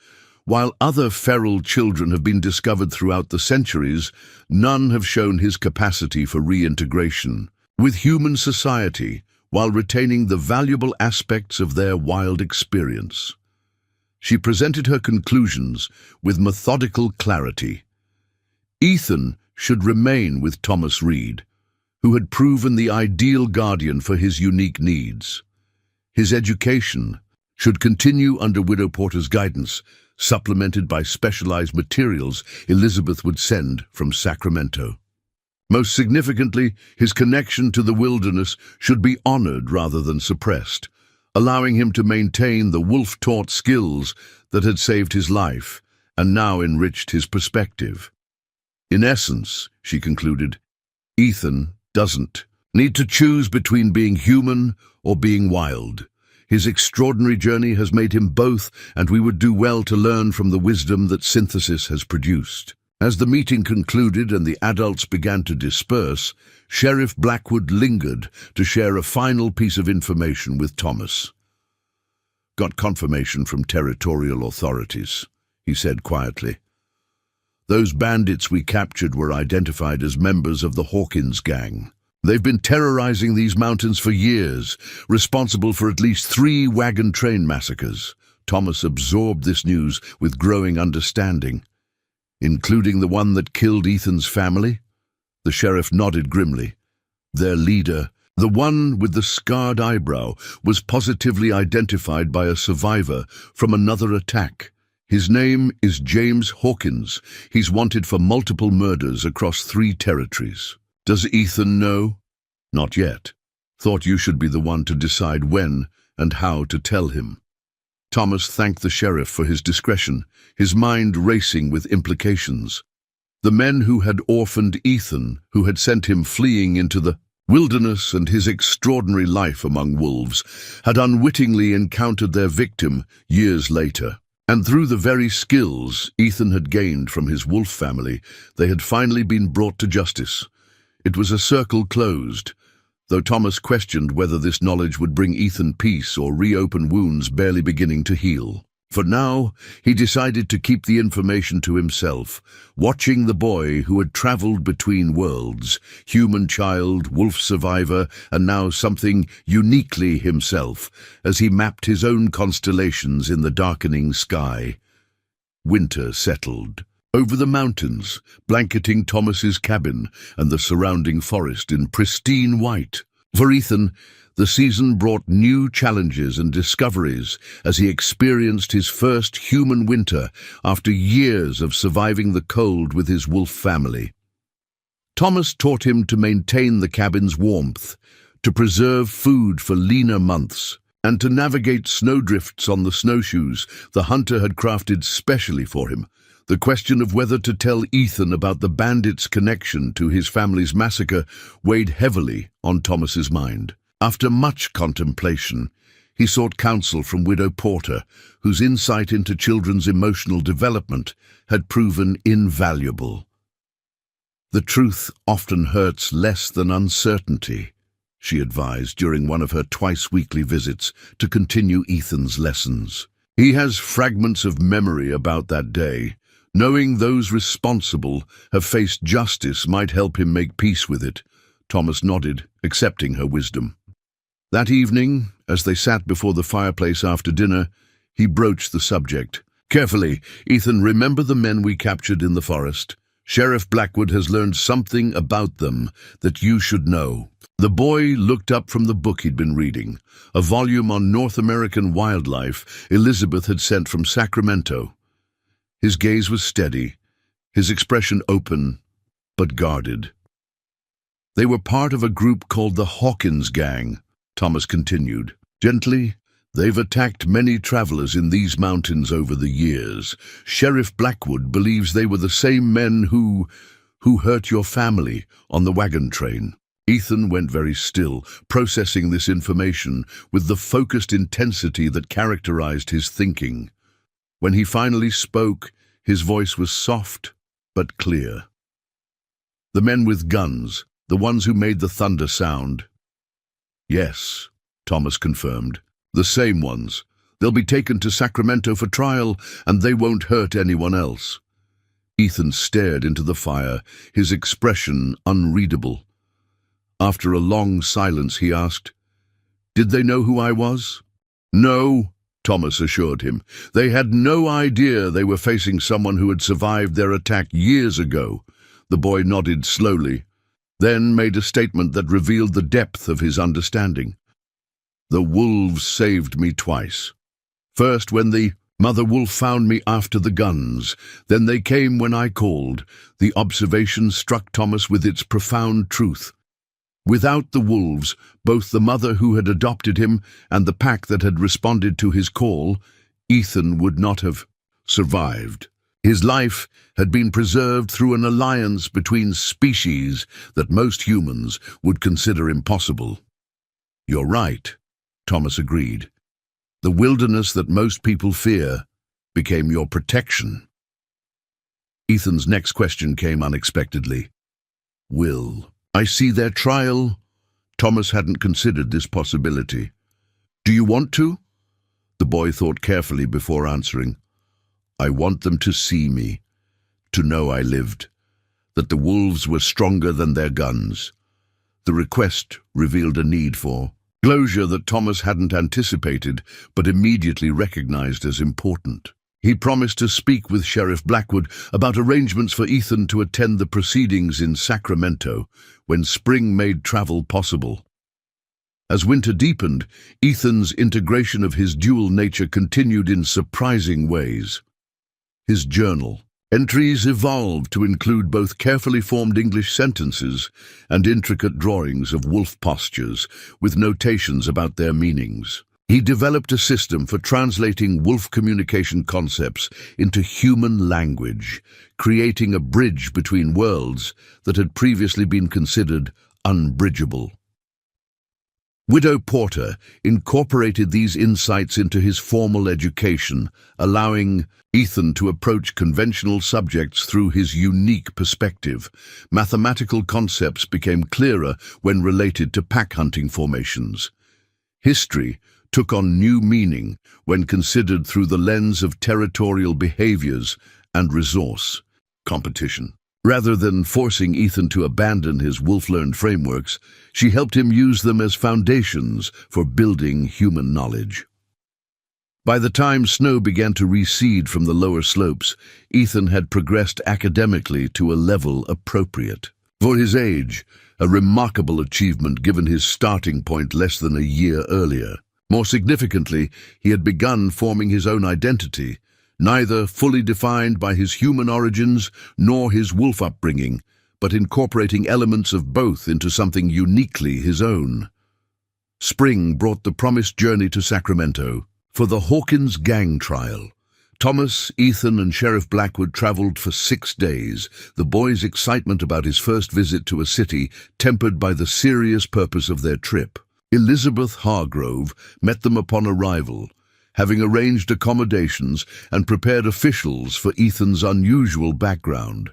"While other feral children have been discovered throughout the centuries, none have shown his capacity for reintegration with human society while retaining the valuable aspects of their wild experience." She presented her conclusions with methodical clarity. Ethan should remain with Thomas Reed, who had proven the ideal guardian for his unique needs. His education should continue under Widow Porter's guidance, supplemented by specialized materials Elizabeth would send from Sacramento. Most significantly, his connection to the wilderness should be honored rather than suppressed, allowing him to maintain the wolf-taught skills that had saved his life and now enriched his perspective. In essence, she concluded, Ethan doesn't need to choose between being human or being wild. His extraordinary journey has made him both, and we would do well to learn from the wisdom that synthesis has produced. As the meeting concluded and the adults began to disperse, Sheriff Blackwood lingered to share a final piece of information with Thomas. "Got confirmation from territorial authorities," he said quietly. "Those bandits we captured were identified as members of the Hawkins gang. They've been terrorizing these mountains for years, responsible for at least 3 wagon train massacres." Thomas absorbed this news with growing understanding. "Including the one that killed Ethan's family?" The sheriff nodded grimly. "Their leader, the one with the scarred eyebrow, was positively identified by a survivor from another attack. His name is James Hawkins. He's wanted for multiple murders across 3 territories. Does Ethan know?" "Not yet. Thought you should be the one to decide when and how to tell him." Thomas thanked the sheriff for his discretion, his mind racing with implications. The men who had orphaned Ethan, who had sent him fleeing into the wilderness and his extraordinary life among wolves, had unwittingly encountered their victim years later. And through the very skills Ethan had gained from his wolf family, they had finally been brought to justice. It was a circle closed, though Thomas questioned whether this knowledge would bring Ethan peace or reopen wounds barely beginning to heal. For now, he decided to keep the information to himself, watching the boy who had traveled between worlds, human child, wolf survivor, and now something uniquely himself, as he mapped his own constellations in the darkening sky. Winter settled over the mountains, blanketing Thomas's cabin and the surrounding forest in pristine white. For Ethan, the season brought new challenges and discoveries as he experienced his first human winter after years of surviving the cold with his wolf family. Thomas taught him to maintain the cabin's warmth, to preserve food for leaner months, and to navigate snowdrifts on the snowshoes the hunter had crafted specially for him. The question of whether to tell Ethan about the bandits' connection to his family's massacre weighed heavily on Thomas's mind. After much contemplation, he sought counsel from Widow Porter, whose insight into children's emotional development had proven invaluable. "The truth often hurts less than uncertainty," she advised during one of her twice-weekly visits to continue Ethan's lessons. "He has fragments of memory about that day. Knowing those responsible have faced justice might help him make peace with it." Thomas nodded, accepting her wisdom. That evening, as they sat before the fireplace after dinner, he broached the subject. "Carefully, Ethan, remember the men we captured in the forest? Sheriff Blackwood has learned something about them that you should know." The boy looked up from the book he'd been reading, a volume on North American wildlife Elizabeth had sent from Sacramento. His gaze was steady, his expression open, but guarded. "They were part of a group called the Hawkins Gang," Thomas continued. "Gently, they've attacked many travelers in these mountains over the years. Sheriff Blackwood believes they were the same men who hurt your family on the wagon train." Ethan went very still, processing this information with the focused intensity that characterized his thinking. When he finally spoke, his voice was soft but clear. "The men with guns, the ones who made the thunder sound." "Yes," Thomas confirmed. "The same ones. They'll be taken to Sacramento for trial, and they won't hurt anyone else." Ethan stared into the fire, his expression unreadable. After a long silence, he asked, "Did they know who I was?" "No," Thomas assured him. "They had no idea they were facing someone who had survived their attack years ago." The boy nodded slowly, then made a statement that revealed the depth of his understanding. "The wolves saved me twice. First when the mother wolf found me after the guns, then they came when I called." The observation struck Thomas with its profound truth. Without the wolves, both the mother who had adopted him and the pack that had responded to his call, Ethan would not have survived. His life had been preserved through an alliance between species that most humans would consider impossible. "You're right," Thomas agreed. "The wilderness that most people fear became your protection." Ethan's next question came unexpectedly. "Will I see their trial?" Thomas hadn't considered this possibility. "Do you want to?" The boy thought carefully before answering. "I want them to see me, to know I lived, that the wolves were stronger than their guns." The request revealed a need for closure that Thomas hadn't anticipated, but immediately recognized as important. He promised to speak with Sheriff Blackwood about arrangements for Ethan to attend the proceedings in Sacramento when spring made travel possible. As winter deepened, Ethan's integration of his dual nature continued in surprising ways. His journal entries evolved to include both carefully formed English sentences and intricate drawings of wolf postures, with notations about their meanings. He developed a system for translating wolf communication concepts into human language, creating a bridge between worlds that had previously been considered unbridgeable. Widow Porter incorporated these insights into his formal education, allowing Ethan to approach conventional subjects through his unique perspective. Mathematical concepts became clearer when related to pack hunting formations. History took on new meaning when considered through the lens of territorial behaviors and resource competition. Rather than forcing Ethan to abandon his wolf-learned frameworks, she helped him use them as foundations for building human knowledge. By the time snow began to recede from the lower slopes, Ethan had progressed academically to a level appropriate. For his age, a remarkable achievement given his starting point less than a year earlier. More significantly, he had begun forming his own identity, neither fully defined by his human origins nor his wolf upbringing, but incorporating elements of both into something uniquely his own. Spring brought the promised journey to Sacramento. For the Hawkins gang trial, Thomas, Ethan, and Sheriff Blackwood traveled for 6 days, the boys' excitement about his first visit to a city tempered by the serious purpose of their trip. Elizabeth Hargrove met them upon arrival, having arranged accommodations and prepared officials for Ethan's unusual background.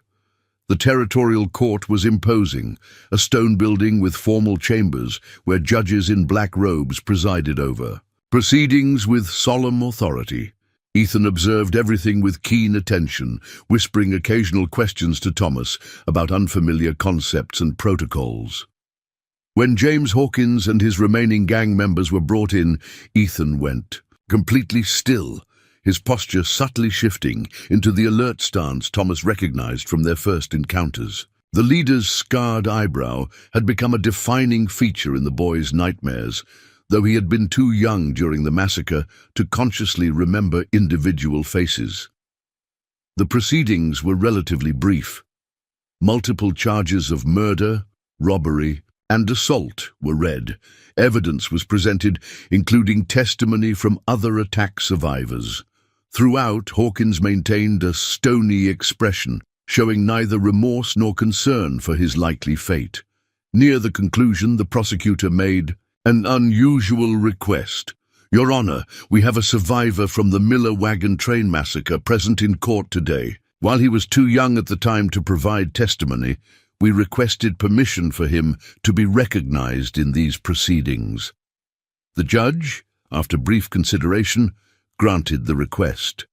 The territorial court was imposing, a stone building with formal chambers where judges in black robes presided over proceedings with solemn authority. Ethan observed everything with keen attention, whispering occasional questions to Thomas about unfamiliar concepts and protocols. When James Hawkins and his remaining gang members were brought in, Ethan went completely still, his posture subtly shifting into the alert stance Thomas recognized from their first encounters. The leader's scarred eyebrow had become a defining feature in the boy's nightmares, though he had been too young during the massacre to consciously remember individual faces. The proceedings were relatively brief. Multiple charges of murder, robbery, and assault were read. Evidence was presented, including testimony from other attack survivors. Throughout, Hawkins maintained a stony expression, showing neither remorse nor concern for his likely fate. Near the conclusion, the prosecutor made an unusual request. Your Honor, we have a survivor from the Miller Wagon Train Massacre present in court today. While he was too young at the time to provide testimony, we requested permission for him to be recognized in these proceedings. The judge, after brief consideration, granted the request.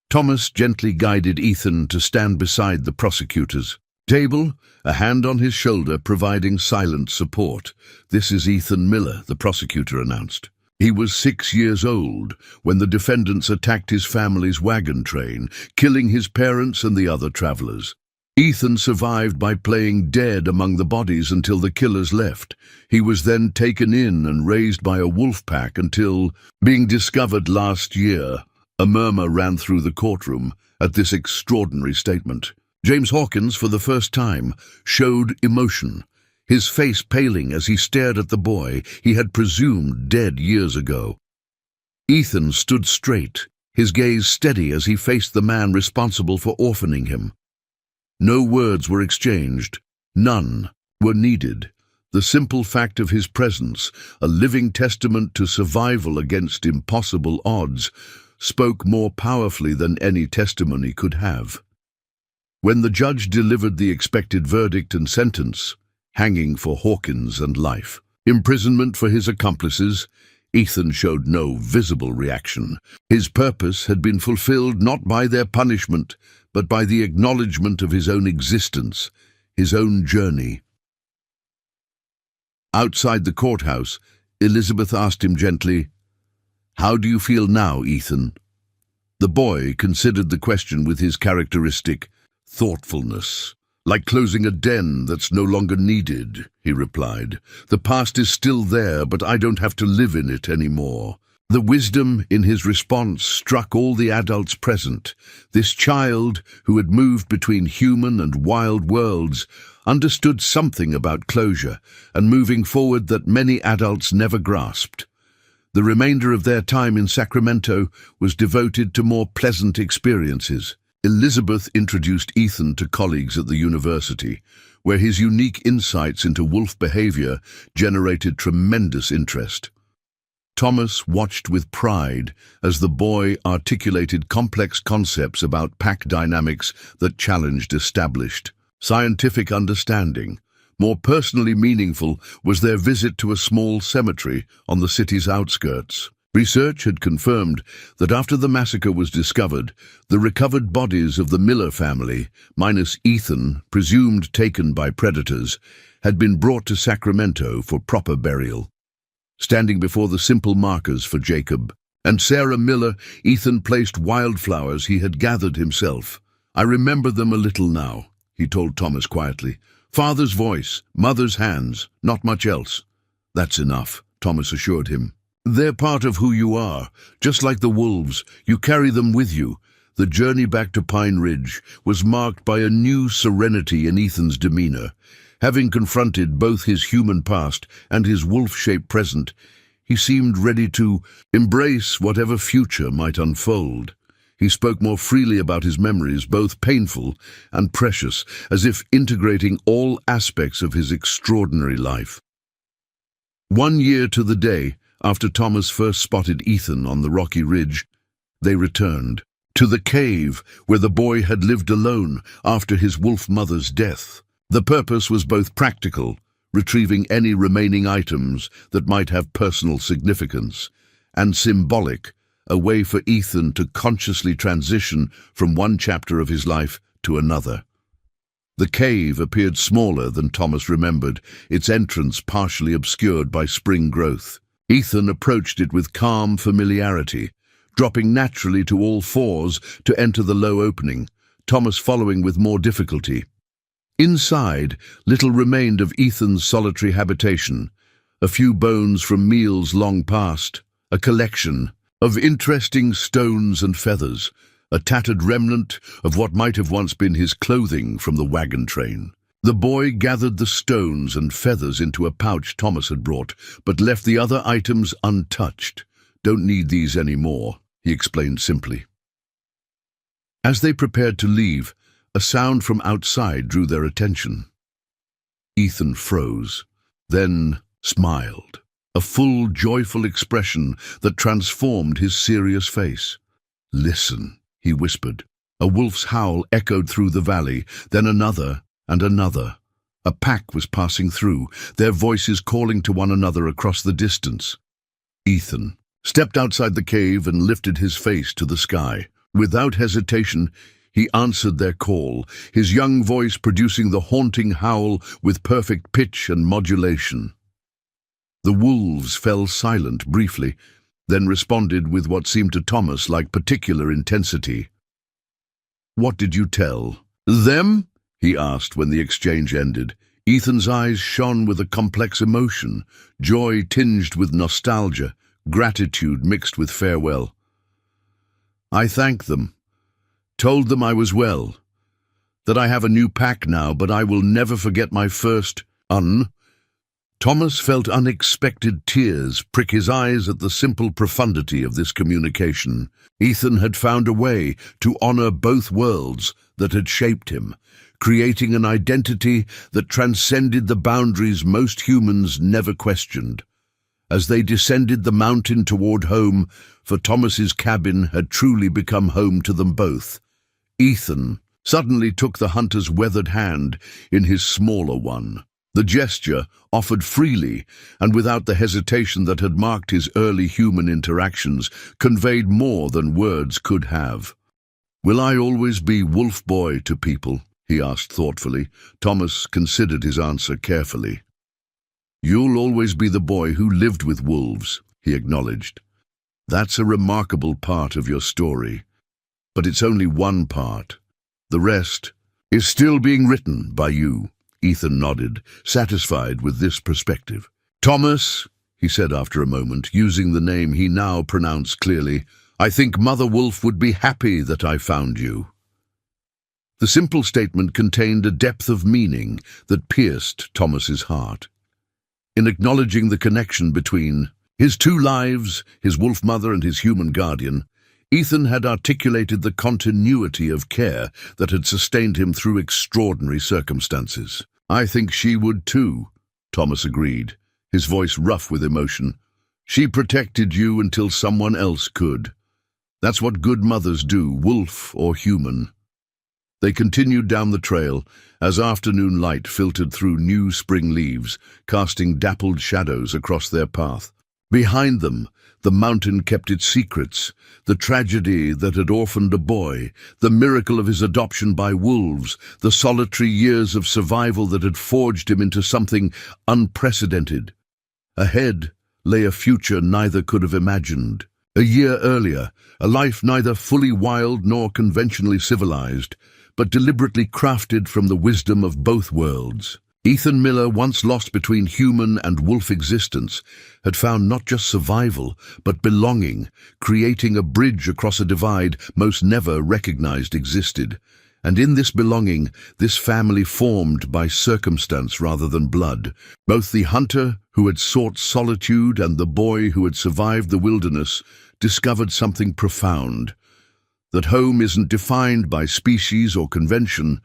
Thomas gently guided Ethan to stand beside the prosecutor's table, a hand on his shoulder providing silent support. This is Ethan Miller, the prosecutor announced. He was 6 years old when the defendants attacked his family's wagon train, killing his parents and the other travelers. Ethan survived by playing dead among the bodies until the killers left. He was then taken in and raised by a wolf pack until being discovered last year. A murmur ran through the courtroom at this extraordinary statement. James Hawkins, for the first time, showed emotion, his face paling as he stared at the boy he had presumed dead years ago. Ethan stood straight, his gaze steady as he faced the man responsible for orphaning him. No words were exchanged, none were needed. The simple fact of his presence, a living testament to survival against impossible odds, spoke more powerfully than any testimony could have. When the judge delivered the expected verdict and sentence, hanging for Hawkins and life, imprisonment for his accomplices, Ethan showed no visible reaction. His purpose had been fulfilled not by their punishment, but by the acknowledgement of his own existence, his own journey. Outside the courthouse, Elizabeth asked him gently, "How do you feel now, Ethan?" The boy considered the question with his characteristic thoughtfulness. "Like closing a den that's no longer needed," he replied. "The past is still there, but I don't have to live in it anymore." The wisdom in his response struck all the adults present. This child, who had moved between human and wild worlds, understood something about closure and moving forward that many adults never grasped. The remainder of their time in Sacramento was devoted to more pleasant experiences. Elizabeth introduced Ethan to colleagues at the university, where his unique insights into wolf behavior generated tremendous interest. Thomas watched with pride as the boy articulated complex concepts about pack dynamics that challenged established scientific understanding. More personally meaningful was their visit to a small cemetery on the city's outskirts. Research had confirmed that after the massacre was discovered, the recovered bodies of the Miller family, minus Ethan, presumed taken by predators, had been brought to Sacramento for proper burial. Standing before the simple markers for Jacob and Sarah Miller, Ethan placed wildflowers he had gathered himself. "I remember them a little now," he told Thomas quietly. "Father's voice, mother's hands, not much else." "That's enough," Thomas assured him. "They're part of who you are, just like the wolves. You carry them with you." The journey back to Pine Ridge was marked by a new serenity in Ethan's demeanor. Having confronted both his human past and his wolf-shaped present, he seemed ready to embrace whatever future might unfold. He spoke more freely about his memories, both painful and precious, as if integrating all aspects of his extraordinary life. 1 year to the day after Thomas first spotted Ethan on the rocky ridge, they returned to the cave where the boy had lived alone after his wolf mother's death. The purpose was both practical, retrieving any remaining items that might have personal significance, and symbolic, a way for Ethan to consciously transition from one chapter of his life to another. The cave appeared smaller than Thomas remembered, its entrance partially obscured by spring growth. Ethan approached it with calm familiarity, dropping naturally to all fours to enter the low opening, Thomas following with more difficulty. Inside, little remained of Ethan's solitary habitation, a few bones from meals long past, a collection of interesting stones and feathers, a tattered remnant of what might have once been his clothing from the wagon train. The boy gathered the stones and feathers into a pouch Thomas had brought, but left the other items untouched. "Don't need these anymore," he explained simply. As they prepared to leave, a sound from outside drew their attention. Ethan froze, then smiled, a full, joyful expression that transformed his serious face. "Listen," he whispered. A wolf's howl echoed through the valley, then another and another. A pack was passing through, their voices calling to one another across the distance. Ethan stepped outside the cave and lifted his face to the sky. Without hesitation, he answered their call, his young voice producing the haunting howl with perfect pitch and modulation. The wolves fell silent briefly, then responded with what seemed to Thomas like particular intensity. "What did you tell them?" he asked when the exchange ended. Ethan's eyes shone with a complex emotion, joy tinged with nostalgia, gratitude mixed with farewell. "I thanked them. Told them I was well, that I have a new pack now, but I will never forget my first Thomas felt unexpected tears prick his eyes at the simple profundity of this communication. Ethan had found a way to honor both worlds that had shaped him, creating an identity that transcended the boundaries most humans never questioned. As they descended the mountain toward home, for Thomas's cabin had truly become home to them both, Ethan suddenly took the hunter's weathered hand in his smaller one. The gesture, offered freely and without the hesitation that had marked his early human interactions, conveyed more than words could have. "Will I always be wolf boy to people?" he asked thoughtfully. Thomas considered his answer carefully. "You'll always be the boy who lived with wolves," he acknowledged. "That's a remarkable part of your story. But it's only one part. The rest is still being written by you." Ethan nodded, satisfied with this perspective. "Thomas," he said after a moment, using the name he now pronounced clearly, "I think Mother Wolf would be happy that I found you." The simple statement contained a depth of meaning that pierced Thomas's heart. In acknowledging the connection between his two lives, his wolf mother and his human guardian, Ethan had articulated the continuity of care that had sustained him through extraordinary circumstances. "I think she would too," Thomas agreed, his voice rough with emotion. "She protected you until someone else could. That's what good mothers do, wolf or human." They continued down the trail as afternoon light filtered through new spring leaves, casting dappled shadows across their path. Behind them, the mountain kept its secrets, the tragedy that had orphaned a boy, the miracle of his adoption by wolves, the solitary years of survival that had forged him into something unprecedented. Ahead lay a future neither could have imagined. A year earlier, a life neither fully wild nor conventionally civilized, but deliberately crafted from the wisdom of both worlds. Ethan Miller, once lost between human and wolf existence, had found not just survival, but belonging, creating a bridge across a divide most never recognized existed. And in this belonging, this family formed by circumstance rather than blood. Both the hunter who had sought solitude and the boy who had survived the wilderness discovered something profound: that home isn't defined by species or convention,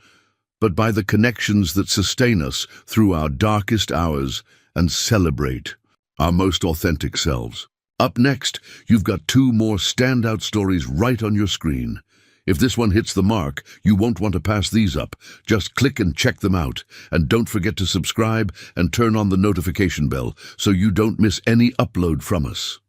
but by the connections that sustain us through our darkest hours and celebrate our most authentic selves. Up next, you've got two more standout stories right on your screen. If this one hits the mark, you won't want to pass these up. Just click and check them out. And don't forget to subscribe and turn on the notification bell so you don't miss any upload from us.